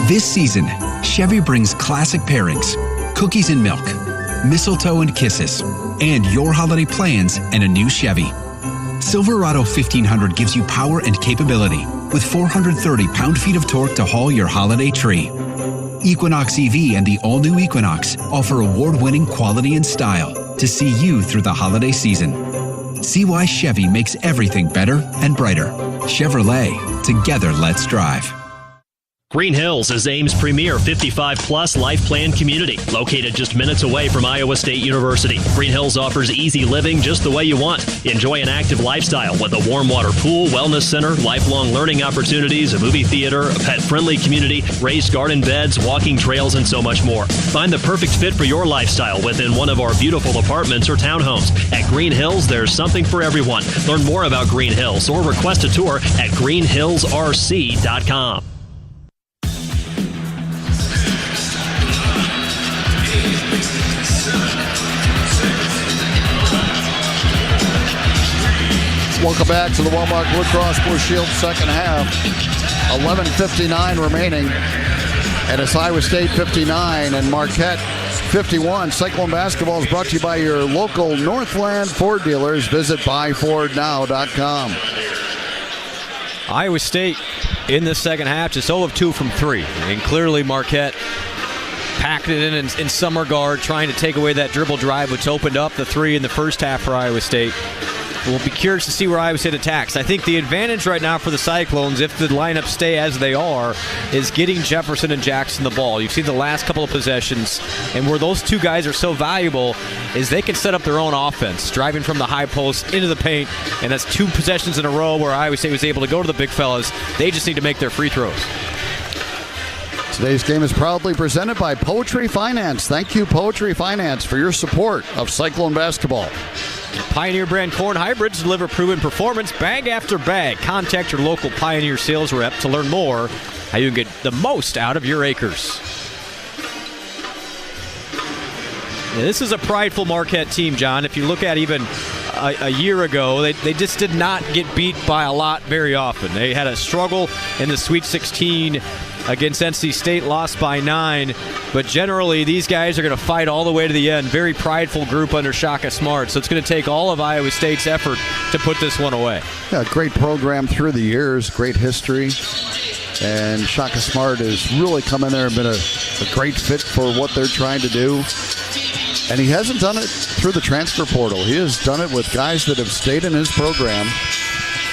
This season, Chevy brings classic pairings, cookies and milk, mistletoe and kisses, and your holiday plans and a new Chevy. Silverado 1500 gives you power and capability with 430 pound-feet of torque to haul your holiday tree. Equinox EV and the all-new Equinox offer award-winning quality and style to see you through the holiday season. See why Chevy makes everything better and brighter. Chevrolet, together let's drive. Green Hills is Ames' premier 55-plus life plan community, located just minutes away from Iowa State University. Green Hills offers easy living just the way you want. Enjoy an active lifestyle with a warm water pool, wellness center, lifelong learning opportunities, a movie theater, a pet-friendly community, raised garden beds, walking trails, and so much more. Find the perfect fit for your lifestyle within one of our beautiful apartments or townhomes. At Green Hills, there's something for everyone. Learn more about Green Hills or request a tour at greenhillsrc.com. Welcome back to the Walmart Blue Cross Blue Shield second half. 11:59 remaining. And it's Iowa State 59 and Marquette 51. Cyclone basketball is brought to you by your local Northland Ford dealers. Visit buyfordnow.com. Iowa State in the second half just 0 of 2 from 3. And clearly Marquette packed it in some regard, trying to take away that dribble drive, which opened up the 3 in the first half for Iowa State. We'll be curious to see where Iowa State attacks. I think the advantage right now for the Cyclones, if the lineups stay as they are, is getting Jefferson and Jackson the ball. You've seen the last couple of possessions, and where those two guys are so valuable is they can set up their own offense, driving from the high post into the paint, and that's 2 possessions in a row where Iowa State was able to go to the big fellas. They just need to make their free throws. Today's game is proudly presented by Poetry Finance. Thank you, Poetry Finance, for your support of Cyclone basketball. Pioneer brand corn hybrids deliver proven performance bag after bag. Contact your local Pioneer sales rep to learn more how you can get the most out of your acres. Yeah, this is a prideful Marquette team, John. If you look at even a year ago, they just did not get beat by a lot very often. They had a struggle in the Sweet 16 against NC State, lost by 9. But generally, these guys are going to fight all the way to the end. Very prideful group under Shaka Smart. So it's going to take all of Iowa State's effort to put this one away. Yeah, great program through the years, great history. And Shaka Smart has really come in there and been a great fit for what they're trying to do. And he hasn't done it through the transfer portal. He has done it with guys that have stayed in his program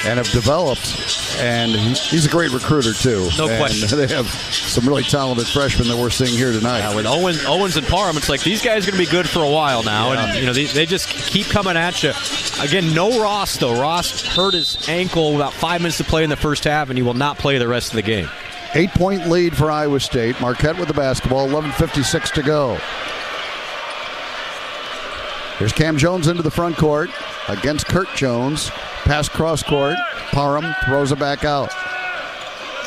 and have developed. And he's a great recruiter, too. No question. They have some really talented freshmen that we're seeing here tonight. Yeah, with Owens and Parham, it's like these guys are going to be good for a while now. Yeah. And, they just keep coming at you. Again, no Ross, though. Ross hurt his ankle about 5 minutes to play in the first half, and he will not play the rest of the game. 8-point lead for Iowa State. Marquette with the basketball, 11:56 to go. Here's Cam Jones into the front court against Kurt Jones. Pass cross court. Parham throws it back out.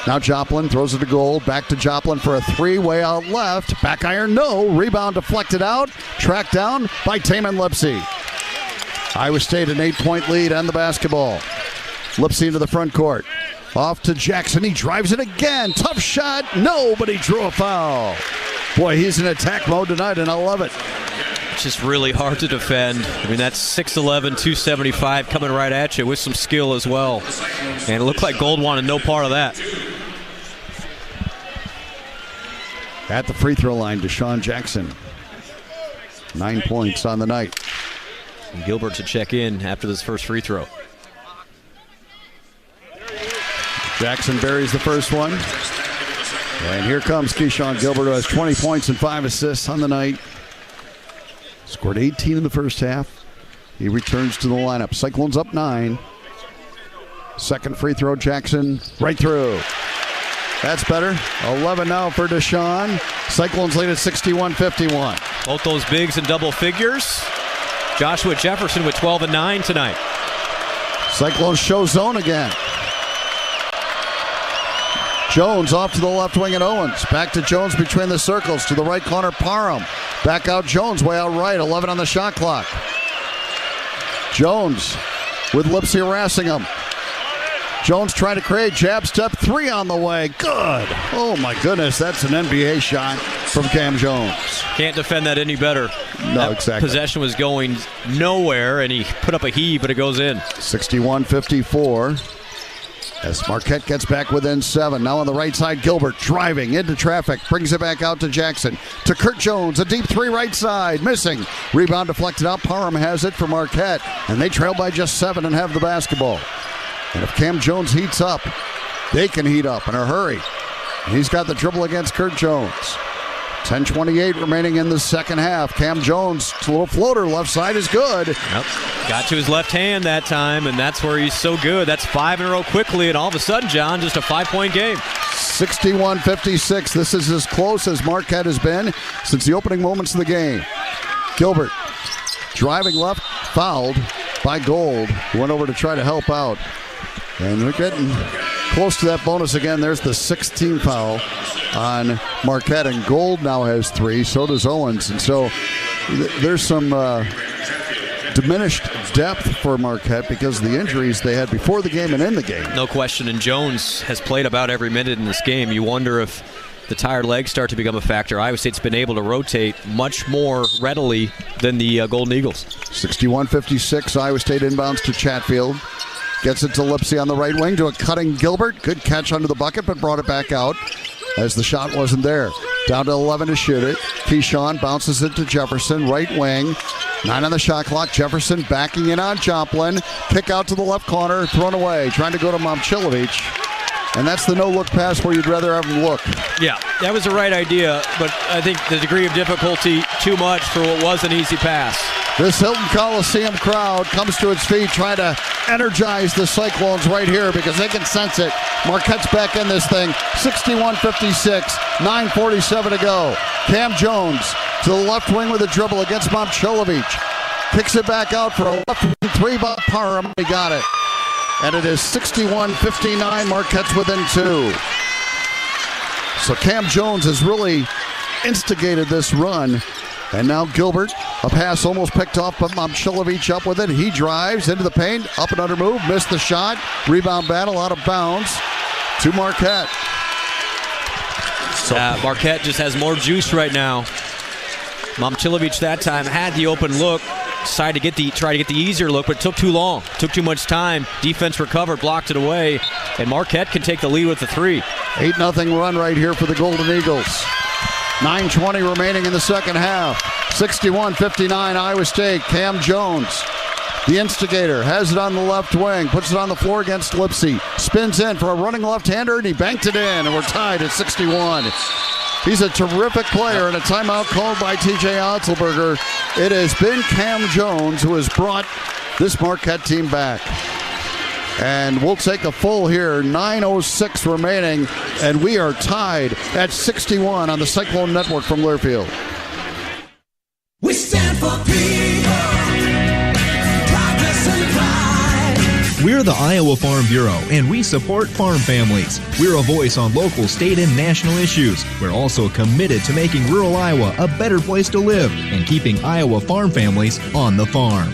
Now Joplin throws it to Gold. Back to Joplin for a three-way out left. Back iron, no. Rebound deflected out. Tracked down by Taman Lipsy. Iowa State an 8-point lead on the basketball. Lipsy into the front court. Off to Jackson. He drives it again. Tough shot. No, but he drew a foul. Boy, he's in attack mode tonight, and I love it. It's just really hard to defend. I mean, that's 6'11", 275 coming right at you with some skill as well. And it looked like Gold wanted no part of that. At the free throw line, Deshaun Jackson. 9 points on the night. And Gilbert to check in after this first free throw. Jackson buries the first one. And here comes Keyshawn Gilbert, who has 20 points and 5 assists on the night. Scored 18 in the first half. He returns to the lineup. Cyclones up 9. Second free throw, Jackson right through. That's better. 11 now for Deshaun. Cyclones lead at 61-51. Both those bigs in double figures. Joshua Jefferson with 12 and 9 tonight. Cyclones show zone again. Jones off to the left wing and Owens. Back to Jones between the circles. To the right corner, Parham. Back out Jones, way out right. 11 on the shot clock. Jones with Lipsy harassing him. Jones trying to create. Jab step 3 on the way. Good. Oh, my goodness. That's an NBA shot from Cam Jones. Can't defend that any better. No, that exactly. Possession was going nowhere, and he put up a heave, but it goes in. 61-54. As Marquette gets back within 7. Now on the right side, Gilbert driving into traffic. Brings it back out to Jackson. To Kurt Jones. A deep 3 right side. Missing. Rebound deflected out. Parham has it for Marquette. And they trail by just 7 and have the basketball. And if Cam Jones heats up, they can heat up in a hurry. And he's got the dribble against Kurt Jones. 10:28 remaining in the second half. Cam Jones, a little floater, left side is good. Yep. Got to his left hand that time, and that's where he's so good. That's 5 in a row quickly, and all of a sudden, John, just a 5-point game. 61-56. This is as close as Marquette has been since the opening moments of the game. Gilbert driving left, fouled by Gold, who went over to try to help out. And we're getting close to that bonus again. There's the 16th foul on Marquette, and Gold now has 3. So does Owens. And so there's some diminished depth for Marquette because of the injuries they had before the game and in the game. No question. And Jones has played about every minute in this game. You wonder if the tired legs start to become a factor. Iowa State's been able to rotate much more readily than the Golden Eagles. 61-56. Iowa State inbounds to Chatfield. Gets it to Lipsy on the right wing to a cutting Gilbert. Good catch under the bucket, but brought it back out as the shot wasn't there. Down to 11 to shoot it. Keyshawn bounces it to Jefferson, right wing. 9 on the shot clock. Jefferson backing in on Joplin. Kick out to the left corner, thrown away. Trying to go to Momcilovic. And that's the no-look pass where you'd rather have him look. Yeah, that was the right idea, but I think the degree of difficulty too much for what was an easy pass. This Hilton Coliseum crowd comes to its feet trying to energize the Cyclones right here because they can sense it. Marquette's back in this thing. 61-56, 9:47 to go. Cam Jones to the left wing with a dribble against Momcilovic. Kicks it back out for a left three by Parham. He got it. And it is 61-59. Marquette's within 2. So Cam Jones has really instigated this run. And now Gilbert, a pass almost picked off, but Momcilovic up with it. He drives into the paint, up and under move, missed the shot. Rebound battle out of bounds to Marquette. So Marquette just has more juice right now. Momcilovic that time had the open look, decided to try to get the easier look, but it took too long, took too much time. Defense recovered, blocked it away, and Marquette can take the lead with the 3. 8-0 run right here for the Golden Eagles. 9:20 remaining in the second half. 61-59 Iowa State. Cam Jones, the instigator, has it on the left wing, puts it on the floor against Lipsy, spins in for a running left-hander, and he banked it in, and we're tied at 61. He's a terrific player, and a timeout called by T.J. Otzelberger. It has been Cam Jones who has brought this Marquette team back. And we'll take a full here. 9:06 remaining, and we are tied at 61 on the Cyclone Network from Learfield. We stand for people, progress and pride. We're the Iowa Farm Bureau, and we support farm families. We're a voice on local, state, and national issues. We're also committed to making rural Iowa a better place to live and keeping Iowa farm families on the farm.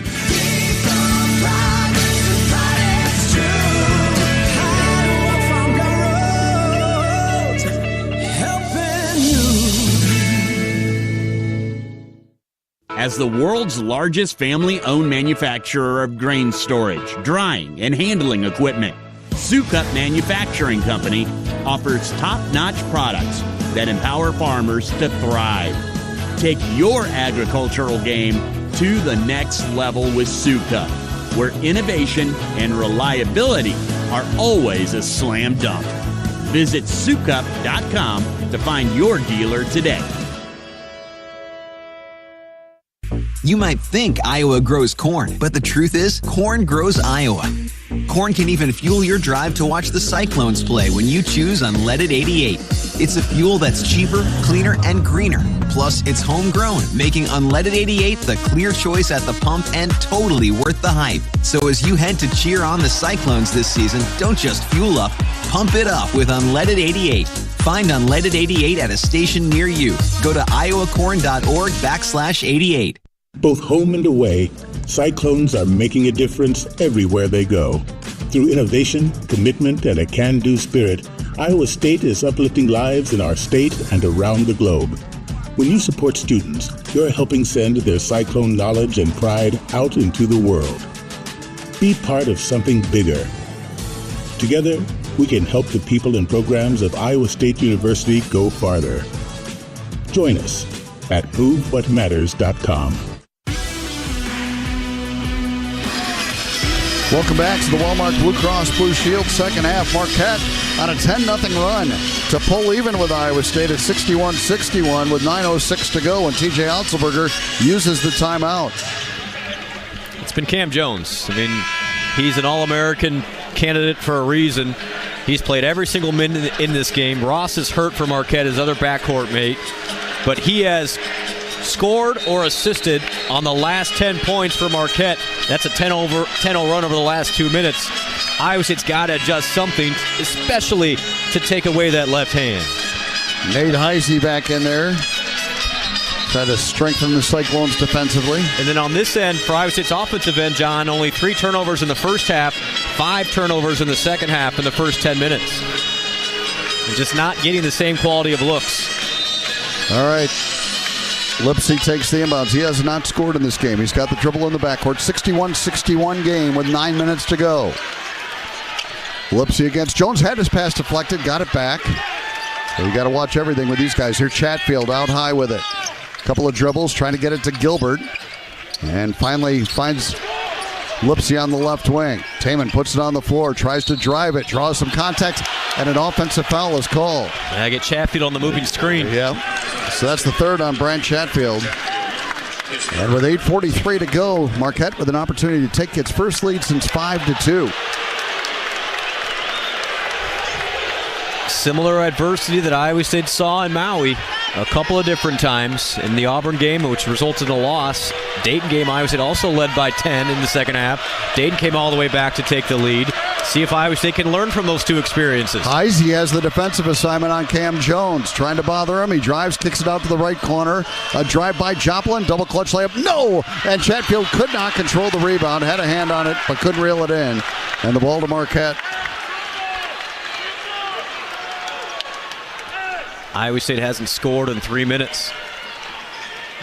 As the world's largest family-owned manufacturer of grain storage, drying, and handling equipment, Sukup Manufacturing Company offers top-notch products that empower farmers to thrive. Take your agricultural game to the next level with Sukup, where innovation and reliability are always a slam dunk. Visit Sukup.com to find your dealer today. You might think Iowa grows corn, but the truth is, corn grows Iowa. Corn can even fuel your drive to watch the Cyclones play when you choose Unleaded 88. It's a fuel that's cheaper, cleaner, and greener. Plus, it's homegrown, making Unleaded 88 the clear choice at the pump and totally worth the hype. So as you head to cheer on the Cyclones this season, don't just fuel up, pump it up with Unleaded 88. Find Unleaded 88 at a station near you. Go to iowacorn.org/88. Both home and away, Cyclones are making a difference everywhere they go. Through innovation, commitment, and a can-do spirit, Iowa State is uplifting lives in our state and around the globe. When you support students, you're helping send their Cyclone knowledge and pride out into the world. Be part of something bigger. Together, we can help the people and programs of Iowa State University go farther. Join us at ProveWhatMatters.com. Welcome back to the Walmart Blue Cross Blue Shield second half. Marquette on a 10-0 run to pull even with Iowa State at 61-61 with 9:06 to go, and T.J. Otzelberger uses the timeout. It's been Cam Jones. I mean, he's an All-American candidate for a reason. He's played every single minute in this game. Ross is hurt for Marquette, his other backcourt mate, but he has scored or assisted on the last 10 points for Marquette. That's a 10-0 run over the last 2 minutes. Iowa State's got to adjust something, especially to take away that left hand. Nate Heisey back in there. Try to strengthen the Cyclones defensively. And then on this end, for Iowa State's offensive end, John, only 3 turnovers in the first half, 5 turnovers in the second half in the first 10 minutes. And just not getting the same quality of looks. All right. Lipsy takes the inbounds. He has not scored in this game. He's got the dribble in the backcourt. 61-61 game with 9 minutes to go. Lipsy against Jones. Had his pass deflected. Got it back. So you got to watch everything with these guys here. Chatfield out high with it. Couple of dribbles, trying to get it to Gilbert. And finally finds Lipsy on the left wing. Taman puts it on the floor, tries to drive it, draws some contact, and an offensive foul is called. I get Chatfield on the moving screen. Yeah. So that's the third on Brant Chatfield. And with 8:43 to go, Marquette with an opportunity to take its first lead since 5-2. Similar adversity that Iowa State saw in Maui a couple of different times. In the Auburn game, which resulted in a loss. Dayton game, Iowa State also led by 10 in the second half. Dayton came all the way back to take the lead. See if Iowa State can learn from those two experiences. Heisey has the defensive assignment on Cam Jones, trying to bother him. He drives, kicks it out to the right corner. A drive by Joplin, double clutch layup. No! And Chatfield could not control the rebound. Had a hand on it, but couldn't reel it in. And the ball to Marquette. Iowa State hasn't scored in 3 minutes.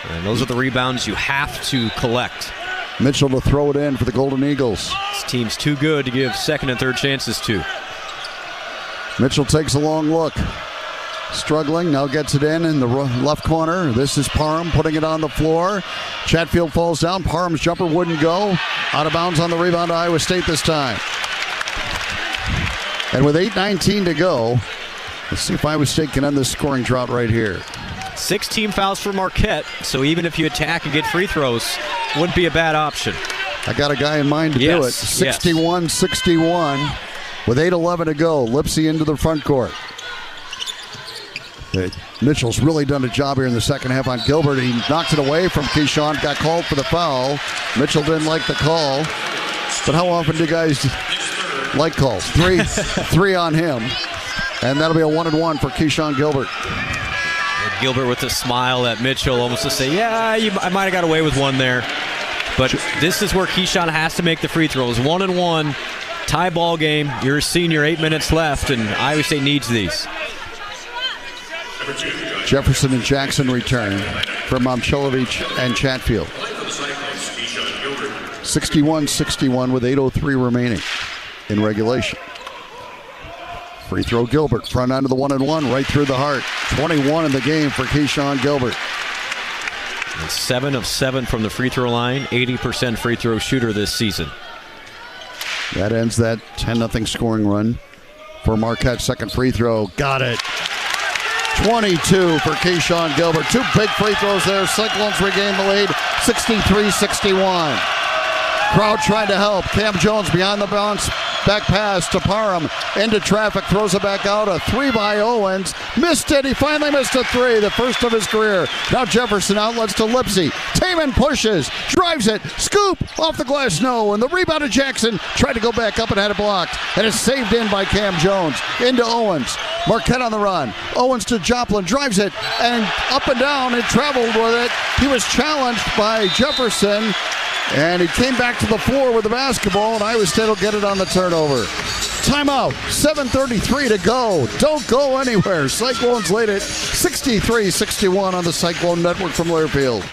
And those are the rebounds you have to collect. Mitchell to throw it in for the Golden Eagles. This team's too good to give second and third chances to. Mitchell takes a long look. Struggling, now gets it in the left corner. This is Parham putting it on the floor. Chatfield falls down. Parham's jumper wouldn't go. Out of bounds on the rebound to Iowa State this time. And with 8:19 to go, let's see if Iowa State can end this scoring drought right here. 6 team fouls for Marquette, so even if you attack and get free throws, wouldn't be a bad option. I got a guy in mind to do it. 61-61 with 8:11 to go. Lipsy into the front court. Mitchell's really done a job here in the second half on Gilbert. He knocked it away from Keyshawn, got called for the foul. Mitchell didn't like the call. But how often do guys like calls? Three on him. And that'll be a 1-and-1 for Keyshawn Gilbert. Gilbert with a smile at Mitchell, almost to say, I might have got away with one there. But this is where Keyshawn has to make the free throws. 1-and-1, tie ball game. You're a senior, 8 minutes left, and Iowa State needs these. Jefferson and Jackson return from Momchilovich and Chatfield. 61-61 with 8:03 remaining in regulation. Free throw Gilbert, front end of the 1-and-1, right through the heart. 21 in the game for Keyshawn Gilbert. And 7 of 7 from the free throw line, 80% free throw shooter this season. That ends that 10-0 scoring run for Marquette. Second free throw, got it. 22 for Keyshawn Gilbert. 2 big free throws there. Cyclones regain the lead, 63-61. Crowd trying to help. Cam Jones behind the bounce. Back pass to Parham. Into traffic. Throws it back out. A 3 by Owens. Missed it. He finally missed a 3. The first of his career. Now Jefferson outlets to Lipsy. Taman pushes. Drives it. Scoop. Off the glass. No. And the rebound to Jackson. Tried to go back up and had it blocked. And it's saved in by Cam Jones. Into Owens. Marquette on the run. Owens to Joplin. Drives it. And up and down. And traveled with it. He was challenged by Jefferson. And he came back to the floor with the basketball, and Iowa State will get it on the turnover. Timeout, 7:33 to go. Don't go anywhere. Cyclones lead it 63-61 on the Cyclone Network from Learfield.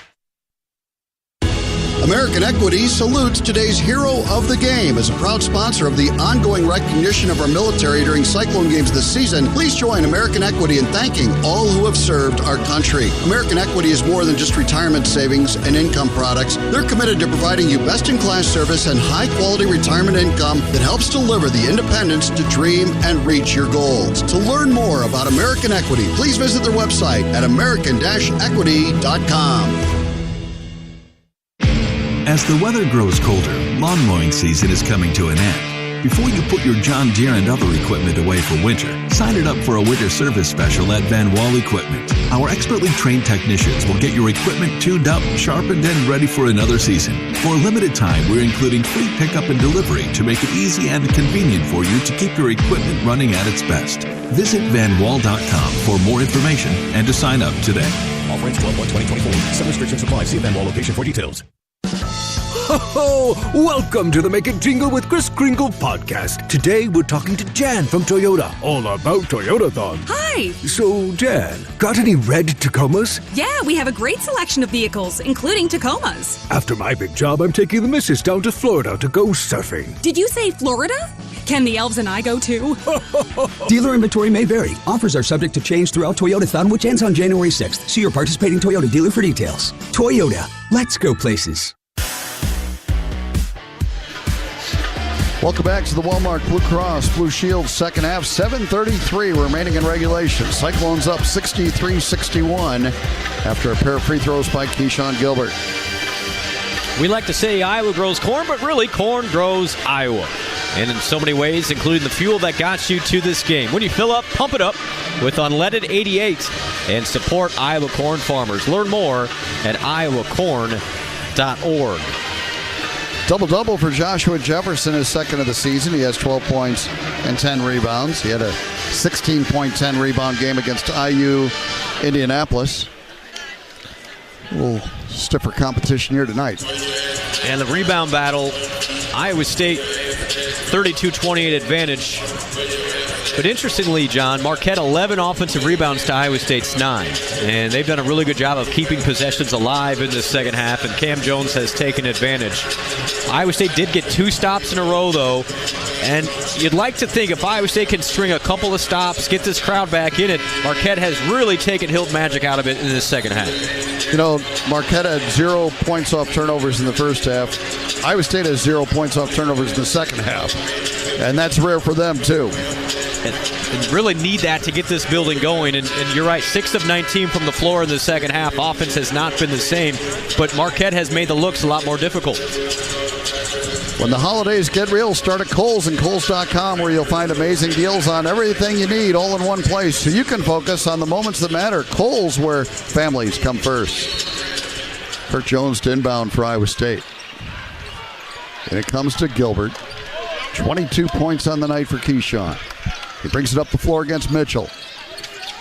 American Equity salutes today's hero of the game. As a proud sponsor of the ongoing recognition of our military during Cyclone games this season, please join American Equity in thanking all who have served our country. American Equity is more than just retirement savings and income products. They're committed to providing you best-in-class service and high-quality retirement income that helps deliver the independence to dream and reach your goals. To learn more about American Equity, please visit their website at american-equity.com. As the weather grows colder, lawn mowing season is coming to an end. Before you put your John Deere and other equipment away for winter, sign it up for a winter service special at Van Wall Equipment. Our expertly trained technicians will get your equipment tuned up, sharpened, and ready for another season. For a limited time, we're including free pickup and delivery to make it easy and convenient for you to keep your equipment running at its best. Visit vanwall.com for more information and to sign up today. Offer ends 12/1/2024. Some restrictions apply. See Van Wall location for details. Ho-ho! Welcome to the Make It Jingle with Kris Kringle podcast. Today we're talking to Jan from Toyota, all about Toyotathon. Hi! So, Jan, got any red Tacomas? Yeah, we have a great selection of vehicles, including Tacomas. After my big job, I'm taking the missus down to Florida to go surfing. Did you say Florida? Can the elves and I go too? Dealer inventory may vary. Offers are subject to change throughout Toyotathon, which ends on January 6th. See your participating Toyota dealer for details. Toyota, let's go places. Welcome back to the Walmart Blue Cross Blue Shield second half. 7:33 remaining in regulation. Cyclones up 63-61 after a pair of free throws by Keyshawn Gilbert. We like to say Iowa grows corn, but really corn grows Iowa. And in so many ways, including the fuel that got you to this game. When you fill up, pump it up with unleaded 88 and support Iowa corn farmers. Learn more at iowacorn.org. Double-double for Joshua Jefferson, his second of the season. He has 12 points and 10 rebounds. He had a 16-point, 10-rebound game against IU Indianapolis. A little stiffer competition here tonight. And the rebound battle, Iowa State 32-28 advantage. But interestingly, John, Marquette 11 offensive rebounds to Iowa State's 9. And they've done a really good job of keeping possessions alive in this second half, and Cam Jones has taken advantage. Iowa State did get 2 stops in a row, though. And you'd like to think if Iowa State can string a couple of stops, get this crowd back in it, Marquette has really taken Hilton magic out of it in this second half. You know, Marquette had 0 points off turnovers in the first half. Iowa State has 0 points off turnovers in the second half. And that's rare for them, too. And really need that to get this building going. And you're right, 6 of 19 from the floor in the second half. Offense has not been the same, but Marquette has made the looks a lot more difficult. When the holidays get real, start at Kohl's and Kohls.com, where you'll find amazing deals on everything you need all in one place, so you can focus on the moments that matter. Kohl's, where families come first. Kurt Jones to inbound for Iowa State. And it comes to Gilbert. 22 points on the night for Keyshawn. He brings it up the floor against Mitchell.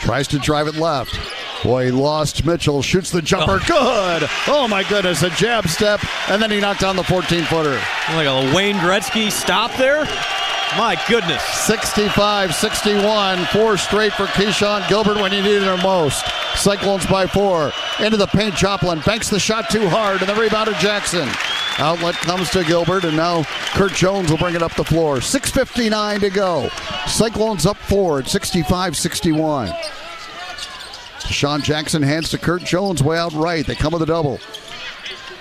Tries to drive it left. Boy, he lost Mitchell. Shoots the jumper. Good! Oh, my goodness. A jab step, and then he knocked down the 14-footer. Like a Wayne Gretzky stop there? My goodness. 65-61. 4 straight for Keyshawn Gilbert when he needed him most. Cyclones by 4. Into the paint, Joplin banks the shot too hard, and the rebound to Jackson. Outlet comes to Gilbert, and now Kurt Jones will bring it up the floor. 6:59 to go. Cyclones up 4 at 65-61. Deshaun Jackson hands to Kurt Jones way out right. They come with a double.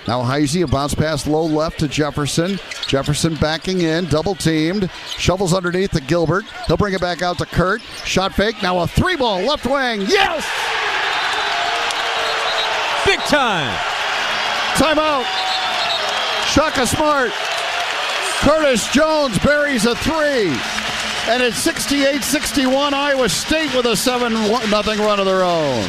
Now Heisey, a bounce pass low left to Jefferson. Jefferson backing in, double teamed. Shovels underneath to Gilbert. He'll bring it back out to Kurt. Shot fake, now a 3-ball left wing. Yes! Big time. Timeout. Shaka Smart. Curtis Jones buries a 3. And it's 68-61, Iowa State with a 7-0 run of their own.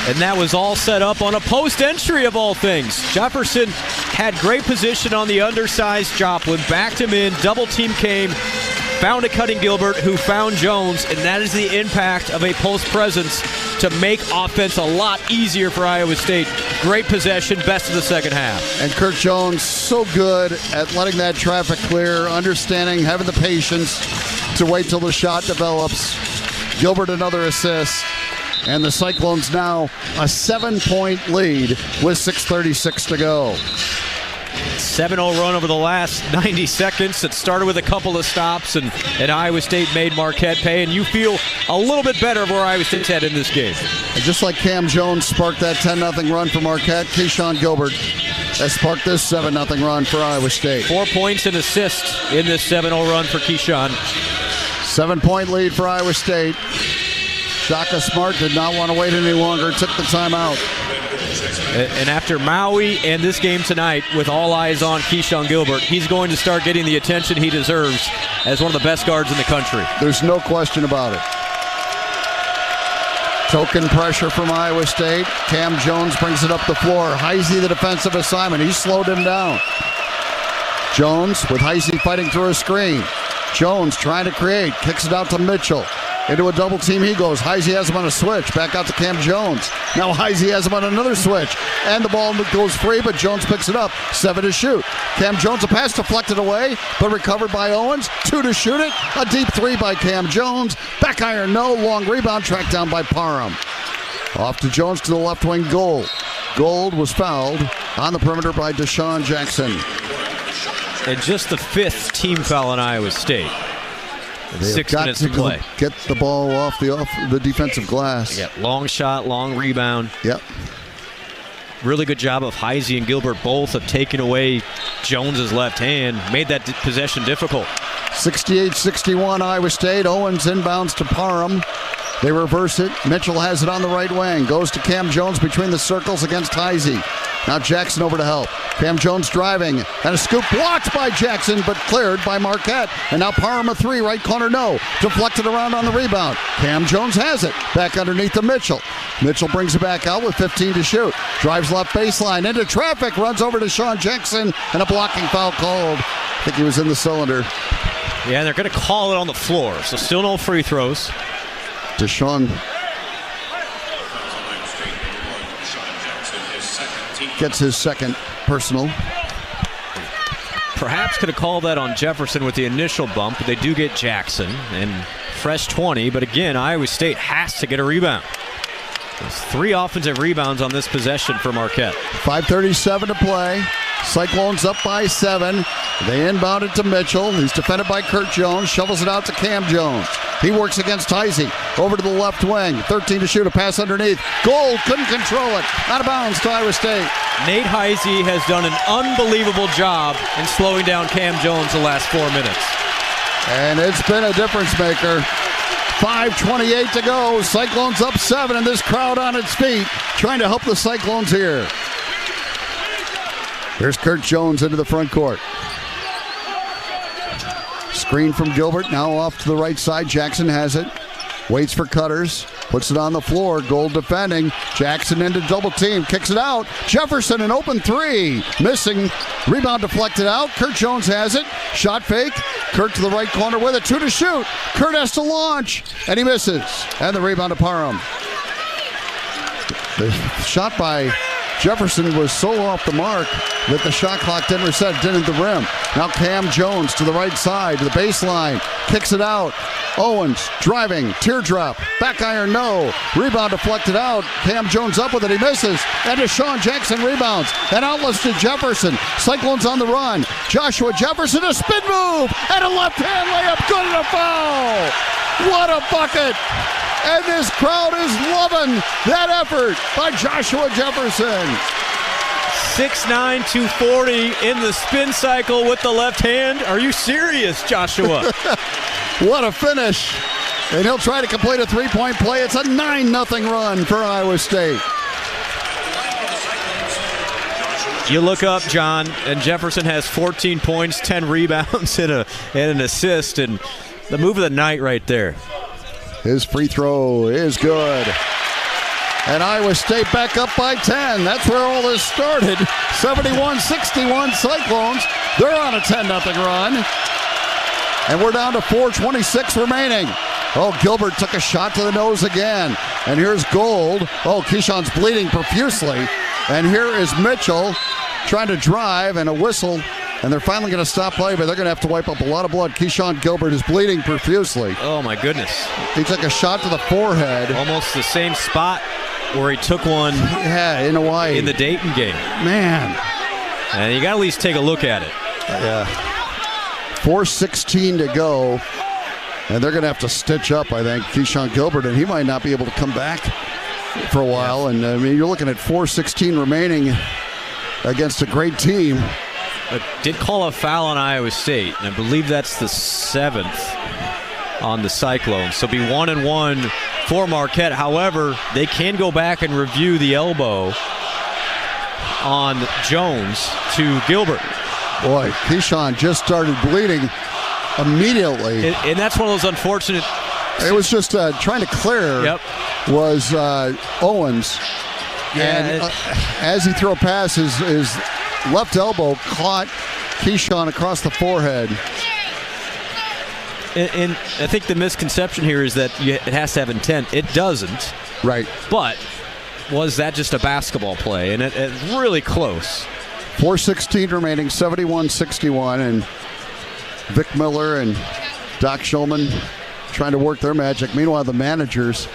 And that was all set up on a post entry of all things. Jefferson had great position on the undersized Joplin, backed him in, double team came, found a cutting Gilbert who found Jones, and that is the impact of a post presence to make offense a lot easier for Iowa State. Great possession, best of the second half. And Kurt Jones so good at letting that traffic clear, understanding, having the patience to wait till the shot develops. Gilbert another assist. And the Cyclones now a 7-point lead with 6:36 to go. 7-0 run over the last 90 seconds. It started with a couple of stops, and Iowa State made Marquette pay. And you feel a little bit better of where Iowa State's at in this game. And just like Cam Jones sparked that 10-0 run for Marquette, Keyshawn Gilbert has sparked this 7-0 run for Iowa State. 4 points and assists in this 7-0 run for Keyshawn. 7-point lead for Iowa State. Shaka Smart did not want to wait any longer, took the timeout. And after Maui and this game tonight, with all eyes on Keyshawn Gilbert, he's going to start getting the attention he deserves as one of the best guards in the country. There's no question about it. Token pressure from Iowa State. Cam Jones brings it up the floor. Heisey, the defensive assignment. He slowed him down. Jones with Heisey fighting through a screen. Jones trying to create. Kicks it out to Mitchell. Into a double team he goes. Heisey has him on a switch. Back out to Cam Jones. Now Heisey has him on another switch. And the ball goes free, but Jones picks it up. 7 to shoot. Cam Jones, a pass deflected away, but recovered by Owens. 2 to shoot it. A deep 3 by Cam Jones. Back iron, no. Long rebound, tracked down by Parham. Off to Jones to the left wing, Gold. Gold was fouled on the perimeter by Deshaun Jackson. And just the 5th team foul on Iowa State. 6 minutes to play. Get the ball off the defensive glass. Yeah, long shot, long rebound. Yep. really good job of Heisey and Gilbert both of taking away Jones's left hand, made that possession difficult. 68-61 Iowa State. Owens inbounds to Parham. They reverse it. Mitchell has it on the right wing. Goes to Cam Jones between the circles against Heisey. Now Jackson over to help. Cam Jones driving. And a scoop blocked by Jackson, but cleared by Marquette. And now Parham a three. Right corner, no. Deflected around on the rebound. Cam Jones has it. Back underneath to Mitchell. Mitchell brings it back out with 15 to shoot. Drives left baseline into traffic. Runs over to Sean Jackson. And a blocking foul called. I think he was in the cylinder. Yeah, they're going to call it on the floor. So still no free throws. Deshaun gets his second personal. Perhaps could have called that on Jefferson with the initial bump, but they do get Jackson and fresh 20. But again, Iowa State has to get a rebound. There's 3 offensive rebounds on this possession for Marquette. 5:37 to play. Cyclones up by 7. They inbound it to Mitchell. He's defended by Kurt Jones. Shovels it out to Cam Jones. He works against Heisey. Over to the left wing. 13 to shoot. A pass underneath. Gold couldn't control it. Out of bounds to Iowa State. Nate Heisey has done an unbelievable job in slowing down Cam Jones the last 4 minutes. And it's been a difference maker. 5:28 to go. Cyclones up 7, and this crowd on its feet trying to help the Cyclones here. Here's Kurt Jones into the front court. Screen from Gilbert, now off to the right side. Jackson has it. Waits for Cutters. Puts it on the floor. Gold defending. Jackson into double team. Kicks it out. Jefferson an open 3. Missing. Rebound deflected out. Kurt Jones has it. Shot fake. Kurt to the right corner with it. 2 to shoot. Kurt has to launch. And he misses. And the rebound to Parham. The shot by Jefferson was so off the mark that the shot clock didn't reset, didn't hit the rim. Now Cam Jones to the right side, to the baseline, kicks it out. Owens driving, teardrop, back iron, no. Rebound deflected out. Cam Jones up with it, he misses. And Deshaun Jackson rebounds. And outlets to Jefferson. Cyclones on the run. Joshua Jefferson, a spin move, and a left-hand layup, good and a foul. What a bucket. And this crowd is loving that effort by Joshua Jefferson. 6'9", 240 in the spin cycle with the left hand. Are you serious, Joshua? What a finish. And he'll try to complete a three-point play. It's a 9-0 run for Iowa State. You look up, John, and Jefferson has 14 points, 10 rebounds, and an assist, and the move of the night right there. His free throw is good. And Iowa State back up by 10. That's where all this started. 71-61 Cyclones. They're on a 10-0 run. And we're down to 4:26 remaining. Oh, Gilbert took a shot to the nose again. And here's Gold. Oh, Keyshawn's bleeding profusely. And here is Mitchell trying to drive, and a whistle. And they're finally going to stop play, but they're going to have to wipe up a lot of blood. Keyshawn Gilbert is bleeding profusely. Oh, my goodness. He took a shot to the forehead. Almost the same spot where he took one in Hawaii. In the Dayton game. Man. And you got to at least take a look at it. Yeah. 4:16 to go. And they're going to have to stitch up, I think, Keyshawn Gilbert, and he might not be able to come back for a while. And, I mean, you're looking at 4:16 remaining against a great team. But did call a foul on Iowa State, and I believe that's the 7th on the Cyclones. So be 1-1 for Marquette. However, they can go back and review the elbow on Jones to Gilbert. Boy, Keyshawn just started bleeding immediately. And that's one of those unfortunate... It was just trying to clear was Owens. Yeah, and as he threw a pass, his left elbow caught Keyshawn across the forehead. And I think the misconception here is that it has to have intent. It doesn't. Right. But was that just a basketball play? And it's really close. 4:16 remaining, 71-61. And Vic Miller and Doc Shulman trying to work their magic. Meanwhile, the managers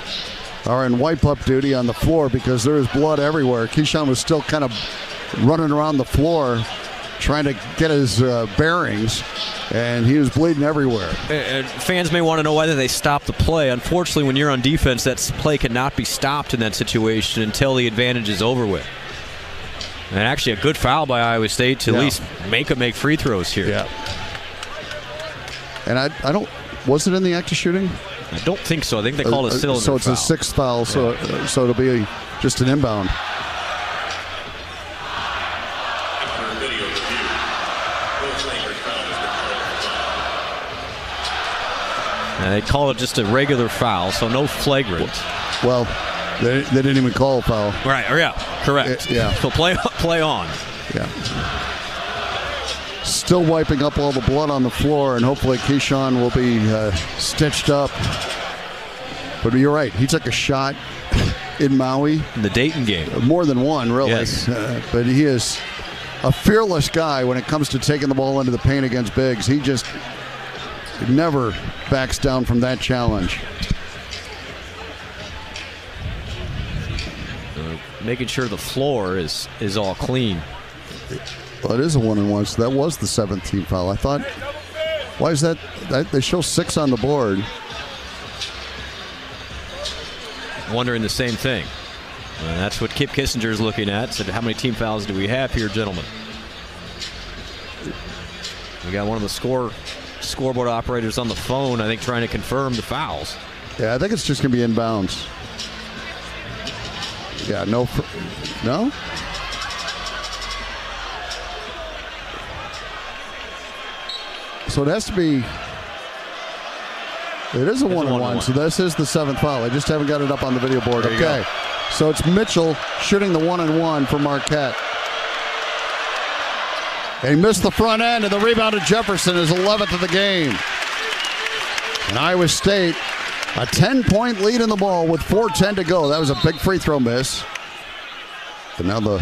are in wipe-up duty on the floor because there is blood everywhere. Keyshawn was still kind of running around the floor trying to get his bearings, and he was bleeding everywhere. Fans may want to know whether they stopped the play. Unfortunately, when you're on defense, that play cannot be stopped in that situation until the advantage is over with. And actually a good foul by Iowa State to at least make free throws here. Yeah. And I don't, was it in the act of shooting? I don't think so. I think they called a cylinder So it's foul. a sixth foul, so it'll be just an inbound. And they call it just a regular foul, so no flagrant. Well, they didn't even call a foul. Right, correct. So play on. Yeah. Still wiping up all the blood on the floor, and hopefully Keyshawn will be stitched up. But you're right. He took a shot in Maui. In the Dayton game. More than one, really. Yes. But he is a fearless guy when it comes to taking the ball into the paint against bigs. He just never backs down from that challenge. Making sure the floor is all clean. Well, it is a 1-and-1, so that was the 7th team foul. I thought, why is that? They show 6 on the board. Wondering the same thing. And that's what Kip Kissinger is looking at. Said, how many team fouls do we have here, gentlemen? We got one of the scoreboard operators on the phone, I think, trying to confirm the fouls. Yeah, I think it's just going to be inbounds. Yeah, no? So it has to be... It is a 1-and-1, so this is the 7th foul. I just haven't got it up on the video board. Okay, so it's Mitchell shooting the 1-and-1 for Marquette. He missed the front end, and the rebound to Jefferson is 11th of the game. And Iowa State, a 10-point lead in the ball with 4:10 to go. That was a big free throw miss. But now the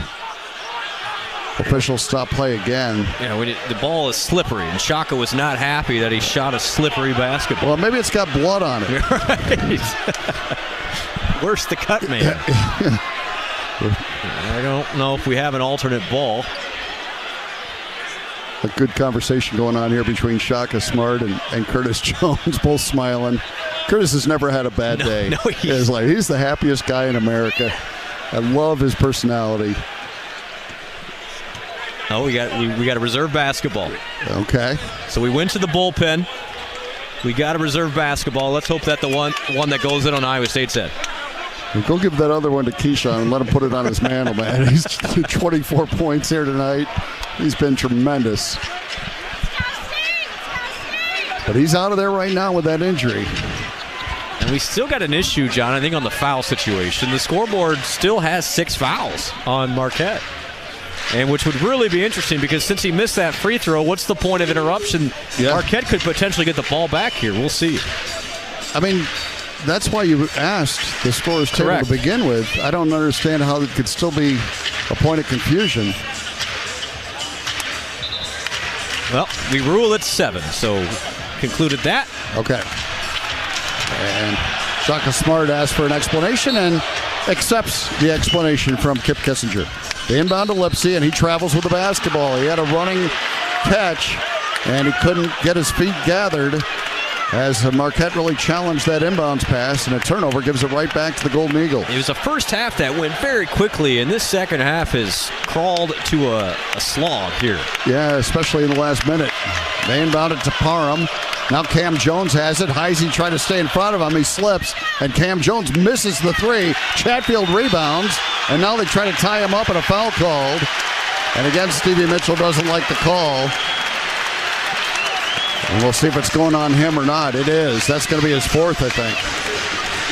officials stop play again. Yeah, the ball is slippery, and Shaka was not happy that he shot a slippery basketball. Well, maybe it's got blood on it. Right. Where's the cut man? I don't know if we have an alternate ball. A good conversation going on here between Shaka Smart and Curtis Jones, both smiling. Curtis has never had a bad day. He's the happiest guy in America. I love his personality. Oh, we got a reserve basketball. Okay. So we went to the bullpen. We got a reserve basketball. Let's hope that the one that goes in on Iowa State's head. Well, go give that other one to Keyshawn and let him put it on his mantle, man. He's 24 points here tonight. He's been tremendous. But he's out of there right now with that injury. And we still got an issue, John, I think, on the foul situation. The scoreboard still has 6 fouls on Marquette. And which would really be interesting because since he missed that free throw, what's the point of interruption? Yeah. Marquette could potentially get the ball back here. We'll see. I mean, that's why you asked the scorer's table to begin with. I don't understand how it could still be a point of confusion. Well, we rule at 7, so concluded that. Okay. And Shaka Smart asked for an explanation and accepts the explanation from Kip Kissinger. The inbound to Lipsy, and he travels with the basketball. He had a running catch, and he couldn't get his feet gathered as Marquette really challenged that inbounds pass, and a turnover gives it right back to the Golden Eagle. It was a first half that went very quickly, and this second half has crawled to a slog here. Yeah, especially in the last minute. They inbound it to Parham. Now Cam Jones has it. Heisey trying to stay in front of him. He slips, and Cam Jones misses the 3. Chatfield rebounds, and now they try to tie him up and a foul called. And again, Stevie Mitchell doesn't like the call. And we'll see if it's going on him or not. It is. That's going to be his 4th, I think.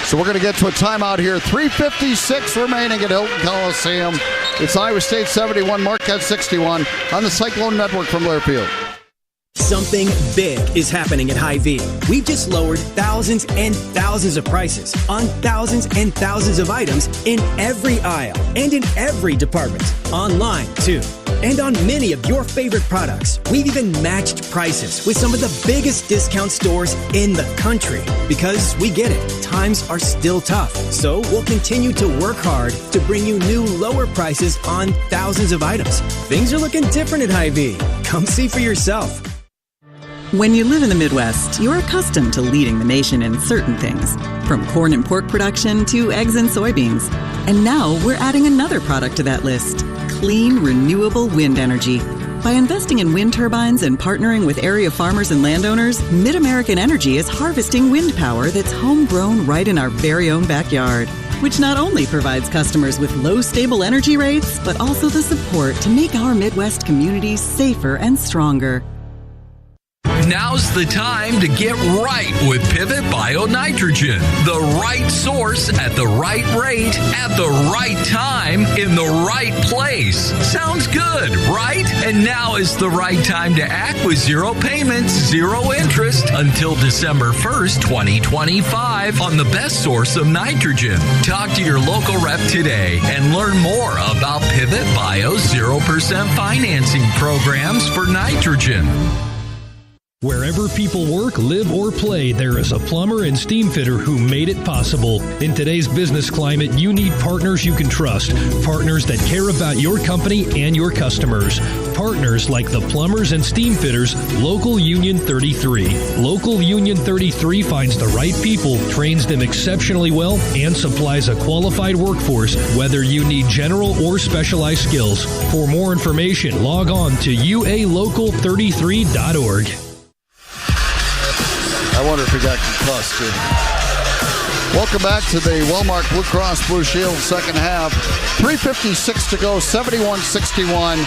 So we're going to get to a timeout here. 3:56 remaining at Hilton Coliseum. It's Iowa State 71, Marquette 61 on the Cyclone Network from Learfield. Something big is happening at Hy-Vee. We've just lowered thousands and thousands of prices on thousands and thousands of items in every aisle and in every department. Online, too. And on many of your favorite products. We've even matched prices with some of the biggest discount stores in the country. Because we get it, times are still tough. So we'll continue to work hard to bring you new lower prices on thousands of items. Things are looking different at Hy-Vee. Come see for yourself. When you live in the Midwest, you're accustomed to leading the nation in certain things, from corn and pork production to eggs and soybeans. And now we're adding another product to that list: clean, renewable wind energy. By investing in wind turbines and partnering with area farmers and landowners, Mid-American Energy is harvesting wind power that's homegrown right in our very own backyard, which not only provides customers with low, stable energy rates, but also the support to make our Midwest communities safer and stronger. Now's the time to get right with Pivot Bio-Nitrogen. The right source at the right rate at the right time in the right place. Sounds good, right? And now is the right time to act with zero payments, zero interest until December 1st, 2025 on the best source of nitrogen. Talk to your local rep today and learn more about Pivot Bio's 0% financing programs for nitrogen. Wherever people work, live, or play, there is a plumber and steam fitter who made it possible. In today's business climate, you need partners you can trust. Partners that care about your company and your customers. Partners like the plumbers and steam fitters, Local Union 33. Local Union 33 finds the right people, trains them exceptionally well, and supplies a qualified workforce, whether you need general or specialized skills. For more information, log on to ualocal33.org. I wonder if he got concussed, too. Welcome back to the Wellmark Blue Cross Blue Shield second half. 3:56 to go, 71-61.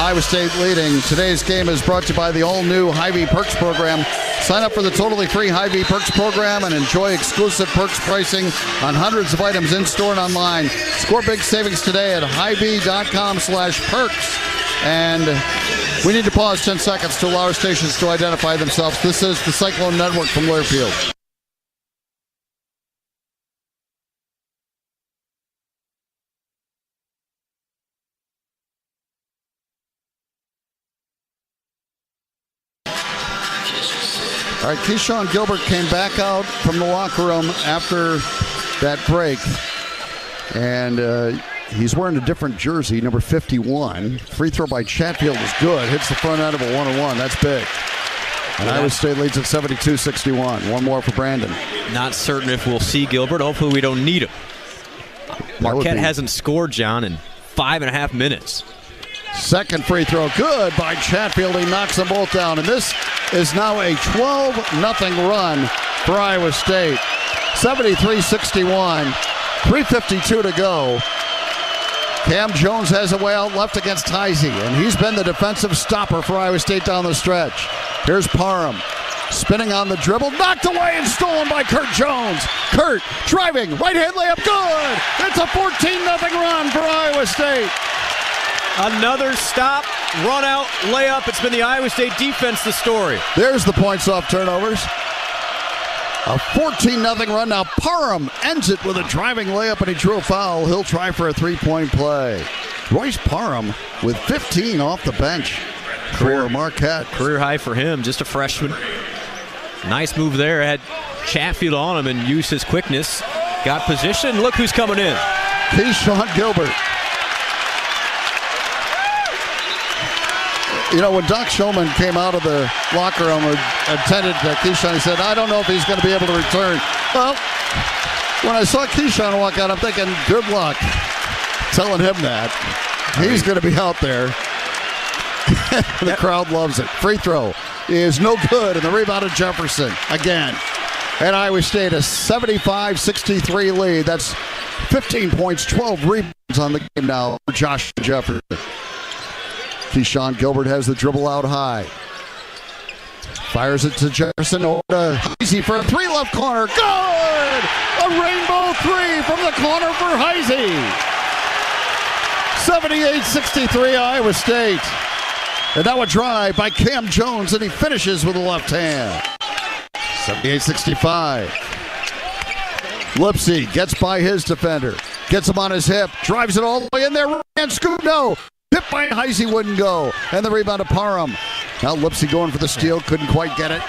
Iowa State leading. Today's game is brought to you by the all-new Hy-Vee Perks program. Sign up for the totally free Hy-Vee Perks program and enjoy exclusive perks pricing on hundreds of items in-store and online. Score big savings today at hyvee.com/perks. And we need to pause 10 seconds to allow our stations to identify themselves. This is the Cyclone Network from Learfield. All right, Keyshawn Gilbert came back out from the locker room after that break. And he's wearing a different jersey, number 51. Free throw by Chatfield is good. Hits the front end of a 1-on-1. That's big. And Iowa State leads at 72-61. One more for Brandon. Not certain if we'll see Gilbert. Hopefully we don't need him. Marquette hasn't scored, John, in 5.5 minutes. Second free throw, good by Chatfield. He knocks them both down. And this is now a 12-0 run for Iowa State. 73-61. 3:52 to go. Cam Jones has a way out left against Heisey, and he's been the defensive stopper for Iowa State down the stretch. Here's Parham, spinning on the dribble, knocked away and stolen by Kurt Jones. Kurt driving, right-hand layup, good! It's a 14-0 run for Iowa State. Another stop, run-out, layup. It's been the Iowa State defense, the story. There's the points off turnovers. A 14-0 run. Now Parham ends it with a driving layup, and he drew a foul. He'll try for a three-point play. Royce Parham with 15 off the bench for Marquette. Career high for him, just a freshman. Nice move there. Had Chatfield on him and used his quickness. Got position. Look who's coming in. Keyshawn Gilbert. You know, when Doc Shulman came out of the locker room or attended Keyshawn, he said, I don't know if he's going to be able to return. Well, when I saw Keyshawn walk out, I'm thinking, good luck telling him that. He's going to be out there. The crowd loves it. Free throw is no good, and the rebound of Jefferson again. And Iowa State a 75-63 lead. That's 15 points, 12 rebounds on the game now for Josh Jefferson. Keyshawn Gilbert has the dribble out high. Fires it to Jefferson. Heisey for a three left corner. Good! A rainbow three from the corner for Heisey. 78-63 Iowa State. And now a drive by Cam Jones, and he finishes with the left hand. 78-65. Lipsy gets by his defender. Gets him on his hip. Drives it all the way in there. And scoop, no. Hit by Heisey, wouldn't go. And the rebound to Parham. Now Lipsy going for the steal. Couldn't quite get it.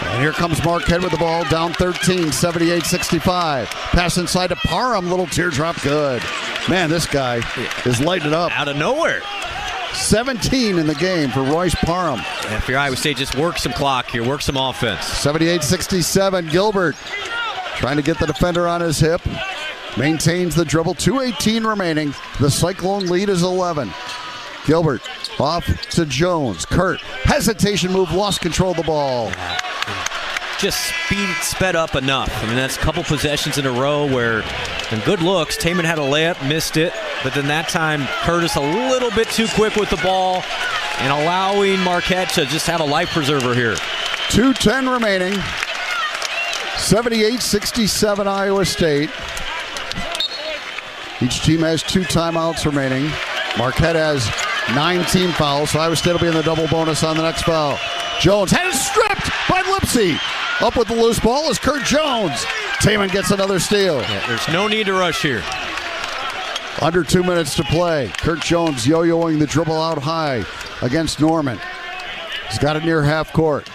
And here comes Marquette with the ball. Down 13, 78-65. Pass inside to Parham. Little teardrop. Good. Man, this guy is lighting it up. Out of nowhere. 17 in the game for Royce Parham. And for Iowa State, just work some clock here, work some offense. 78-67, Gilbert trying to get the defender on his hip. Maintains the dribble, 2:18 remaining. The Cyclone lead is 11. Gilbert off to Jones. Kurt, hesitation move, lost control of the ball. Just sped up enough. I mean, that's a couple possessions in a row where, and good looks, Taman had a layup, missed it, but then that time Curtis a little bit too quick with the ball and allowing Marquette to just have a life preserver here. 2:10 remaining. 78-67 Iowa State. Each team has 2 timeouts remaining. Marquette has 9 team fouls, so Iowa State will be in the double bonus on the next foul. Jones had it stripped by Lipsy. Up with the loose ball is Kurt Jones. Taman gets another steal. Yeah, there's no need to rush here. Under 2 minutes to play. Kurt Jones yo-yoing the dribble out high against Norman. He's got it near half court.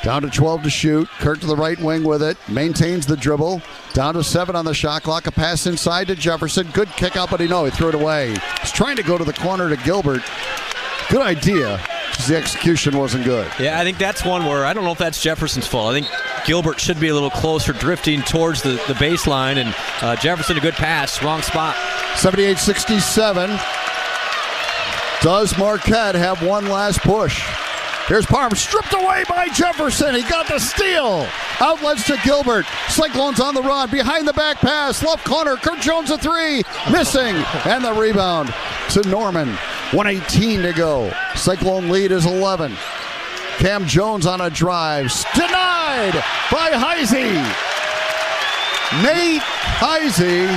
Down to 12 to shoot. Kurt to the right wing with it. Maintains the dribble. Down to 7 on the shot clock. A pass inside to Jefferson. Good kick out, but he threw it away. He's trying to go to the corner to Gilbert. Good idea. The execution wasn't good. Yeah, I think that's one where I don't know if that's Jefferson's fault. I think Gilbert should be a little closer, drifting towards the baseline, and Jefferson a good pass, wrong spot. 78-67. Does Marquette have one last push? Here's Parham, stripped away by Jefferson. He got the steal. Outlets to Gilbert. Cyclones on the run. Behind the back pass. Left corner. Kurt Jones a 3. Missing. And the rebound to Norman. 1:18 to go. Cyclone lead is 11. Cam Jones on a drive. Denied by Heisey. Nate Heisey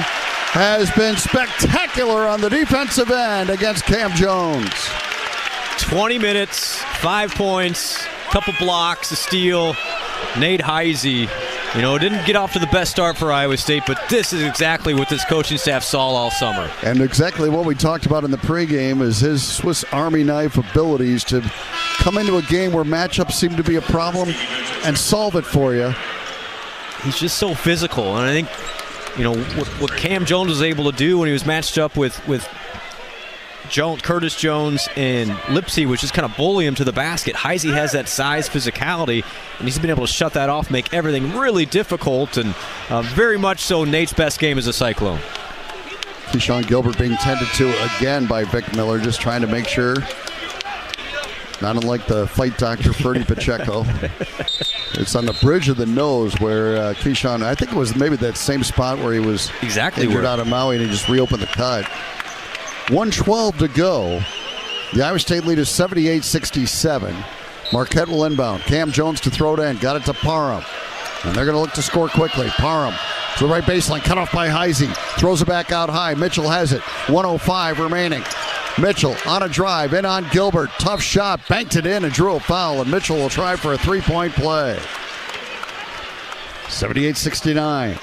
has been spectacular on the defensive end against Cam Jones. 20 minutes, 5 points, couple blocks, a steal. Nate Heisey, didn't get off to the best start for Iowa State, but this is exactly what this coaching staff saw all summer. And exactly what we talked about in the pregame is his Swiss Army knife abilities to come into a game where matchups seem to be a problem and solve it for you. He's just so physical, and I think, what Cam Jones was able to do when he was matched up with Curtis Jones and Lipsy, which is kind of bully him to the basket. Heisey has that size, physicality, and he's been able to shut that off, make everything really difficult, and very much so Nate's best game as a Cyclone. Keyshawn Gilbert being tended to again by Vic Miller, just trying to make sure, not unlike the fight doctor Ferdy Pacheco. It's on the bridge of the nose where Keyshawn, I think it was maybe that same spot where he was injured out of Maui, and he just reopened the cut. 1:12 to go. The Iowa State lead is 78-67. Marquette will inbound. Cam Jones to throw it in. Got it to Parham. And they're going to look to score quickly. Parham to the right baseline. Cut off by Heisey. Throws it back out high. Mitchell has it. 1:05 remaining. Mitchell on a drive. In on Gilbert. Tough shot. Banked it in and drew a foul. And Mitchell will try for a 3-point play. 78-69.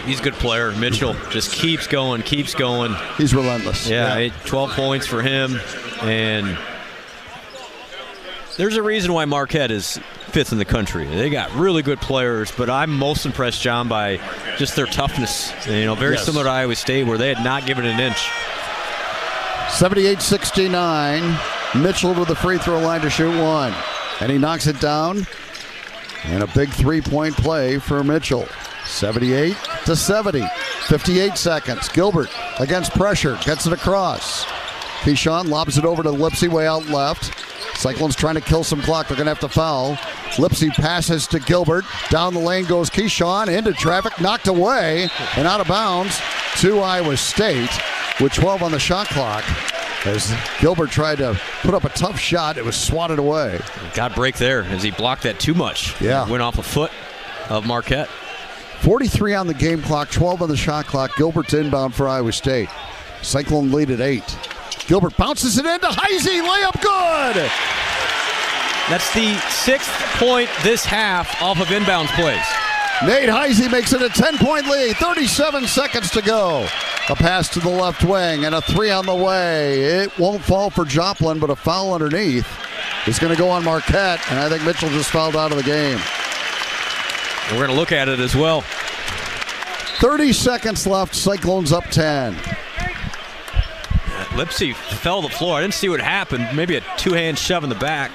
He's a good player. Mitchell just keeps going. He's relentless. Yeah. 12 points for him. And there's a reason why Marquette is 5th in the country. They got really good players, but I'm most impressed, John, by just their toughness. Very similar to Iowa State, where they had not given an inch. 78-69. Mitchell to the free throw line to shoot one. And he knocks it down. And a big 3-point play for Mitchell. 78-70. 58 seconds. Gilbert against pressure. Gets it across. Keyshawn lobs it over to Lipsy way out left. Cyclones trying to kill some clock. They're going to have to foul. Lipsy passes to Gilbert. Down the lane goes Keyshawn. Into traffic. Knocked away. And out of bounds to Iowa State with 12 on the shot clock. As Gilbert tried to put up a tough shot, it was swatted away. Got break there as he blocked that too much. Yeah. Went off a foot of Marquette. 43 on the game clock, 12 on the shot clock. Gilbert's inbound for Iowa State. Cyclone lead at 8. Gilbert bounces it into Heisey. Layup good. That's the 6th point this half off of inbounds plays. Nate Heisey makes it a 10-point lead. 37 seconds to go. A pass to the left wing and a 3 on the way. It won't fall for Joplin, but a foul underneath is going to go on Marquette, and I think Mitchell just fouled out of the game. We're going to look at it as well. 30 seconds left. Cyclones up 10. Lipsy fell to the floor. I didn't see what happened. Maybe a two-hand shove in the back.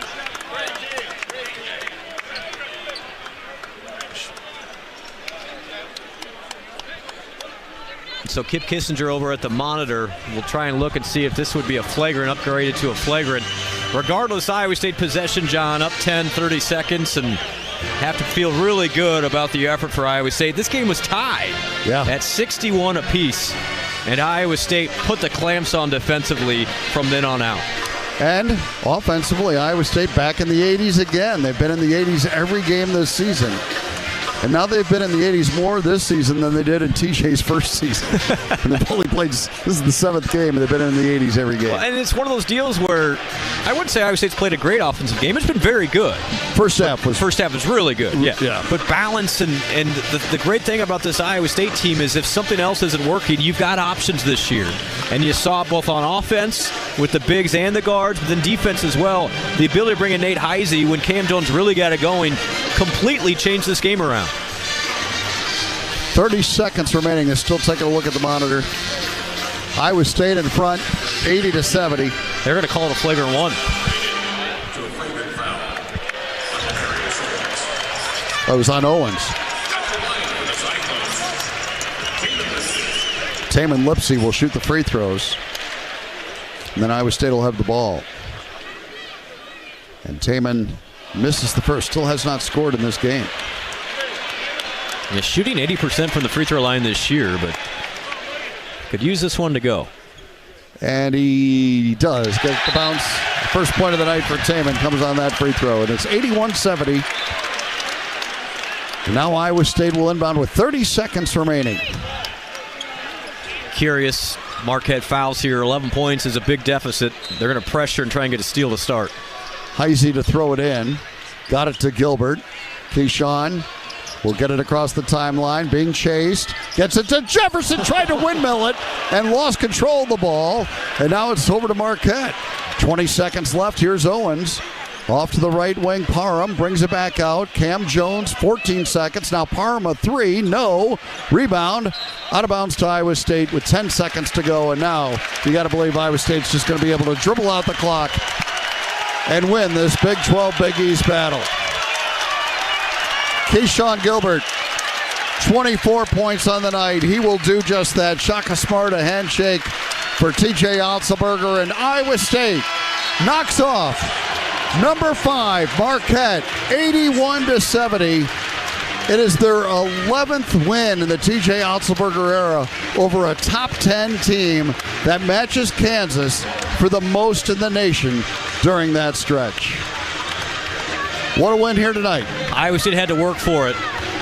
So Kip Kissinger over at the monitor will try and look and see if this would be a flagrant, upgraded to a flagrant. Regardless, Iowa State possession, John, up 10, 30 seconds, and have to feel really good about the effort for Iowa State. This game was tied at 61 apiece, and Iowa State put the clamps on defensively from then on out. And offensively, Iowa State back in the 80s again. They've been in the 80s every game this season. And now they've been in the 80s more this season than they did in TJ's first season. And they've only played, this is the 7th game, and they've been in the 80s every game. Well, and it's one of those deals where I wouldn't say Iowa State's played a great offensive game. It's been very good. First half was really good, yeah. But balance, and the great thing about this Iowa State team is if something else isn't working, you've got options this year. And you saw it both on offense with the bigs and the guards, but then defense as well. The ability to bring in Nate Heisey when Cam Jones really got it going completely changed this game around. 30 seconds remaining. They're still taking a look at the monitor. Iowa State in front, 80-70. They're going to call it a flagrant one. That was on Owens. Taman Lipsy will shoot the free throws. And then Iowa State will have the ball. And Taman misses the first. Still has not scored in this game. Yeah, shooting 80% from the free throw line this year, but could use this one to go. And he does get the bounce. First point of the night for Taman comes on that free throw, and it's 81-70. Now Iowa State will inbound with 30 seconds remaining. Curious, Marquette fouls here. 11 points is a big deficit. They're going to pressure and try and get a steal to start. Heisey to throw it in. Got it to Gilbert. Keyshawn will get it across the timeline, being chased. Gets it to Jefferson, tried to windmill it, and lost control of the ball. And now it's over to Marquette. 20 seconds left. Here's Owens. Off to the right wing, Parham brings it back out. Cam Jones, 14 seconds. Now Parham a three, no. Rebound, out of bounds to Iowa State with 10 seconds to go. And now you got to believe Iowa State's just going to be able to dribble out the clock and win this Big 12 Big East battle. Keyshawn Gilbert, 24 points on the night. He will do just that. Shaka Smart, a handshake for TJ Otzelberger, and Iowa State knocks off number 5, Marquette, 81-70. It is their 11th win in the TJ Otzelberger era over a top 10 team that matches Kansas for the most in the nation during that stretch. What a win here tonight. Iowa State had to work for it.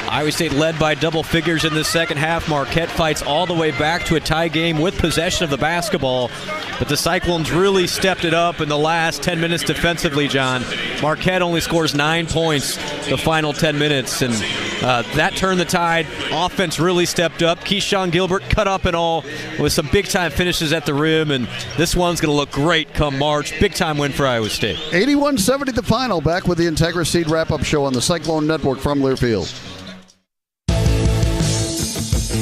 Iowa State led by double figures in the second half. Marquette fights all the way back to a tie game with possession of the basketball. But the Cyclones really stepped it up in the last 10 minutes defensively, John. Marquette only scores 9 points the final 10 minutes, and that turned the tide. Offense really stepped up. Keyshawn Gilbert cut up and all with some big-time finishes at the rim, and this one's going to look great come March. Big-time win for Iowa State. 81-70 the final. Back with the Integra Seed wrap-up show on the Cyclone Network from Learfield.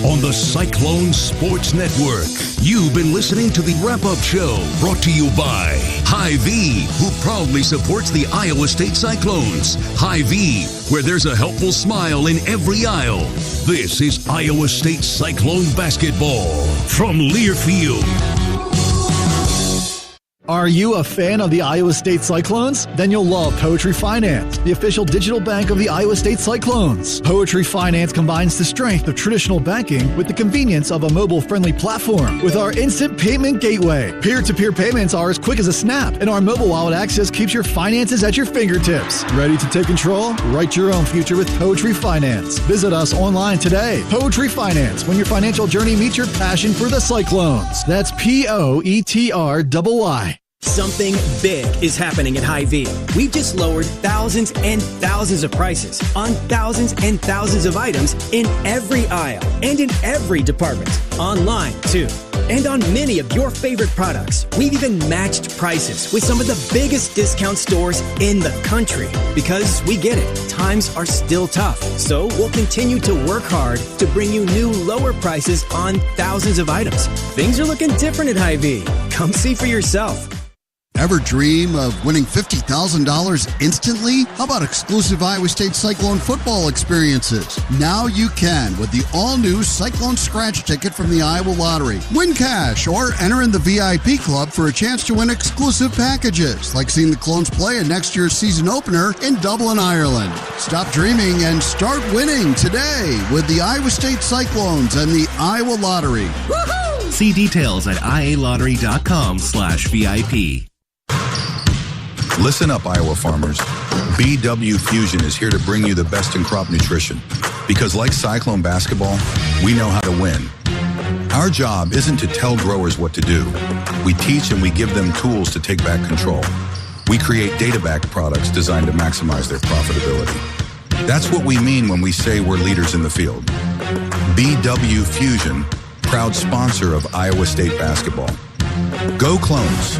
On the Cyclone Sports Network, you've been listening to the wrap-up show brought to you by Hy-Vee, who proudly supports the Iowa State Cyclones. Hy-Vee, where there's a helpful smile in every aisle. This is Iowa State Cyclone basketball from Learfield. Are you a fan of the Iowa State Cyclones? Then you'll love Poetry Finance, the official digital bank of the Iowa State Cyclones. Poetry Finance combines the strength of traditional banking with the convenience of a mobile-friendly platform with our instant payment gateway. Peer-to-peer payments are as quick as a snap, and our mobile wallet access keeps your finances at your fingertips. Ready to take control? Write your own future with Poetry Finance. Visit us online today. Poetry Finance, when your financial journey meets your passion for the Cyclones. That's Poetry. Something big is happening at Hy-Vee. We've just lowered thousands and thousands of prices on thousands and thousands of items in every aisle and in every department. Online, too. And on many of your favorite products, we've even matched prices with some of the biggest discount stores in the country. Because we get it, times are still tough. So we'll continue to work hard to bring you new lower prices on thousands of items. Things are looking different at Hy-Vee. Come see for yourself. Ever dream of winning $50,000 instantly? How about exclusive Iowa State Cyclone football experiences? Now you can with the all-new Cyclone Scratch Ticket from the Iowa Lottery. Win cash or enter in the VIP club for a chance to win exclusive packages, like seeing the Clones play in next year's season opener in Dublin, Ireland. Stop dreaming and start winning today with the Iowa State Cyclones and the Iowa Lottery. Woohoo! See details at ialottery.com/VIP. Listen up, Iowa farmers. BW Fusion is here to bring you the best in crop nutrition. Because like Cyclone basketball, we know how to win. Our job isn't to tell growers what to do. We teach and we give them tools to take back control. We create data-backed products designed to maximize their profitability. That's what we mean when we say we're leaders in the field. BW Fusion, proud sponsor of Iowa State basketball. Go Clones!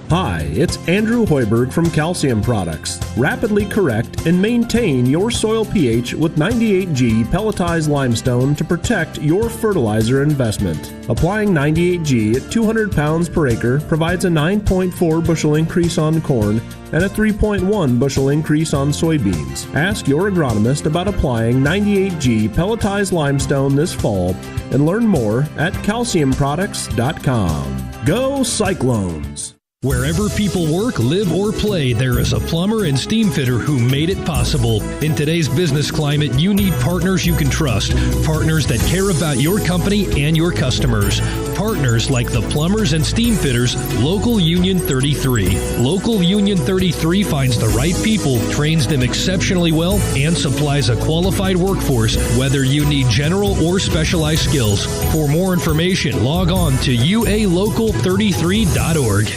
Hi, it's Andrew Hoiberg from Calcium Products. Rapidly correct and maintain your soil pH with 98G pelletized limestone to protect your fertilizer investment. Applying 98G at 200 pounds per acre provides a 9.4 bushel increase on corn and a 3.1 bushel increase on soybeans. Ask your agronomist about applying 98G pelletized limestone this fall and learn more at calciumproducts.com. Go Cyclones! Wherever people work, live, or play, there is a plumber and steam fitter who made it possible. In today's business climate, you need partners you can trust. Partners that care about your company and your customers. Partners like the plumbers and steam fitters, Local Union 33. Local Union 33 finds the right people, trains them exceptionally well, and supplies a qualified workforce, whether you need general or specialized skills. For more information, log on to ualocal33.org.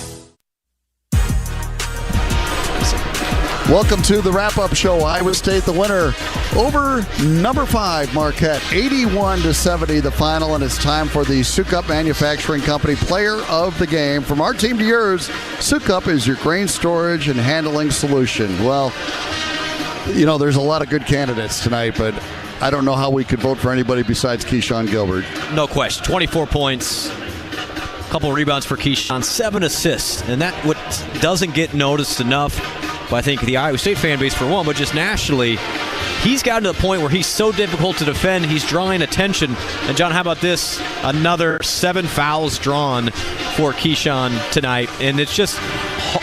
Welcome to the wrap-up show. Iowa State the winner over number 5 Marquette, 81-70 the final, and it's time for the Sukup Manufacturing Company Player of the Game. From our team to yours, Sukup is your grain storage and handling solution. Well, you know, there's a lot of good candidates tonight, but I don't know how we could vote for anybody besides Keyshawn Gilbert. No question. 24 points, a couple of rebounds for Keyshawn, 7 assists, and that what doesn't get noticed enough. I think the Iowa State fan base for one, but just nationally, he's gotten to the point where he's so difficult to defend. He's drawing attention. And John, how about this? Another 7 fouls drawn for Keyshawn tonight. And it's just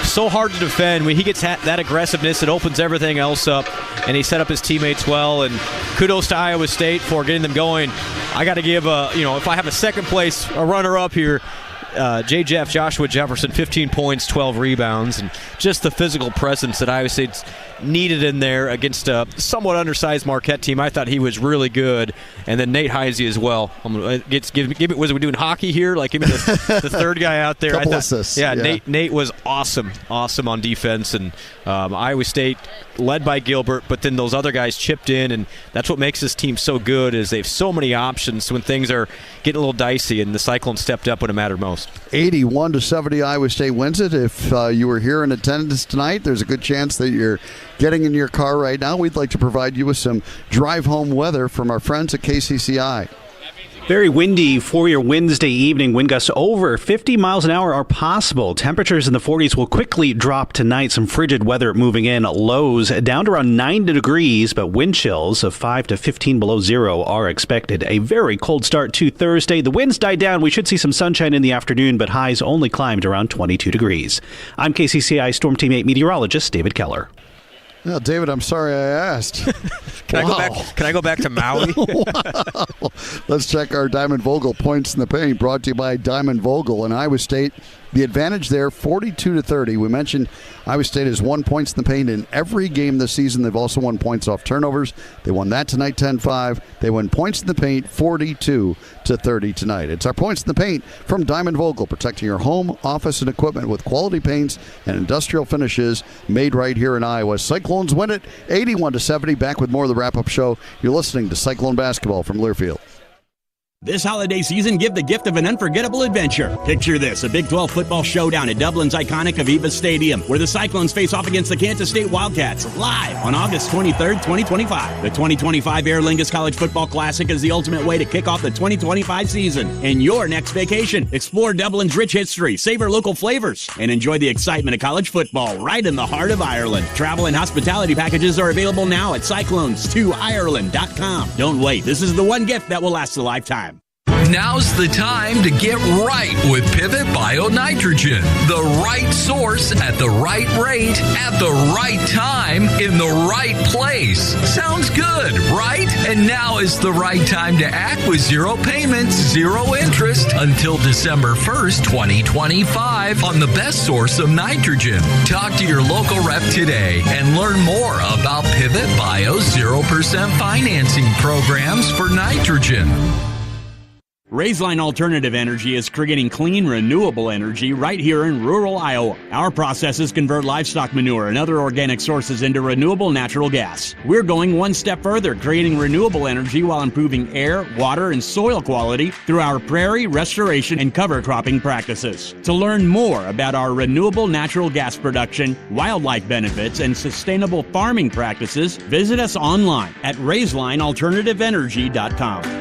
so hard to defend. When he gets that aggressiveness, it opens everything else up. And he set up his teammates well. And kudos to Iowa State for getting them going. I got to give, if I have a second place, a runner-up here, Joshua Jefferson, 15 points, 12 rebounds, and just the physical presence that Iowa State's needed in there against a somewhat undersized Marquette team. I thought he was really good. And then Nate Heisey as well. Was we doing hockey here? Like, give me the third guy out there. Couple assists. Yeah. Nate was awesome on defense. And Iowa State led by Gilbert, but then those other guys chipped in, and that's what makes this team so good is they have so many options when things are getting a little dicey, and the Cyclones stepped up when it mattered most. 81-70 Iowa State wins it. If you were here in attendance tonight, there's a good chance that you're getting in your car right now. We'd like to provide you with some drive-home weather from our friends at KCCI. Very windy for your Wednesday evening. Wind gusts over 50 miles an hour are possible. Temperatures in the 40s will quickly drop tonight. Some frigid weather moving in. Lows down to around 90 degrees, but wind chills of 5 to 15 below zero are expected. A very cold start to Thursday. The winds died down. We should see some sunshine in the afternoon, but highs only climbed around 22 degrees. I'm KCCI Storm Team 8 meteorologist David Keller. Well, David, I'm sorry I asked. Can I go back to Maui? Wow. Let's check our Diamond Vogel points in the paint, brought to you by Diamond Vogel and Iowa State. The advantage there, 42-30. We mentioned Iowa State has won points in the paint in every game this season. They've also won points off turnovers. They won that tonight, 10-5. They win points in the paint, 42-30 tonight. It's our points in the paint from Diamond Vogel, protecting your home, office, and equipment with quality paints and industrial finishes made right here in Iowa. Cyclones win it, 81-70. Back with more of the wrap-up show. You're listening to Cyclone Basketball from Learfield. This holiday season, give the gift of an unforgettable adventure. Picture this, a Big 12 football showdown at Dublin's iconic Aviva Stadium, where the Cyclones face off against the Kansas State Wildcats, live on August 23rd, 2025. The 2025 Aer Lingus College Football Classic is the ultimate way to kick off the 2025 season and your next vacation. Explore Dublin's rich history, savor local flavors, and enjoy the excitement of college football right in the heart of Ireland. Travel and hospitality packages are available now at cyclones2ireland.com. Don't wait. This is the one gift that will last a lifetime. Now's the time to get right with Pivot Bio-Nitrogen. The right source at the right rate at the right time in the right place. Sounds good, right? And now is the right time to act with zero payments, zero interest until December 1st, 2025 on the best source of nitrogen. Talk to your local rep today and learn more about Pivot Bio's 0% financing programs for nitrogen. Raiseline Alternative Energy is creating clean, renewable energy right here in rural Iowa. Our processes convert livestock manure and other organic sources into renewable natural gas. We're going one step further, creating renewable energy while improving air, water, and soil quality through our prairie restoration and cover cropping practices. To learn more about our renewable natural gas production, wildlife benefits, and sustainable farming practices, visit us online at raiselinealternativeenergy.com.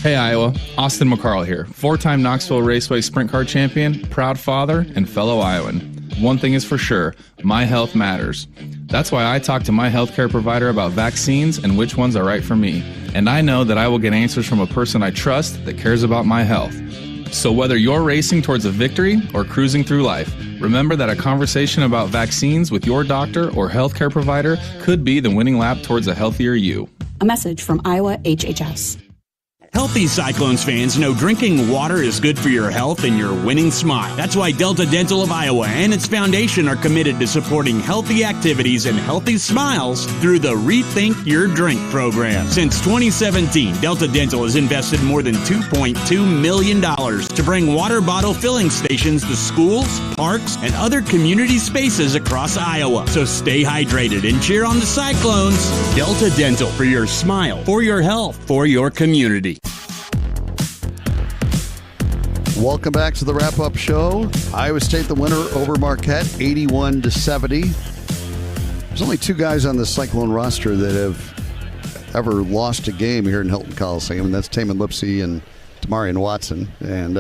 Hey Iowa, Austin McCarl here, four-time Knoxville Raceway Sprint Car Champion, proud father, and fellow Iowan. One thing is for sure, my health matters. That's why I talk to my healthcare provider about vaccines and which ones are right for me. And I know that I will get answers from a person I trust that cares about my health. So whether you're racing towards a victory or cruising through life, remember that a conversation about vaccines with your doctor or healthcare provider could be the winning lap towards a healthier you. A message from Iowa HHS. Healthy Cyclones fans know drinking water is good for your health and your winning smile. That's why Delta Dental of Iowa and its foundation are committed to supporting healthy activities and healthy smiles through the Rethink Your Drink program. Since 2017, Delta Dental has invested more than $2.2 million to bring water bottle filling stations to schools, parks, and other community spaces across Iowa. So stay hydrated and cheer on the Cyclones. Delta Dental, for your smile, for your health, for your community. Welcome back to the wrap-up show. Iowa State the winner over Marquette, 81-70. There's only two guys on the Cyclone roster that have ever lost a game here in Hilton Coliseum, and that's Taman Lipsey and Damarian Watson. And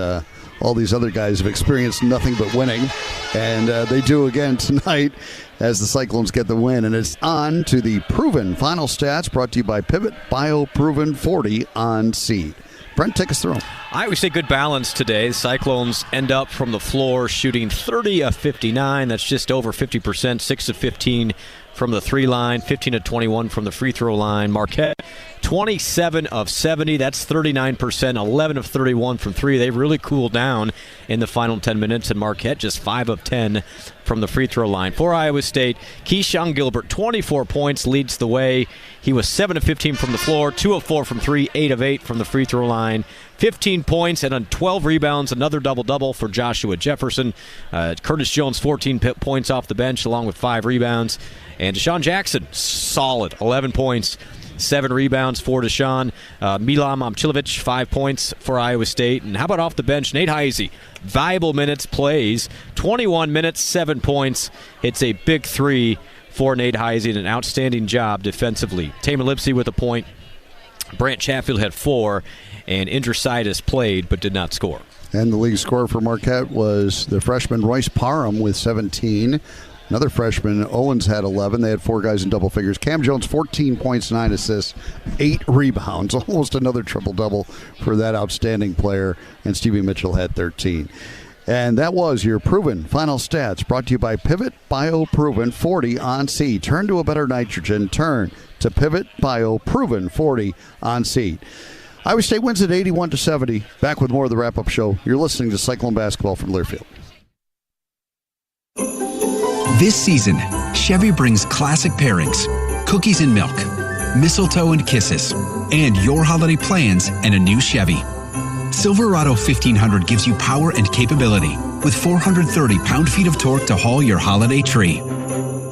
all these other guys have experienced nothing but winning, and they do again tonight as the Cyclones get the win. And it's on to the Proven final stats, brought to you by Pivot Bio Proven 40 on seed. Brent, take us through them. Iowa State good balance today. The Cyclones end up from the floor shooting 30 of 59. That's just over 50%, 6 of 15 from the three line, 15 of 21 from the free throw line. Marquette, 27 of 70. That's 39%, 11 of 31 from three. They really cooled down in the final 10 minutes, and Marquette just 5 of 10 from the free throw line. For Iowa State, Keyshawn Gilbert, 24 points, leads the way. He was 7 of 15 from the floor, 2 of 4 from three, 8 of 8 from the free throw line. 15 points and on 12 rebounds, another double-double for Joshua Jefferson. Curtis Jones, 14 points off the bench, along with 5 rebounds. And Deshaun Jackson, solid, 11 points, 7 rebounds for Deshaun. Milan Momcilovic, 5 points for Iowa State. And how about off the bench, Nate Heisey, valuable minutes, plays, 21 minutes, 7 points. Hits a big three for Nate Heisey, and an outstanding job defensively. Taman Lipsey with a point. Brant Chatfield had 4, and Indrositis played but did not score. And the league scorer for Marquette was the freshman Royce Parham with 17. Another freshman, Owens, had 11. They had 4 guys in double figures. Cam Jones, 14 points, 9 assists, 8 rebounds. Almost another triple-double for that outstanding player. And Stevie Mitchell had 13. And that was your Proven final stats, brought to you by Pivot Bio Proven 40 on seed. Turn to a better nitrogen. Turn to Pivot Bio Proven 40 on seed. Iowa State wins at 81-70. Back with more of the wrap-up show. You're listening to Cyclone Basketball from Learfield. This season, Chevy brings classic pairings, cookies and milk, mistletoe and kisses, and your holiday plans and a new Chevy. Silverado 1500 gives you power and capability with 430 pound-feet of torque to haul your holiday tree.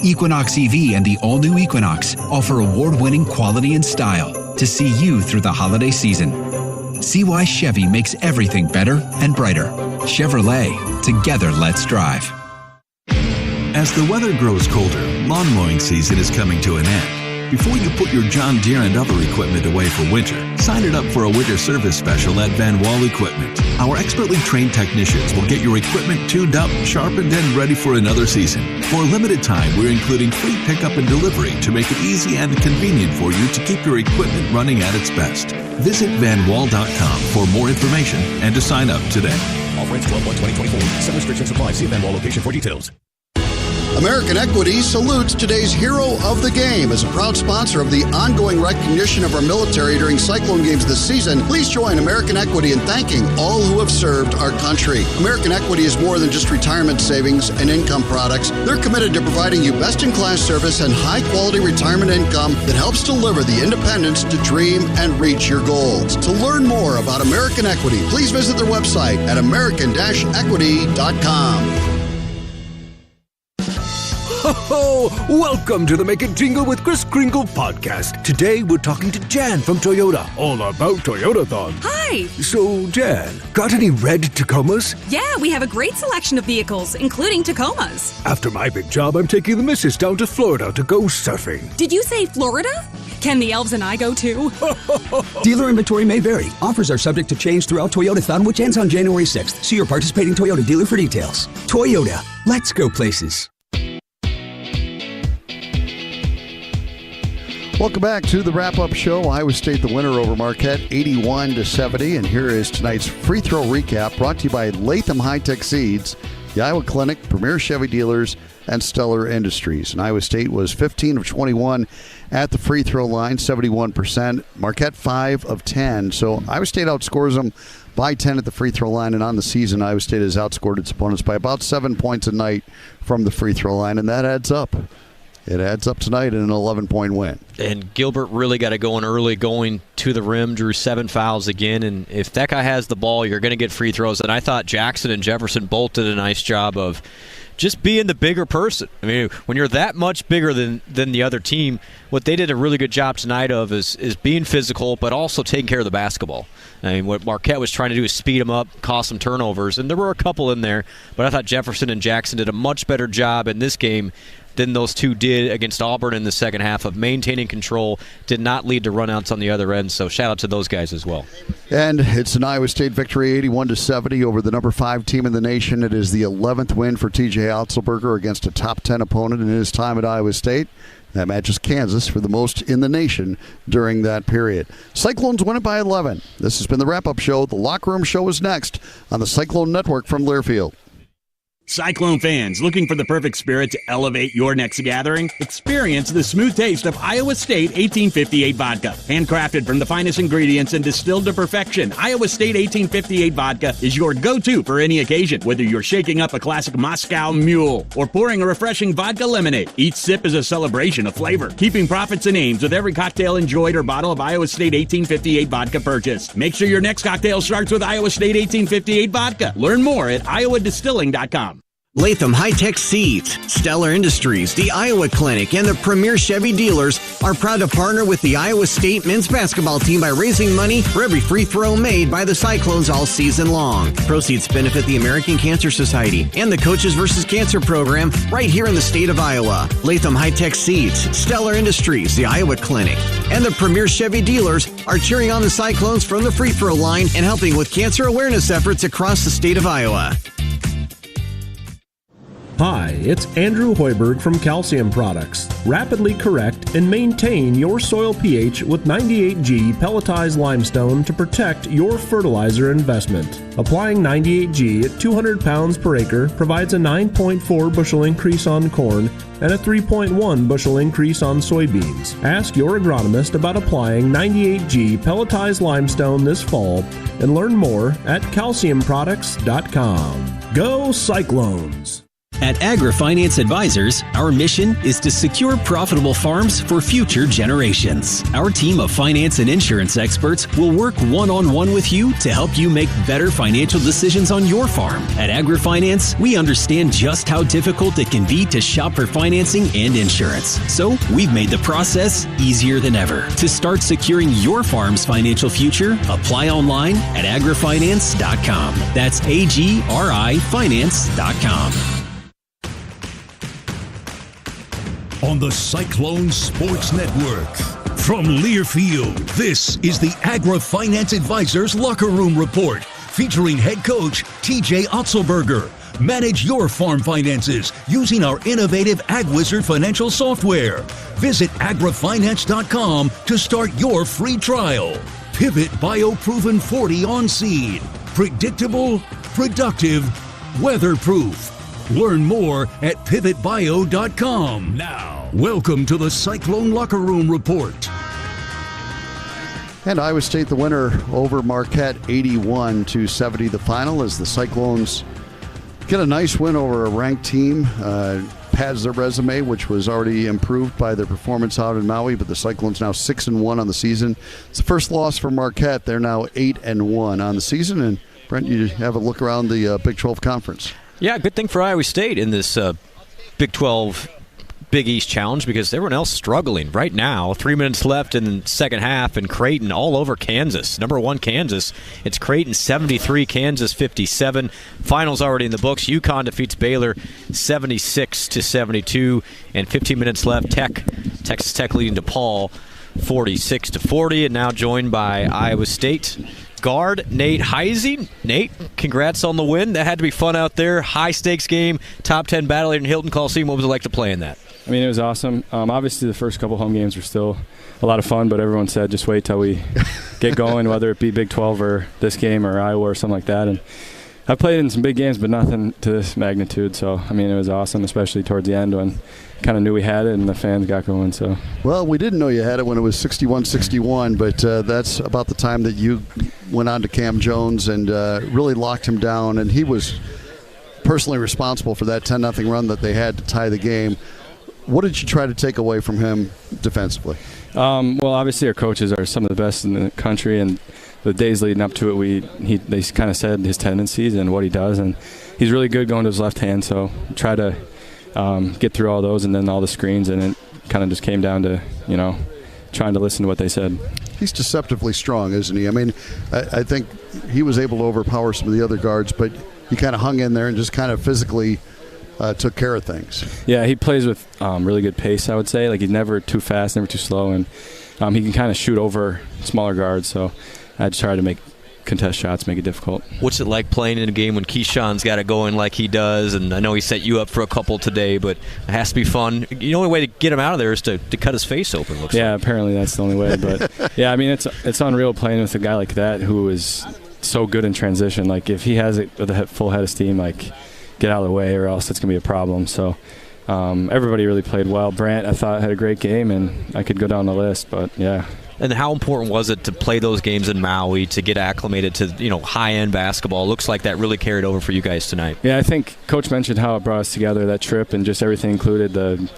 Equinox EV and the all-new Equinox offer award-winning quality and style. to see you through the holiday season. See why Chevy makes everything better and brighter. Chevrolet, together let's drive. As the weather grows colder, lawn mowing season is coming to an end. Before you put your John Deere and other equipment away for winter, sign it up for a winter service special at Van Wall Equipment. Our expertly trained technicians will get your equipment tuned up, sharpened, and ready for another season. For a limited time, we're including free pickup and delivery to make it easy and convenient for you to keep your equipment running at its best. Visit vanwall.com for more information and to sign up today. Offer ends 12/1/2024. Some restrictions apply. See Van Wall location for details. American Equity salutes today's hero of the game. As a proud sponsor of the ongoing recognition of our military during Cyclone games this season, please join American Equity in thanking all who have served our country. American Equity is more than just retirement savings and income products. They're committed to providing you best-in-class service and high-quality retirement income that helps deliver the independence to dream and reach your goals. To learn more about American Equity, please visit their website at american-equity.com. Ho! Welcome to the Make It Jingle with Kris Kringle podcast. Today we're talking to Jan from Toyota, all about Toyotathon. Hi! So, Jan, got any red Tacomas? Yeah, we have a great selection of vehicles, including Tacomas. After my big job, I'm taking the missus down to Florida to go surfing. Did you say Florida? Can the elves and I go too? Dealer inventory may vary. Offers are subject to change throughout Toyotathon, which ends on January 6th. See your participating Toyota dealer for details. Toyota, let's go places. Welcome back to the wrap-up show. Iowa State the winner over Marquette, 81-70. And here is tonight's free throw recap brought to you by Latham High-Tech Seeds, the Iowa Clinic, Premier Chevy Dealers, and Stellar Industries. And Iowa State was 15 of 21 at the free throw line, 71%. Marquette 5 of 10. So Iowa State outscores them by 10 at the free throw line. And on the season, Iowa State has outscored its opponents by about 7 points a night from the free throw line. And that adds up. It adds up tonight in an 11-point win. And Gilbert really got it going early, going to the rim, drew 7 fouls again. And if that guy has the ball, you're going to get free throws. And I thought Jackson and Jefferson both did a nice job of just being the bigger person. I mean, when you're that much bigger than the other team, what they did a really good job tonight of is being physical, but also taking care of the basketball. I mean, what Marquette was trying to do is speed them up, cause some turnovers, and there were a couple in there, but I thought Jefferson and Jackson did a much better job in this game than those two did against Auburn in the second half of maintaining control, did not lead to runouts on the other end, so shout out to those guys as well. And it's an Iowa State victory, 81-70 over the number 5 team in the nation. It is the 11th win for TJ Otzelberger against a top 10 opponent in his time at Iowa State. That matches Kansas for the most in the nation during that period. Cyclones win it by 11. This has been the wrap-up show. The Locker Room Show is next on the Cyclone Network from Learfield. Cyclone fans, looking for the perfect spirit to elevate your next gathering? Experience the smooth taste of Iowa State 1858 vodka. Handcrafted from the finest ingredients and distilled to perfection, Iowa State 1858 vodka is your go-to for any occasion. Whether you're shaking up a classic Moscow Mule or pouring a refreshing vodka lemonade, each sip is a celebration of flavor, keeping profits and aims with every cocktail enjoyed or bottle of Iowa State 1858 vodka purchased. Make sure your next cocktail starts with Iowa State 1858 vodka. Learn more at iowadistilling.com. Latham High-Tech Seeds, Stellar Industries, the Iowa Clinic, and the Premier Chevy Dealers are proud to partner with the Iowa State men's basketball team by raising money for every free throw made by the Cyclones all season long. Proceeds benefit the American Cancer Society and the Coaches vs. Cancer program right here in the state of Iowa. Latham High-Tech Seeds, Stellar Industries, the Iowa Clinic, and the Premier Chevy Dealers are cheering on the Cyclones from the free throw line and helping with cancer awareness efforts across the state of Iowa. Hi, it's Andrew Hoiberg from Calcium Products. Rapidly correct and maintain your soil pH with 98G pelletized limestone to protect your fertilizer investment. Applying 98G at 200 pounds per acre provides a 9.4 bushel increase on corn and a 3.1 bushel increase on soybeans. Ask your agronomist about applying 98G pelletized limestone this fall and learn more at calciumproducts.com. Go Cyclones! At AgriFinance Advisors, our mission is to secure profitable farms for future generations. Our team of finance and insurance experts will work one-on-one with you to help you make better financial decisions on your farm. At AgriFinance, we understand just how difficult it can be to shop for financing and insurance. So we've made the process easier than ever. To start securing your farm's financial future, apply online at agrifinance.com. That's agrifinance.com. On the Cyclones Sports Network. From Learfield, this is the AgriFinance Advisors Locker Room Report, featuring head coach TJ Otzelberger. Manage your farm finances using our innovative AgWizard financial software. Visit agrifinance.com to start your free trial. Pivot BioProven 40 on seed. Predictable, productive, weatherproof. Learn more at pivotbio.com. Now, welcome to the Cyclone Locker Room Report. And Iowa State the winner over Marquette, 81-70 the final, as the Cyclones get a nice win over a ranked team. Pads their resume, which was already improved by their performance out in Maui, but the Cyclones now 6-1 on the season. It's the first loss for Marquette. They're now 8-1 on the season. And Brent, you have a look around the Big 12 Conference. Yeah, good thing for Iowa State in this Big 12 Big East Challenge, because everyone else struggling right now. 3 minutes left in the second half, and Creighton all over Kansas. Number 1 Kansas. It's Creighton 73, Kansas 57. Finals already in the books. UConn defeats Baylor 76-72, and 15 minutes left. Texas Tech leading DePaul 46-40, and now joined by Iowa State guard Nate Heisey. Nate, congrats on the win. That had to be fun out there. High-stakes game, top 10 battle in Hilton Coliseum. What was it like to play in that? I mean, it was awesome. Obviously, the first couple home games were still a lot of fun, but everyone said just wait till we get going, whether it be Big 12 or this game or Iowa or something like that. And I've played in some big games, but nothing to this magnitude. So, I mean, it was awesome, especially towards the end when kind of knew we had it and the fans got going. So, well, we didn't know you had it when it was 61-61, but that's about the time that you went on to Cam Jones and really locked him down, and he was personally responsible for that 10-0 run that they had to tie the game. What did you try to take away from him defensively? Well, obviously our coaches are some of the best in the country, and the days leading up to it, they kind of said his tendencies and what he does, and he's really good going to his left hand, so try to get through all those and then all the screens, and it kind of just came down to, trying to listen to what they said. He's deceptively strong, isn't he? I mean, I think he was able to overpower some of the other guards, but he kind of hung in there and just kind of physically took care of things. Yeah, he plays with really good pace, I would say. Like, he's never too fast, never too slow, and he can kind of shoot over smaller guards, so I just try to make contest shots, make it difficult. What's it like playing in a game when Keyshawn's got it going like he does? And I know he set you up for a couple today, but it has to be fun. The only way to get him out of there is to cut his face open, looks like. Apparently that's the only way. But, yeah, I mean, it's unreal playing with a guy like that who is so good in transition. Like, if he has it with a full head of steam, like, get out of the way or else it's going to be a problem. So everybody really played well. Brant, I thought, had a great game, and I could go down the list, but, yeah. And how important was it to play those games in Maui, to get acclimated to high-end basketball? It looks like that really carried over for you guys tonight. Yeah, I think Coach mentioned how it brought us together, that trip, and just everything included, the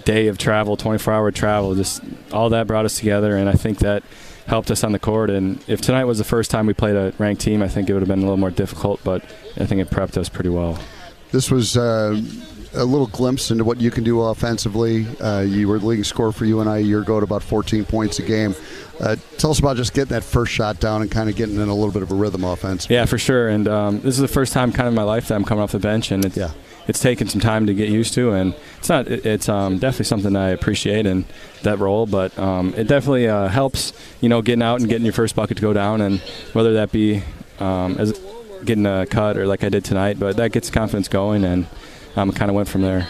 day of travel, 24-hour travel, just all that brought us together, and I think that helped us on the court. And if tonight was the first time we played a ranked team, I think it would have been a little more difficult, but I think it prepped us pretty well. This was a little glimpse into what you can do offensively. You were the leading scorer for UNI a year ago at about 14 points a game. Tell us about just getting that first shot down and kind of getting in a little bit of a rhythm offensively. Yeah, for sure. And this is the first time kind of in my life that I'm coming off the bench, and it's taken some time to get used to. And it's definitely something I appreciate in that role, but it definitely helps, getting out and getting your first bucket to go down, and whether that be as getting a cut or like I did tonight, but that gets confidence going, and kind of went from there.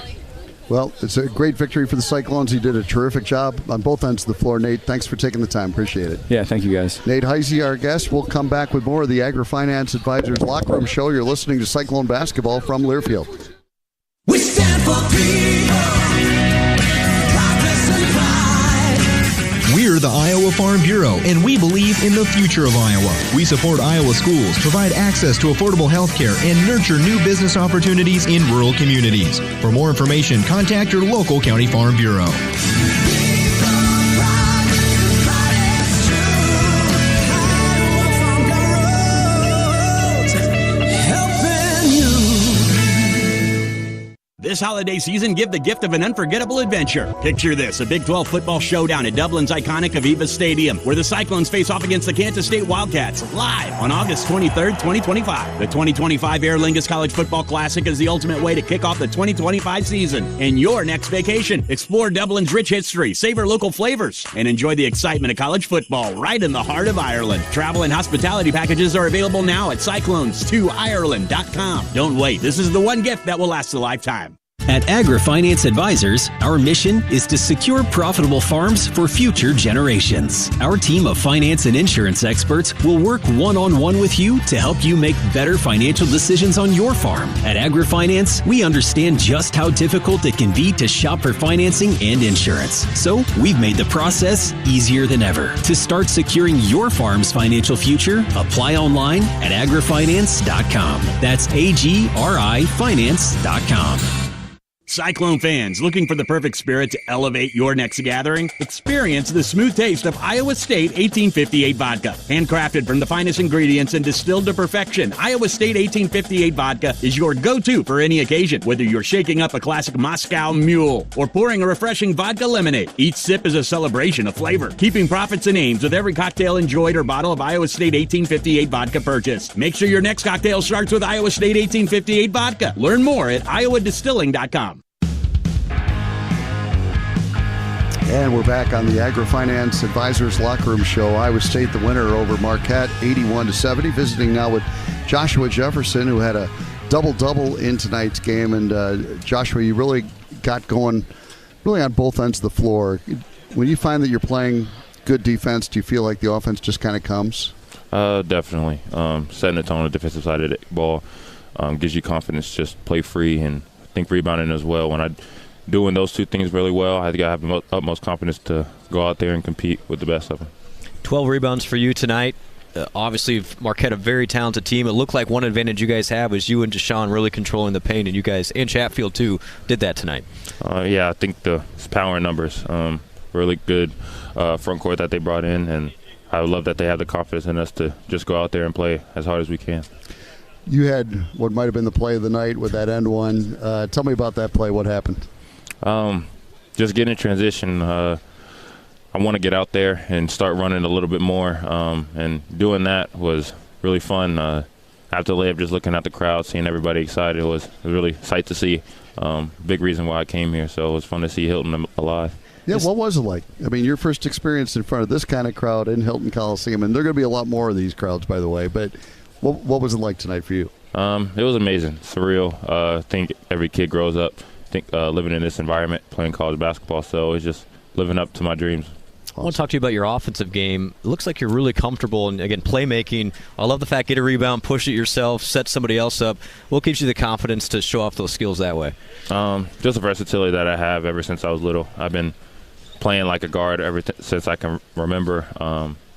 Well, it's a great victory for the Cyclones. You did a terrific job on both ends of the floor, Nate. Thanks for taking the time. Appreciate it. Yeah, thank you, guys. Nate Heisey, our guest. We'll come back with more of the AgriFinance Advisors Locker Room Show. You're listening to Cyclone Basketball from Learfield. We stand for people, progress and pride. We're the the Iowa Farm Bureau, and we believe in the future of Iowa. We support Iowa schools, provide access to affordable health care, and nurture new business opportunities in rural communities. For more information, contact your local County Farm Bureau. This holiday season, give the gift of an unforgettable adventure. Picture this, a Big 12 football showdown at Dublin's iconic Aviva Stadium, where the Cyclones face off against the Kansas State Wildcats, live on August 23rd, 2025. The 2025 Aer Lingus College Football Classic is the ultimate way to kick off the 2025 season and your next vacation. Explore Dublin's rich history, savor local flavors, and enjoy the excitement of college football right in the heart of Ireland. Travel and hospitality packages are available now at cyclones2ireland.com. Don't wait. This is the one gift that will last a lifetime. At AgriFinance Advisors, our mission is to secure profitable farms for future generations. Our team of finance and insurance experts will work one-on-one with you to help you make better financial decisions on your farm. At AgriFinance, we understand just how difficult it can be to shop for financing and insurance. So we've made the process easier than ever. To start securing your farm's financial future, apply online at agrifinance.com. That's agrifinance.com. Cyclone fans, looking for the perfect spirit to elevate your next gathering? Experience the smooth taste of Iowa State 1858 vodka. Handcrafted from the finest ingredients and distilled to perfection, Iowa State 1858 vodka is your go-to for any occasion. Whether you're shaking up a classic Moscow Mule or pouring a refreshing vodka lemonade, each sip is a celebration of flavor, keeping profits and aims with every cocktail enjoyed or bottle of Iowa State 1858 vodka purchased. Make sure your next cocktail starts with Iowa State 1858 vodka. Learn more at iowadistilling.com. And we're back on the AgriFinance Advisors Locker Room Show. Iowa State the winner over Marquette, 81-70. Visiting now with Joshua Jefferson, who had a double-double in tonight's game. And Joshua, you really got going really on both ends of the floor. When you find that you're playing good defense, do you feel like the offense just kind of comes? Definitely. Setting the tone on the defensive side of the ball gives you confidence. Just play free, and I think rebounding as well. When I doing those two things really well, I think I have the utmost confidence to go out there and compete with the best of them. 12 rebounds for you tonight. Obviously, Marquette, a very talented team. It looked like one advantage you guys have was you and Deshaun really controlling the paint, and you guys, and Chatfield too, did that tonight. Yeah, I think it's power and numbers. Really good front court that they brought in, and I love that they have the confidence in us to just go out there and play as hard as we can. You had what might have been the play of the night with that end one. Tell me about that play. What happened? Just getting in transition. I want to get out there and start running a little bit more, and doing that was really fun. After the layup, just looking at the crowd, seeing everybody excited, it was really sight to see. Big reason why I came here, so it was fun to see Hilton alive. Yeah, what was it like? I mean, your first experience in front of this kind of crowd in Hilton Coliseum, and there are going to be a lot more of these crowds, by the way, but what was it like tonight for you? It was amazing, surreal. I think every kid grows up living in this environment, playing college basketball, so it's just living up to my dreams. I want to talk to you about your offensive game. It looks like you're really comfortable in, again, playmaking. I love the fact get a rebound, push it yourself, set somebody else up. What gives you the confidence to show off those skills that way? Just the versatility that I have ever since I was little. I've been playing like a guard since I can remember.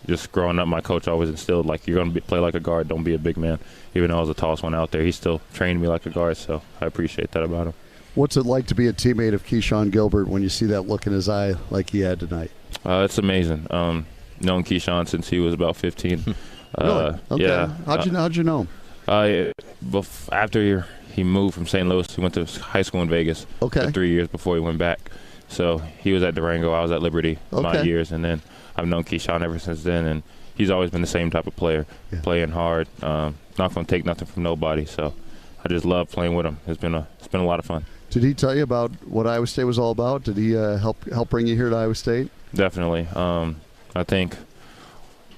Just growing up, my coach always instilled, like, you're going to play like a guard, don't be a big man. Even though I was the tallest one out there, he still trained me like a guard, so I appreciate that about him. What's it like to be a teammate of Keyshawn Gilbert when you see that look in his eye like he had tonight? It's amazing. Known Keyshawn since he was about 15. Really? Okay. Yeah. How'd you know him? After he moved from St. Louis, he went to high school in Vegas for 3 years before he went back. So he was at Durango, I was at Liberty my years, and then I've known Keyshawn ever since then, and he's always been the same type of player, playing hard, not going to take nothing from nobody. So I just love playing with him. It's been a lot of fun. Did he tell you about what Iowa State was all about? Did he help bring you here to Iowa State? Definitely. I think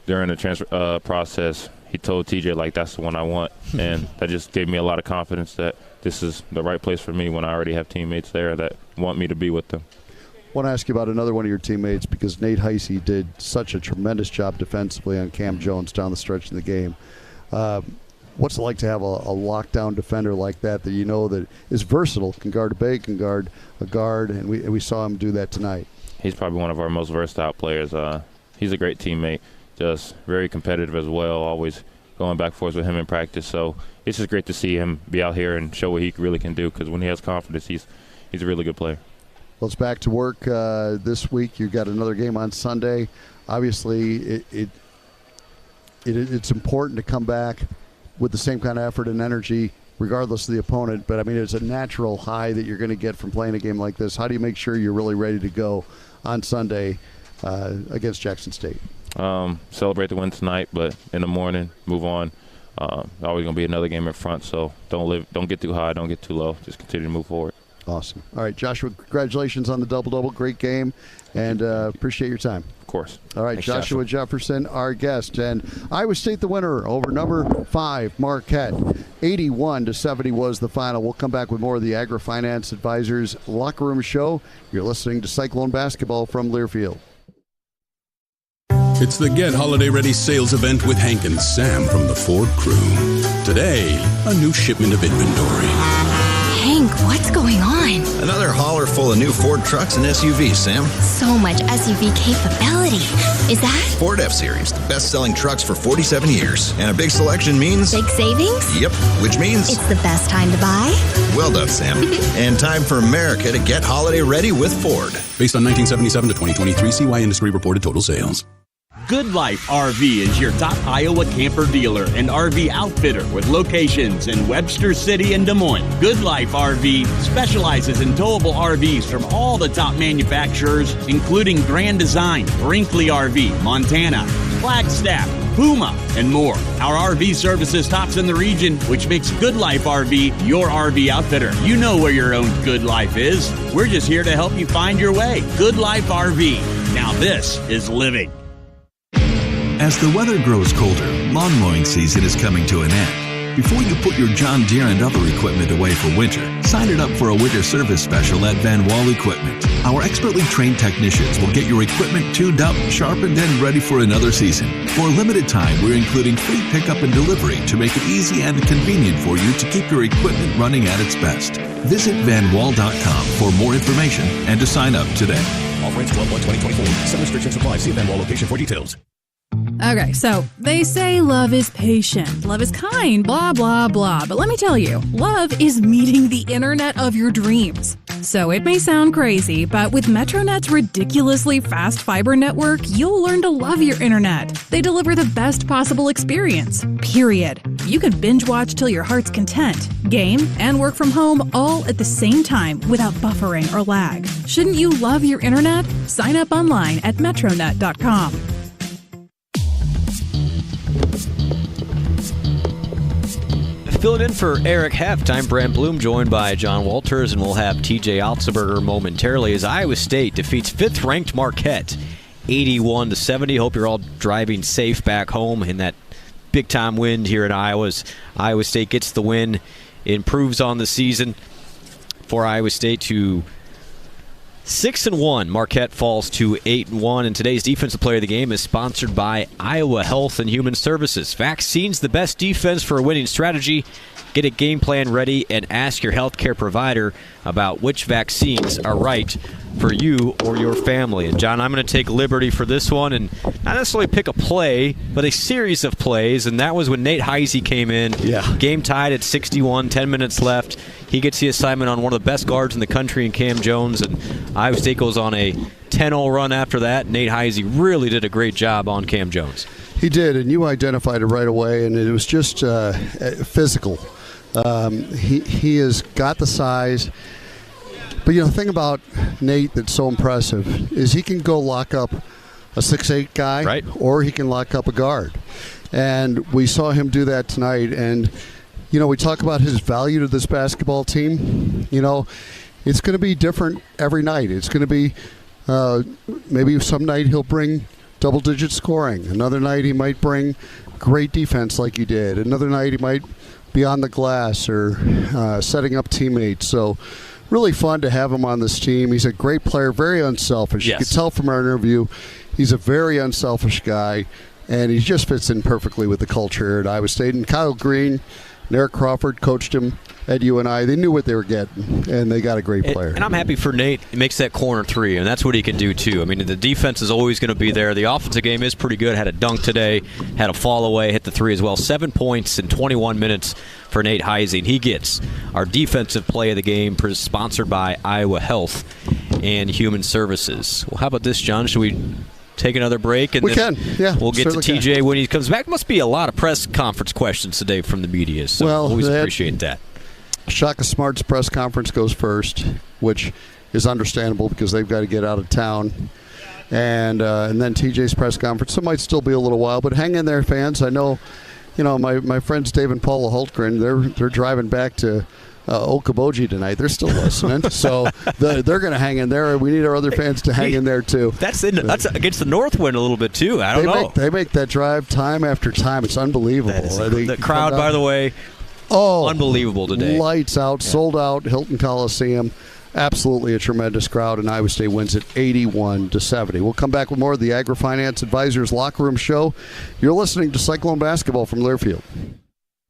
during the transfer process, he told TJ, like, that's the one I want. And that just gave me a lot of confidence that this is the right place for me when I already have teammates there that want me to be with them. I want to ask you about another one of your teammates because Nate Heisey did such a tremendous job defensively on Cam Jones down the stretch in the game. What's it like to have a lockdown defender like that you know that is versatile, can guard a big, can guard a guard, and we saw him do that tonight? He's probably one of our most versatile players. he's a great teammate, just very competitive as well, always going back and forth with him in practice. So it's just great to see him be out here and show what he really can do, because when he has confidence, he's a really good player. Well, it's back to work this week. You've got another game on Sunday. Obviously, it's important to come back with the same kind of effort and energy regardless of the opponent. But, I mean, it's a natural high that you're going to get from playing a game like this. How do you make sure you're really ready to go on Sunday against Jackson State? Celebrate the win tonight, but in the morning, move on. Always going to be another game in front, so don't get too high, don't get too low. Just continue to move forward. Awesome. All right, Joshua, congratulations on the double-double. Great game, and appreciate your time. Of course. All right, Thanks, Joshua Jefferson, our guest. And Iowa State the winner over number 5, Marquette. 81-70 was the final. We'll come back with more of the Agri-Finance Advisors Locker Room Show. You're listening to Cyclone Basketball from Learfield. It's the Get Holiday Ready sales event with Hank and Sam from the Ford crew. Today, a new shipment of inventory. Hank, what's going on? Another hauler full of new Ford trucks and SUVs, Sam. So much SUV capability. Is that? Ford F-Series, the best-selling trucks for 47 years. And a big selection means... Big savings? Yep, which means... It's the best time to buy? Well done, Sam. And time for America to get holiday ready with Ford. Based on 1977 to 2023 CY Industry reported total sales. Good Life RV is your top Iowa camper dealer and RV outfitter with locations in Webster City and Des Moines. Good Life RV specializes in towable RVs from all the top manufacturers, including Grand Design, Brinkley RV, Montana, Flagstaff, Puma, and more. Our RV services tops in the region, which makes Good Life RV your RV outfitter. You know where your own Good Life is. We're just here to help you find your way. Good Life RV. Now this is living. As the weather grows colder, lawn mowing season is coming to an end. Before you put your John Deere and other equipment away for winter, sign it up for a winter service special at Van Wall Equipment. Our expertly trained technicians will get your equipment tuned up, sharpened, and ready for another season. For a limited time, we're including free pickup and delivery to make it easy and convenient for you to keep your equipment running at its best. Visit vanwall.com for more information and to sign up today. Offer ends 12/1/2024. Some restrictions apply. See Van Wall location for details. Okay, so they say love is patient, love is kind, blah, blah, blah. But let me tell you, love is meeting the internet of your dreams. So it may sound crazy, but with MetroNet's ridiculously fast fiber network, you'll learn to love your internet. They deliver the best possible experience, period. You can binge watch till your heart's content, game, and work from home all at the same time without buffering or lag. Shouldn't you love your internet? Sign up online at metronet.com. Filling in for Eric Heft, I'm Brant Bloom, joined by John Walters, and we'll have TJ Altsberger momentarily as Iowa State defeats 5th-ranked Marquette 81-70. Hope you're all driving safe back home in that big-time wind here in Iowa. Iowa State gets the win, improves on the season for Iowa State to 6-1. Marquette falls to 8-1, and today's Defensive Player of the Game is sponsored by Iowa Health and Human Services. Vaccines, the best defense for a winning strategy. Get a game plan ready and ask your healthcare provider about which vaccines are right for you or your family. And John, I'm going to take liberty for this one and not necessarily pick a play, but a series of plays, and that was when Nate Heisey came in. Yeah. Game tied at 61, 10 minutes left. He gets the assignment on one of the best guards in the country in Cam Jones, and Iowa State goes on a 10-0 run after that. Nate Heisey really did a great job on Cam Jones. He did, and you identified it right away, and it was just physical. He has got the size. But, the thing about Nate that's so impressive is he can go lock up a 6'8 guy, right, or he can lock up a guard. And we saw him do that tonight. And, we talk about his value to this basketball team. It's going to be different every night. It's going to be maybe some night he'll bring double-digit scoring. Another night he might bring great defense like he did. Another night he might be on the glass or setting up teammates. So really fun to have him on this team. He's a great player, very unselfish. Yes. You could tell from our interview he's a very unselfish guy, and he just fits in perfectly with the culture at Iowa State. And Kyle Green and Eric Crawford coached him at UNI. They knew what they were getting, and they got a great player. And I'm happy for Nate. He makes that corner three, and that's what he can do, too. I mean, the defense is always going to be there. The offensive game is pretty good. Had a dunk today, had a fall away, hit the three as well. 7 points in 21 minutes for Nate Heising. He gets our defensive play of the game, sponsored by Iowa Health and Human Services. Well, how about this, John? Should we take another break? And we can, yeah. We'll get to TJ when he comes back. Must be a lot of press conference questions today from the media, so always appreciate that. Shaka Smart's press conference goes first, which is understandable because they've got to get out of town. And then TJ's press conference. So it might still be a little while, but hang in there, fans. I know, my friends Dave and Paula Hultgren, they're driving back to Okoboji tonight. They're still listening, so they're going to hang in there. We need our other fans to hang in there too. That's against the north wind a little bit too. I don't know. They make that drive time after time. It's unbelievable. The crowd, by the way, unbelievable today. Lights out, sold out, Hilton Coliseum. Absolutely a tremendous crowd, and Iowa State wins it 81-70. We'll come back with more of the Agri-Finance Advisors Locker Room Show. You're listening to Cyclone Basketball from Learfield.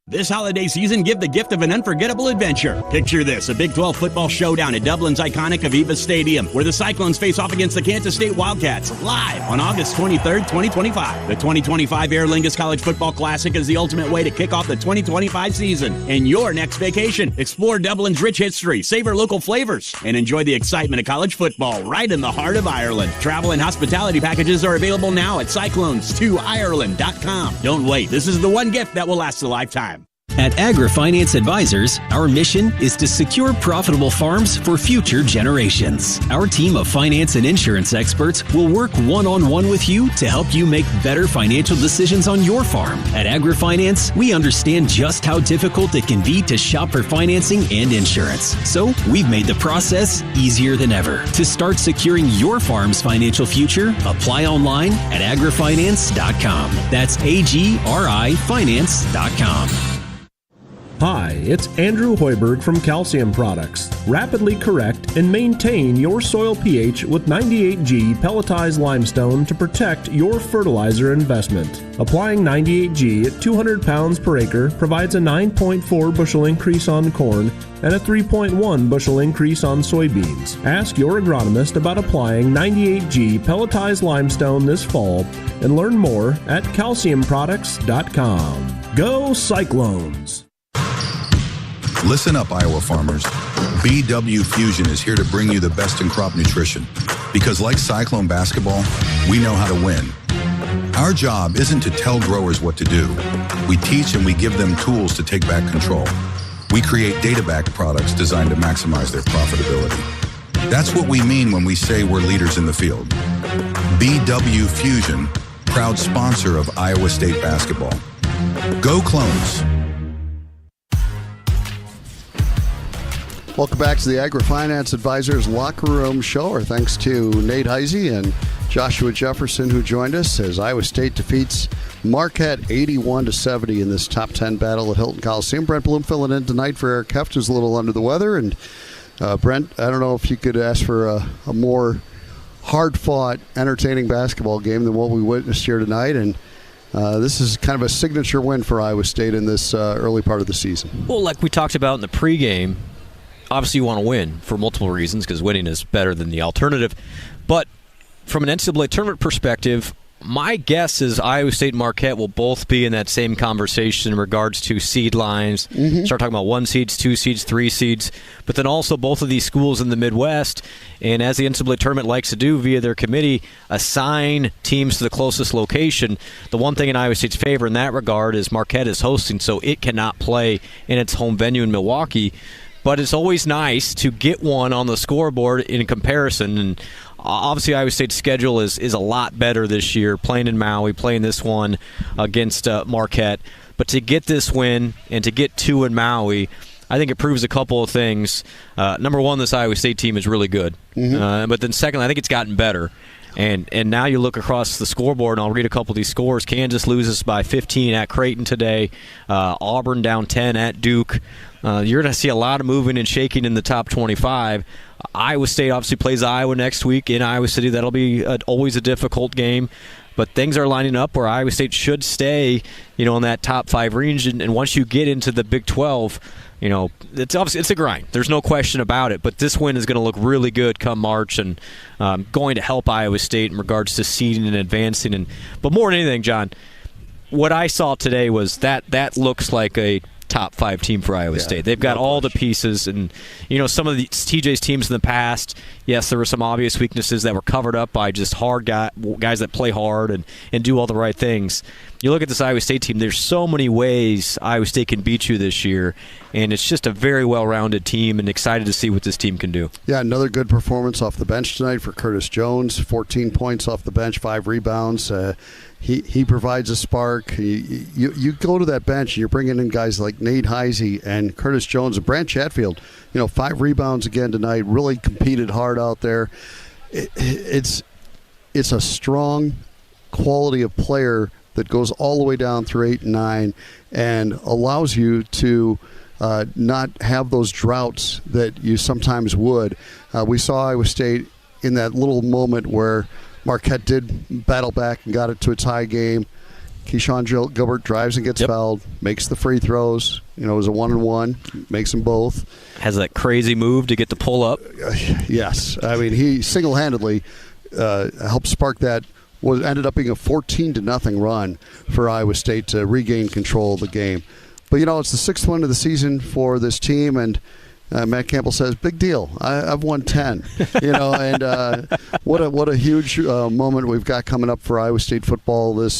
This holiday season, give the gift of an unforgettable adventure. Picture this, a Big 12 football showdown at Dublin's iconic Aviva Stadium, where the Cyclones face off against the Kansas State Wildcats, live on August 23rd, 2025. The 2025 Aer Lingus College Football Classic is the ultimate way to kick off the 2025 season and your next vacation. Explore Dublin's rich history, savor local flavors, and enjoy the excitement of college football right in the heart of Ireland. Travel and hospitality packages are available now at cyclones2ireland.com. Don't wait. This is the one gift that will last a lifetime. At Agri-Finance Advisors, our mission is to secure profitable farms for future generations. Our team of finance and insurance experts will work one-on-one with you to help you make better financial decisions on your farm. At Agri-Finance, we understand just how difficult it can be to shop for financing and insurance. So we've made the process easier than ever. To start securing your farm's financial future, apply online at agrifinance.com. That's agrifinance.com. Hi, it's Andrew Hoiberg from Calcium Products. Rapidly correct and maintain your soil pH with 98G pelletized limestone to protect your fertilizer investment. Applying 98G at 200 pounds per acre provides a 9.4 bushel increase on corn and a 3.1 bushel increase on soybeans. Ask your agronomist about applying 98G pelletized limestone this fall and learn more at calciumproducts.com. Go Cyclones! Listen up, Iowa farmers. BW Fusion is here to bring you the best in crop nutrition. Because like Cyclone basketball, we know how to win. Our job isn't to tell growers what to do. We teach and we give them tools to take back control. We create data-backed products designed to maximize their profitability. That's what we mean when we say we're leaders in the field. BW Fusion, proud sponsor of Iowa State basketball. Go Clones! Welcome back to the Agri-Finance Advisors Locker Room Show. Our thanks to Nate Heisey and Joshua Jefferson, who joined us as Iowa State defeats Marquette 81-70 in this top 10 battle at Hilton Coliseum. Brent Bloom filling in tonight for Eric Heft, who's a little under the weather. And Brent, I don't know if you could ask for a more hard-fought, entertaining basketball game than what we witnessed here tonight. And this is kind of a signature win for Iowa State in this early part of the season. Well, like we talked about in the pregame, obviously you want to win for multiple reasons because winning is better than the alternative. But from an NCAA tournament perspective, my guess is Iowa State and Marquette will both be in that same conversation in regards to seed lines. Start talking about 1 seeds, 2 seeds, 3 seeds. But then also both of these schools in the Midwest, and as the NCAA tournament likes to do via their committee, assign teams to the closest location. The one thing in Iowa State's favor in that regard is Marquette is hosting, so it cannot play in its home venue in Milwaukee. But it's always nice to get one on the scoreboard in comparison. And obviously Iowa State's schedule is a lot better this year, playing in Maui, playing this one against Marquette. But to get this win and to get 2 in Maui, I think it proves a couple of things. Number one, this Iowa State team is really good. But then secondly, I think it's gotten better. And now you look across the scoreboard, and I'll read a couple of these scores. Kansas loses by 15 at Creighton today. Auburn down 10 at Duke. You're going to see a lot of moving and shaking in the top 25. Iowa State obviously plays Iowa next week in Iowa City. That'll be always a difficult game. But things are lining up where Iowa State should stay, in that top 5 range. And once you get into the Big 12, it's obviously it's a grind. There's no question about it. But this win is going to look really good come March, and going to help Iowa State in regards to seeding and advancing. But more than anything, John, what I saw today was that looks like a top 5 team for Iowa State. They've got all the pieces, and some of the TJ's teams in the past, yes, there were some obvious weaknesses that were covered up by just hard guys that play hard and do all the right things. You look at this Iowa State team, there's so many ways Iowa State can beat you this year, and it's just a very well-rounded team, and excited to see what this team can do. Yeah, another good performance off the bench tonight for Curtis Jones, 14 points off the bench, 5 rebounds. He provides a spark. You go to that bench, and you're bringing in guys like Nate Heisey and Curtis Jones and Brant Chatfield. 5 rebounds again tonight. Really competed hard out there. It's a strong quality of player that goes all the way down through 8 and 9 and allows you to not have those droughts that you sometimes would. We saw Iowa State in that little moment where Marquette did battle back and got it to a tie game. Keyshawn Gilbert drives and gets fouled, makes the free throws. It was a 1-and-1, makes them both. Has that crazy move to get the pull up. Yes. I mean, he single-handedly helped spark that. Ended up being a 14-0 run for Iowa State to regain control of the game. But, it's the 6th win of the season for this team, and Matt Campbell says, big deal. I've won 10. And what a huge moment we've got coming up for Iowa State football this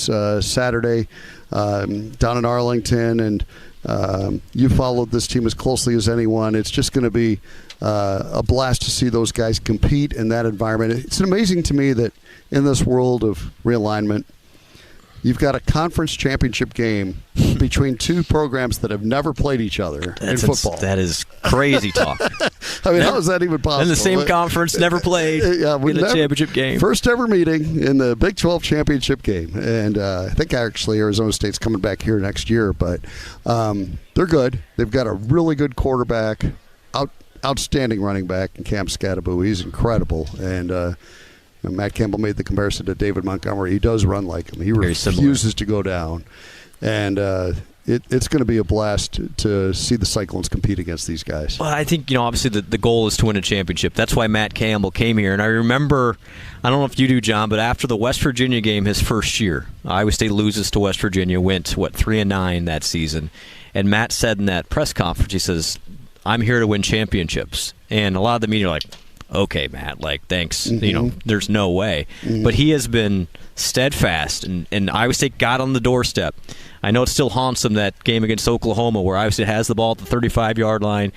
Saturday down in Arlington. And you followed this team as closely as anyone. It's just going to be a blast to see those guys compete in that environment. It's amazing to me that in this world of realignment, you've got a conference championship game between 2 programs that have never played each other in football. That is crazy talk. I mean, how is that even possible? In the same conference, never played in a championship game. First ever meeting in the Big 12 championship game. And I think actually Arizona State's coming back here next year. But they're good. They've got a really good quarterback, outstanding running back in Cam Scatteraboo. He's incredible. And Matt Campbell made the comparison to David Montgomery. He does run like him. He refuses to go down. And it's going to be a blast to see the Cyclones compete against these guys. Well, I think, obviously the goal is to win a championship. That's why Matt Campbell came here. And I remember, I don't know if you do, John, but after the West Virginia game his first year, Iowa State loses to West Virginia, went, 3-9 that season. And Matt said in that press conference, he says, I'm here to win championships. And a lot of the media are like, okay, Matt, thanks. Mm-hmm. There's no way. Mm-hmm. But he has been steadfast, and Iowa State got on the doorstep. I know it still haunts them, that game against Oklahoma, where Iowa State has the ball at the 35-yard line,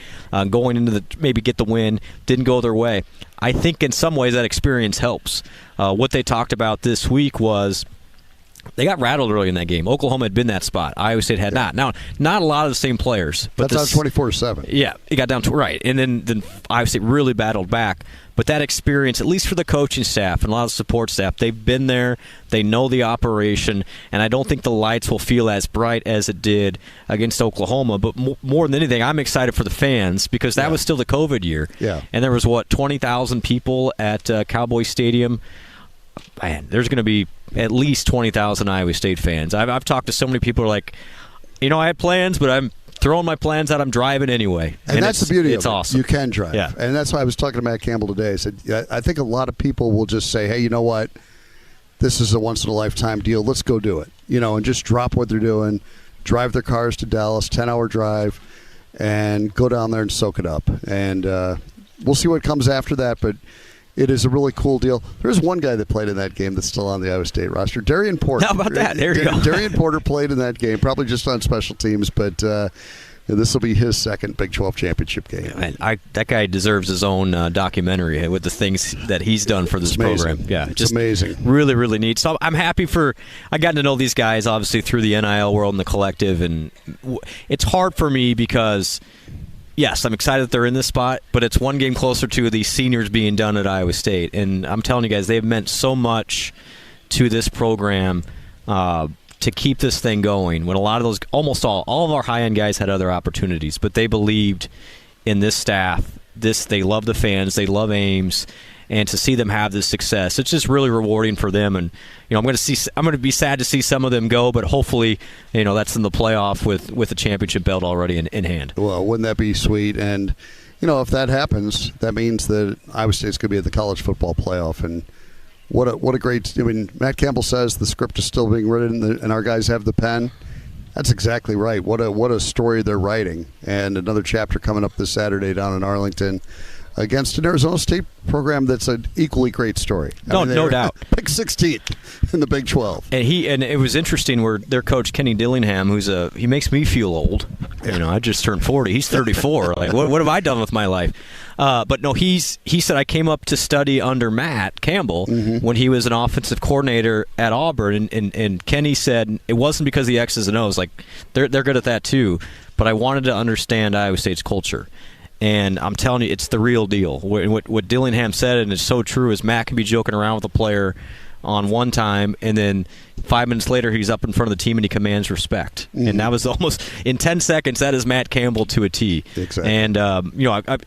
going into maybe get the win, didn't go their way. I think in some ways that experience helps. What they talked about this week was they got rattled early in that game. Oklahoma had been that spot. Iowa State had not. Now, not a lot of the same players. But that's on 24-7. Yeah, it got down to right. And then Iowa State really battled back. But that experience, at least for the coaching staff and a lot of the support staff, they've been there. They know the operation. And I don't think the lights will feel as bright as it did against Oklahoma. But more than anything, I'm excited for the fans because that was still the COVID year. Yeah. And there was, 20,000 people at Cowboy Stadium. Man, there's going to be at least 20,000 Iowa State fans. I've talked to so many people who are like, I had plans, but I'm throwing my plans out. I'm driving anyway. And that's the beauty of it. It's awesome. You can drive. Yeah. And that's why I was talking to Matt Campbell today. I said, I think a lot of people will just say, hey, you know what? This is a once-in-a-lifetime deal. Let's go do it. And just drop what they're doing, drive their cars to Dallas, 10-hour drive, and go down there and soak it up. And we'll see what comes after that, but it is a really cool deal. There's one guy that played in that game that's still on the Iowa State roster, Darian Porter. How about that? There you go. Darian Porter played in that game, probably just on special teams, but this will be his second Big 12 championship game. And that guy deserves his own documentary with the things that he's done for this program. Yeah, it's amazing. Really, really neat. So I'm happy I got to know these guys, obviously, through the NIL world and the collective, and it's hard for me because yes, I'm excited that they're in this spot, but it's one game closer to these seniors being done at Iowa State. And I'm telling you guys, they've meant so much to this program to keep this thing going. When a lot of those, almost all of our high-end guys had other opportunities, but they believed in this staff. They love the fans. They love Ames. and to see them have this success, it's just really rewarding for them. And I'm going to be sad to see some of them go, but hopefully, that's in the playoff with a championship belt already in hand. Well, wouldn't that be sweet? And if that happens, that means that Iowa State's going to be at the college football playoff. And what a great. Matt Campbell says the script is still being written, and our guys have the pen. That's exactly right. What a story they're writing. And another chapter coming up this Saturday down in Arlington against an Arizona State program that's an equally great story. No doubt. Pick 16th in the Big 12. And it was interesting where their coach Kenny Dillingham, he makes me feel old. I just turned 40. He's 34. Like what have I done with my life? But no, he said I came up to study under Matt Campbell when he was an offensive coordinator at Auburn, and Kenny said it wasn't because of the X's and O's. Like they're good at that too, but I wanted to understand Iowa State's culture. And I'm telling you, it's the real deal. What Dillingham said, and it's so true, is Matt can be joking around with a player on one time, and then 5 minutes later he's up in front of the team and he commands respect. And that was almost, in 10 seconds, that is Matt Campbell to a T. Exactly. And, I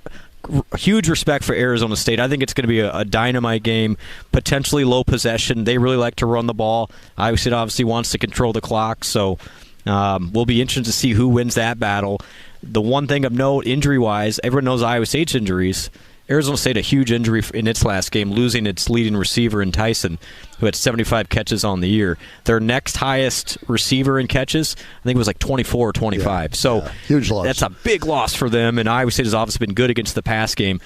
huge respect for Arizona State. I think it's going to be a dynamite game, potentially low possession. They really like to run the ball. Iowa State obviously wants to control the clock, so we'll be interested to see who wins that battle. The one thing of note, injury-wise, everyone knows Iowa State's injuries. Arizona State, a huge injury in its last game, losing its leading receiver in Tyson, who had 75 catches on the year. Their next highest receiver in catches, I think it was like 24 or 25. Huge loss. That's a big loss for them, and Iowa State has obviously been good against the pass game.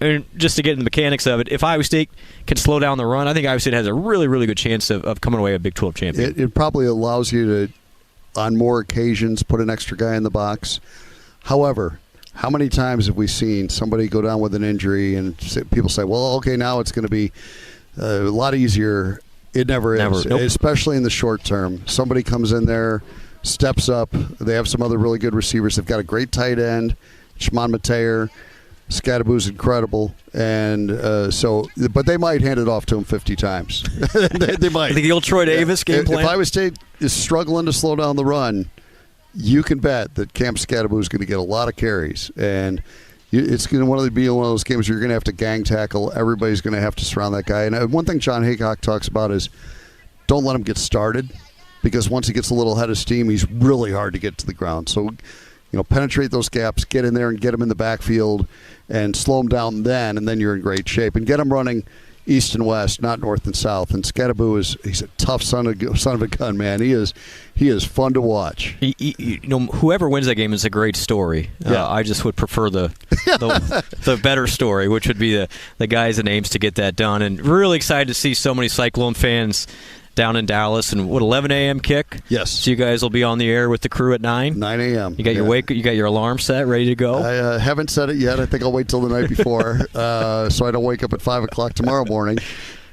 And just to get into the mechanics of it, if Iowa State can slow down the run, I think Iowa State has a really, really good chance of coming away a Big 12 champion. It probably allows you to, on more occasions, put an extra guy in the box. However, how many times have we seen somebody go down with an injury and people say, well, okay, now it's going to be a lot easier. It never is, nope. Especially in the short term. Somebody comes in there, steps up. They have some other really good receivers. They've got a great tight end, Shimon Mateer. Scadaboo's incredible, and but they might hand it off to him 50 times. they might. I think the old Troy Davis game plan. If Iowa State is struggling to slow down the run, you can bet that Cam Scadaboo is going to get a lot of carries, and it's going to be one of those games where you're going to have to gang tackle. Everybody's going to have to surround that guy. And one thing John Haycock talks about is don't let him get started, because once he gets a little head of steam, he's really hard to get to the ground. So, penetrate those gaps, get in there and get him in the backfield, and slow him down then, and then you're in great shape. And get him running east and west, not north and south. And Scadaboo he's a tough son of a gun, man. He is fun to watch. Whoever wins that game is a great story. Yeah. I just would prefer the better story, which would be the guys and Ames to get that done. And really excited to see so many Cyclone fans down in Dallas. And 11 a.m. kick? Yes. So you guys will be on the air with the crew at 9? 9 a.m. You got you got your alarm set, ready to go? I haven't set it yet. I think I'll wait till the night before so I don't wake up at 5 o'clock tomorrow morning.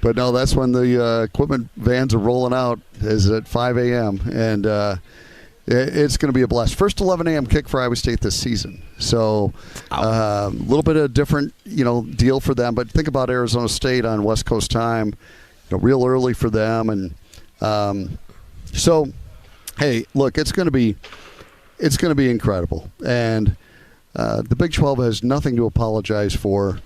But no, that's when the equipment vans are rolling out, is at 5 a.m. And it's going to be a blast. First 11 a.m. kick for Iowa State this season. So a little bit of different deal for them. But think about Arizona State on West Coast time. Real early for them, and so, hey, look, it's going to be incredible, and the Big 12 has nothing to apologize for.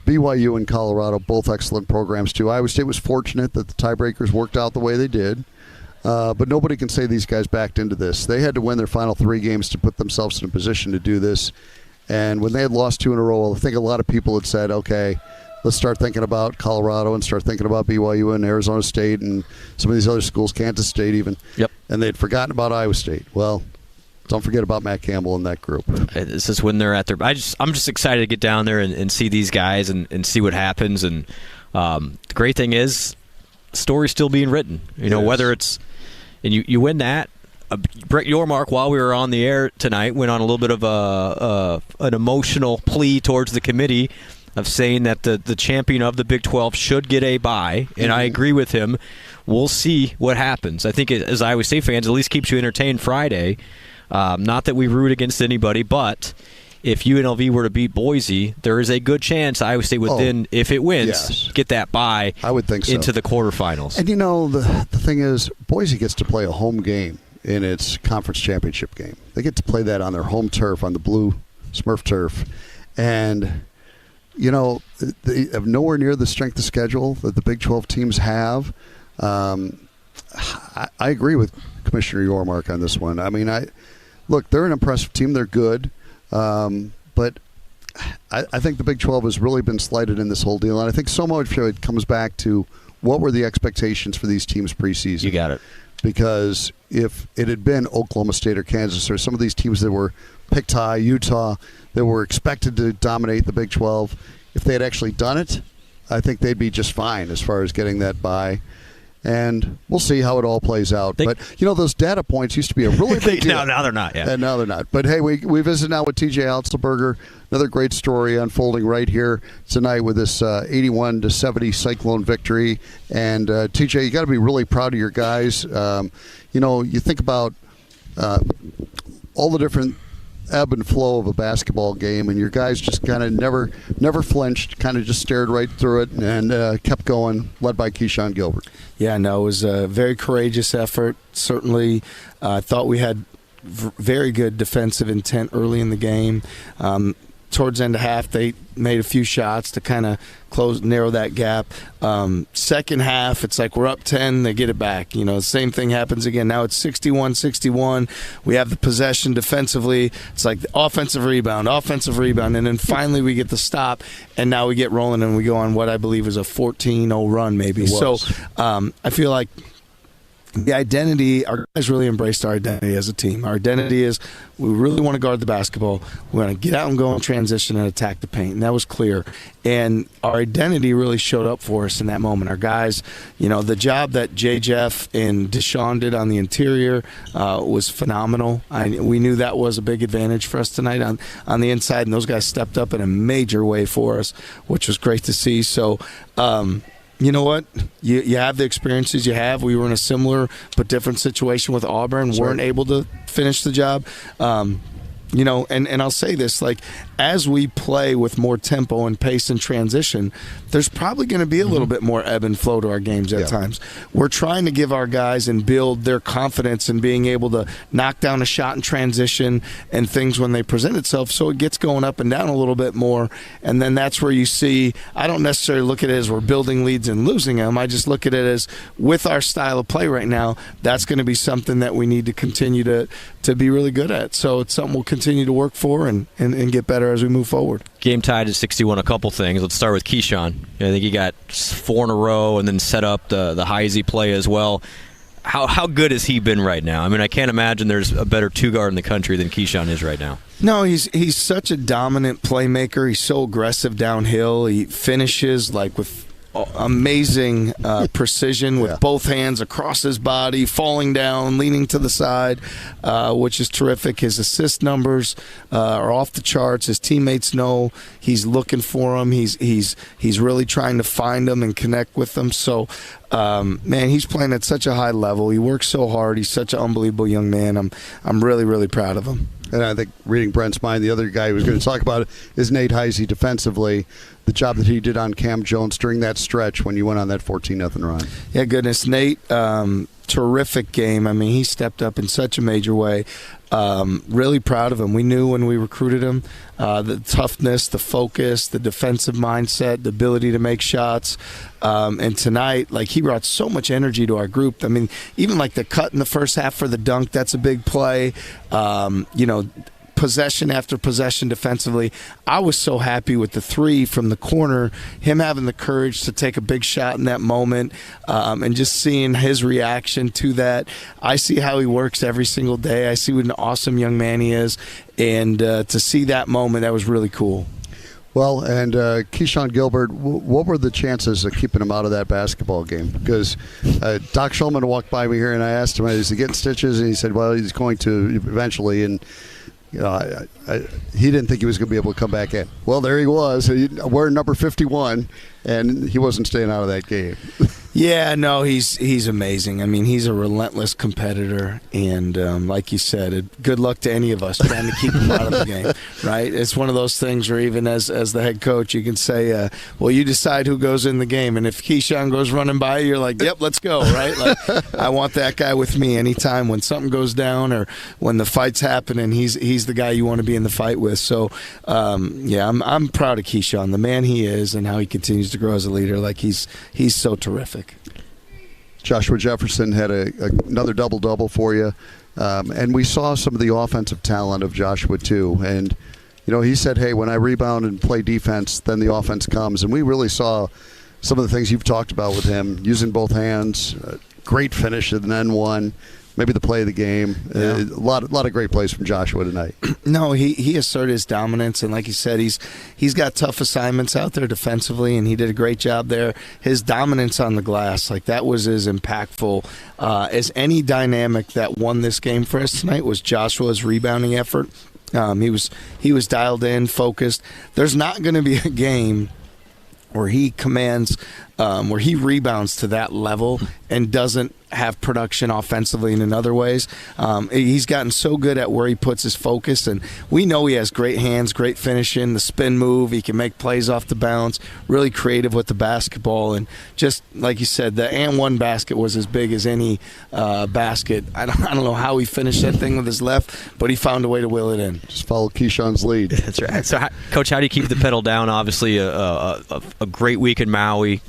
BYU and Colorado, both excellent programs too. Iowa State was fortunate that the tiebreakers worked out the way they did, but nobody can say these guys backed into this. They had to win their final 3 games to put themselves in a position to do this, and when they had lost 2 in a row, I think a lot of people had said, okay, let's start thinking about Colorado and start thinking about BYU and Arizona State and some of these other schools, Kansas State even. Yep. And they'd forgotten about Iowa State. Well, don't forget about Matt Campbell and that group. This is when they're at their. I'm just excited to get down there and see these guys and see what happens. And the great thing is, the story's still being written. Whether it's and you win that. Brett Yormark, while we were on the air tonight, went on a little bit of an emotional plea towards the committee of saying that the champion of the Big 12 should get a bye, and I agree with him. We'll see what happens. I think as Iowa State fans, at least keeps you entertained Friday. Not that we root against anybody, but if UNLV were to beat Boise, there is a good chance Iowa State would then, if it wins, get that bye. I would think so. Into the quarterfinals. And the thing is, Boise gets to play a home game in its conference championship game. They get to play that on their home turf, on the blue Smurf turf, and they have nowhere near the strength of schedule that the Big 12 teams have. I agree with Commissioner Yormark on this one. I mean, look, they're an impressive team. They're good. But I think the Big 12 has really been slighted in this whole deal. And I think so much of it comes back to what were the expectations for these teams preseason. You got it. Because if it had been Oklahoma State or Kansas or some of these teams that were picked high, Utah, that were expected to dominate the Big 12, if they had actually done it, I think they'd be just fine as far as getting that bye. And we'll see how it all plays out. But, those data points used to be a really big deal. Now they're not, yeah. And now they're not. But, hey, we visit now with TJ Otzelberger. Another great story unfolding right here tonight with this 81-70 Cyclone victory. And, TJ, you got to be really proud of your guys. You think about all the different ebb and flow of a basketball game, and your guys just kind of never flinched, kind of just stared right through it and kept going, led by Keyshawn Gilbert. Yeah, no, it was a very courageous effort. Certainly, I thought we had very good defensive intent early in the game. Towards the end of half, they made a few shots to kind of narrow that gap. Second half, it's like we're up 10, they get it back. The same thing happens again. Now it's 61-61. We have the possession defensively. It's like the offensive rebound, and then finally we get the stop, and now we get rolling, and we go on what I believe is a 14-0 run maybe. So I feel like the identity, our guys really embraced our identity as a team. Our identity is we really want to guard the basketball. We want to get out and go in transition and attack the paint. And that was clear. And our identity really showed up for us in that moment. Our guys, the job that J. Jeff and Deshaun did on the interior was phenomenal. We knew that was a big advantage for us tonight on the inside, and those guys stepped up in a major way for us, which was great to see. So, you know what? You have the experiences you have. We were in a similar but different situation with Auburn. Weren't able to finish the job. And I'll say this, as we play with more tempo and pace and transition, there's probably going to be a little bit more ebb and flow to our games at times. We're trying to give our guys and build their confidence in being able to knock down a shot in transition and things when they present itself, so it gets going up and down a little bit more. And then that's where you see, I don't necessarily look at it as we're building leads and losing them. I just look at it as, with our style of play right now, that's going to be something that we need to continue to be really good at. So it's something we'll continue to work for and get better as we move forward. Game tied at 61. A couple things. Let's start with Keyshawn. I think he got 4 in a row and then set up the Heisey play as well. How good has he been right now? I mean, I can't imagine there's a better two-guard in the country than Keyshawn is right now. No, he's such a dominant playmaker. He's so aggressive downhill. He finishes with amazing precision with both hands across his body, falling down, leaning to the side, which is terrific. His assist numbers are off the charts. His teammates know he's looking for them. He's really trying to find them and connect with them. So, he's playing at such a high level. He works so hard. He's such an unbelievable young man. I'm really, really proud of him. And I think, reading Brent's mind, the other guy who was going to talk about it is Nate Heisey defensively, the job that he did on Cam Jones during that stretch when you went on that 14-0 run. Yeah, goodness. Nate, terrific game. I mean, he stepped up in such a major way. Really proud of him. We knew when we recruited him the toughness, the focus, the defensive mindset, the ability to make shots. And tonight, he brought so much energy to our group. I mean, even the cut in the first half for the dunk, that's a big play. Possession after possession defensively. I was so happy with the 3 from the corner, him having the courage to take a big shot in that moment, and just seeing his reaction to that. I see how he works every single day. I see what an awesome young man he is, and to see that moment, that was really cool. Well, and Keyshawn Gilbert, what were the chances of keeping him out of that basketball game? Because Doc Shulman walked by me here, and I asked him, is he getting stitches? And he said, well, he's going to eventually, and he didn't think he was going to be able to come back in. Well, there he was, wearing number 51, and he wasn't staying out of that game. Yeah, no, he's amazing. I mean, he's a relentless competitor, and like you said, good luck to any of us trying to keep him out of the game, right? It's one of those things where even as the head coach, you can say, well, you decide who goes in the game, and if Keyshawn goes running by, you're like, yep, let's go, right? Like, I want that guy with me anytime when something goes down or when the fight's happening, he's the guy you want to be in the fight with. So, I'm proud of Keyshawn, the man he is, and how he continues to grow as a leader. Like, he's so terrific. Joshua Jefferson had another double-double for you, and we saw some of the offensive talent of Joshua too. And he said, hey, when I rebound and play defense, then the offense comes. And we really saw some of the things you've talked about with him, using both hands, great finish at an N1, maybe the play of the game. Yeah. A lot of great plays from Joshua tonight. No, he asserted his dominance, and like you said, he's got tough assignments out there defensively, and he did a great job there. His dominance on the glass, like that was as impactful as any dynamic that won this game for us tonight was Joshua's rebounding effort. He was dialed in, focused. There's not going to be a game where he commands, where he rebounds to that level and doesn't have production offensively and in other ways. He's gotten so good at where he puts his focus, and we know he has great hands, great finishing, the spin move. He can make plays off the bounce, really creative with the basketball, and just like you said, the and one basket was as big as any basket. I don't know how he finished that thing with his left, but he found a way to will it in. Just follow Keyshawn's lead. That's right. So, Coach, how do you keep the pedal down? Obviously, a great week in Maui,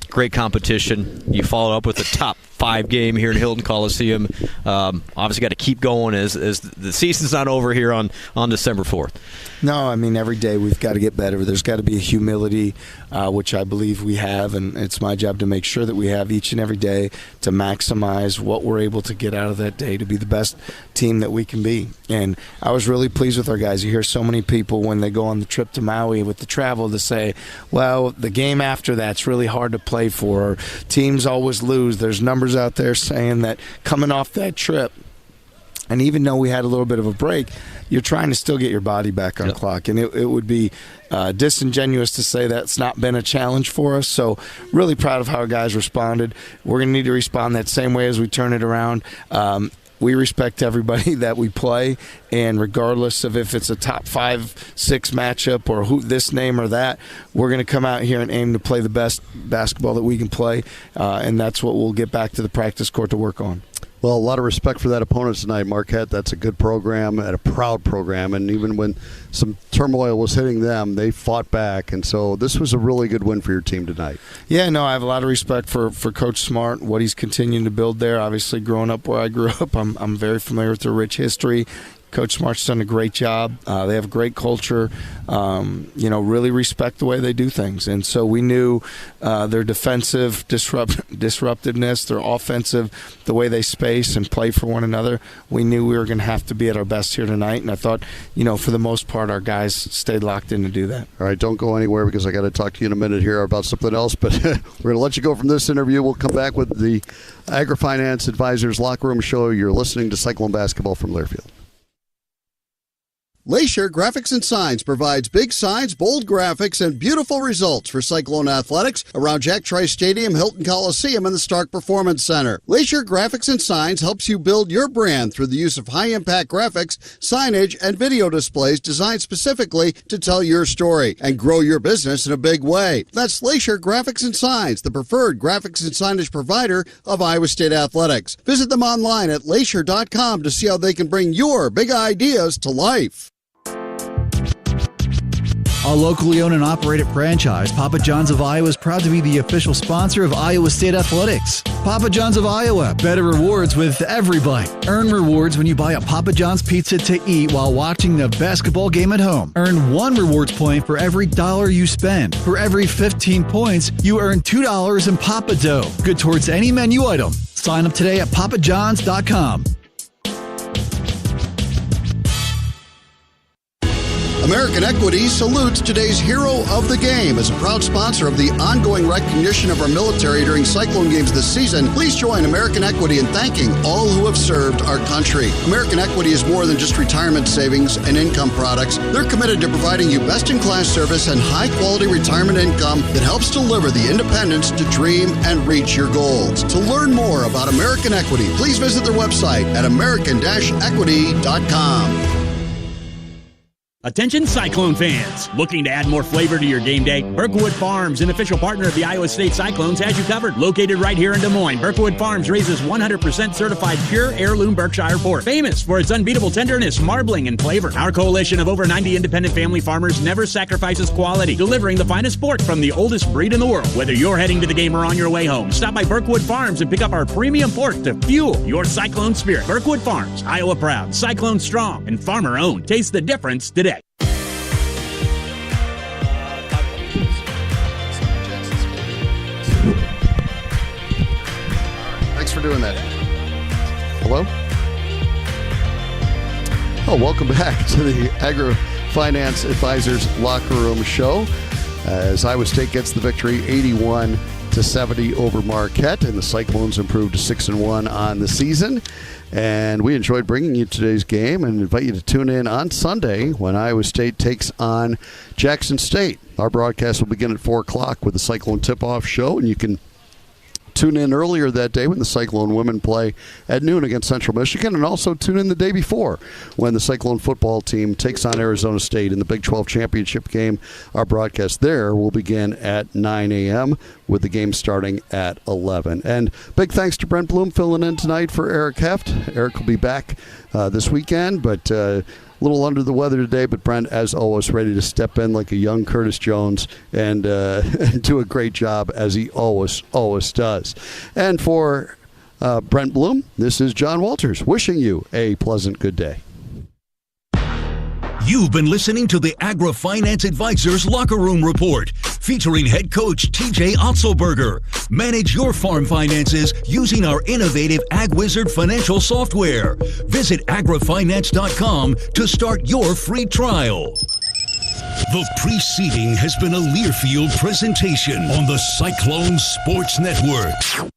great competition. You follow up with a top 5 game here in Hilton Coliseum. Obviously got to keep going as the season's not over here on December 4th. No, I mean, every day we've got to get better. There's got to be a humility, which I believe we have, and it's my job to make sure that we have each and every day to maximize what we're able to get out of that day to be the best team that we can be. And I was really pleased with our guys. You hear so many people when they go on the trip to Maui with the travel to say, well, the game after that's really hard to play for, or teams always lose. There's numbers out there saying that coming off that trip, and even though we had a little bit of a break, you're trying to still get your body back on clock. And it would be disingenuous to say that's not been a challenge for us. So really proud of how our guys responded. We're going to need to respond that same way as we turn it around. We respect everybody that we play, and regardless of if it's a top 5-6 matchup or who this name or that, we're going to come out here and aim to play the best basketball that we can play, and that's what we'll get back to the practice court to work on. Well, a lot of respect for that opponent tonight, Marquette. That's a good program and a proud program. And even when some turmoil was hitting them, they fought back. And so this was a really good win for your team tonight. Yeah, no, I have a lot of respect for Coach Smart, what he's continuing to build there. Obviously, growing up where I grew up, I'm very familiar with their rich history. Coach Smart's done a great job. They have a great culture. Really respect the way they do things. And so we knew their defensive disruptiveness, their offensive, the way they space and play for one another. We knew we were going to have to be at our best here tonight. And I thought, for the most part, our guys stayed locked in to do that. All right, don't go anywhere because I got to talk to you in a minute here about something else. But we're going to let you go from this interview. We'll come back with the AgriFinance Advisors Locker Room Show. You're listening to Cyclone Basketball from Learfield. Glacier Graphics and Signs provides big signs, bold graphics, and beautiful results for Cyclone athletics around Jack Trice Stadium, Hilton Coliseum, and the Stark Performance Center. Glacier Graphics and Signs helps you build your brand through the use of high-impact graphics, signage, and video displays designed specifically to tell your story and grow your business in a big way. That's Glacier Graphics and Signs, the preferred graphics and signage provider of Iowa State athletics. Visit them online at glacier.com to see how they can bring your big ideas to life. A locally owned and operated franchise, Papa John's of Iowa is proud to be the official sponsor of Iowa State Athletics. Papa John's of Iowa, better rewards with every bite. Earn rewards when you buy a Papa John's pizza to eat while watching the basketball game at home. Earn 1 rewards point for every $1 you spend. For every 15 points, you earn $2 in Papa Dough. Good towards any menu item. Sign up today at papajohns.com. American Equity salutes today's hero of the game. As a proud sponsor of the ongoing recognition of our military during Cyclone games this season, please join American Equity in thanking all who have served our country. American Equity is more than just retirement savings and income products. They're committed to providing you best-in-class service and high-quality retirement income that helps deliver the independence to dream and reach your goals. To learn more about American Equity, please visit their website at american-equity.com. Attention Cyclone fans! Looking to add more flavor to your game day? Berkwood Farms, an official partner of the Iowa State Cyclones, has you covered. Located right here in Des Moines, Berkwood Farms raises 100% certified pure heirloom Berkshire pork, famous for its unbeatable tenderness, marbling, and flavor. Our coalition of over 90 independent family farmers never sacrifices quality, delivering the finest pork from the oldest breed in the world. Whether you're heading to the game or on your way home, stop by Berkwood Farms and pick up our premium pork to fuel your Cyclone spirit. Berkwood Farms, Iowa proud, Cyclone strong, and farmer owned. Taste the difference today. Thanks for doing that. Hello? Oh, welcome back to the Agri Finance Advisors Locker Room Show. As Iowa State gets the victory 81-70 over Marquette, and the Cyclones improved to 6-1 on the season. And we enjoyed bringing you today's game and invite you to tune in on Sunday when Iowa State takes on Jackson State. Our broadcast will begin at 4 o'clock with the Cyclone Tip-Off Show, and you can tune in earlier that day when the Cyclone women play at noon against Central Michigan, and also tune in the day before when the Cyclone football team takes on Arizona State in the Big 12 championship game. Our broadcast there will begin at 9 a.m. with the game starting at 11. And big thanks to Brent Bloom filling in tonight for Eric Heft. Eric will be back this weekend, but a little under the weather today, but Brent, as always, ready to step in like a young Curtis Jones and do a great job, as he always does. And for Brent Bloom, this is John Walters wishing you a pleasant good day. You've been listening to the Agri Finance Advisors Locker Room Report, featuring head coach TJ Otzelberger. Manage your farm finances using our innovative AgWizard financial software. Visit agrifinance.com to start your free trial. The preceding has been a Learfield presentation on the Cyclone Sports Network.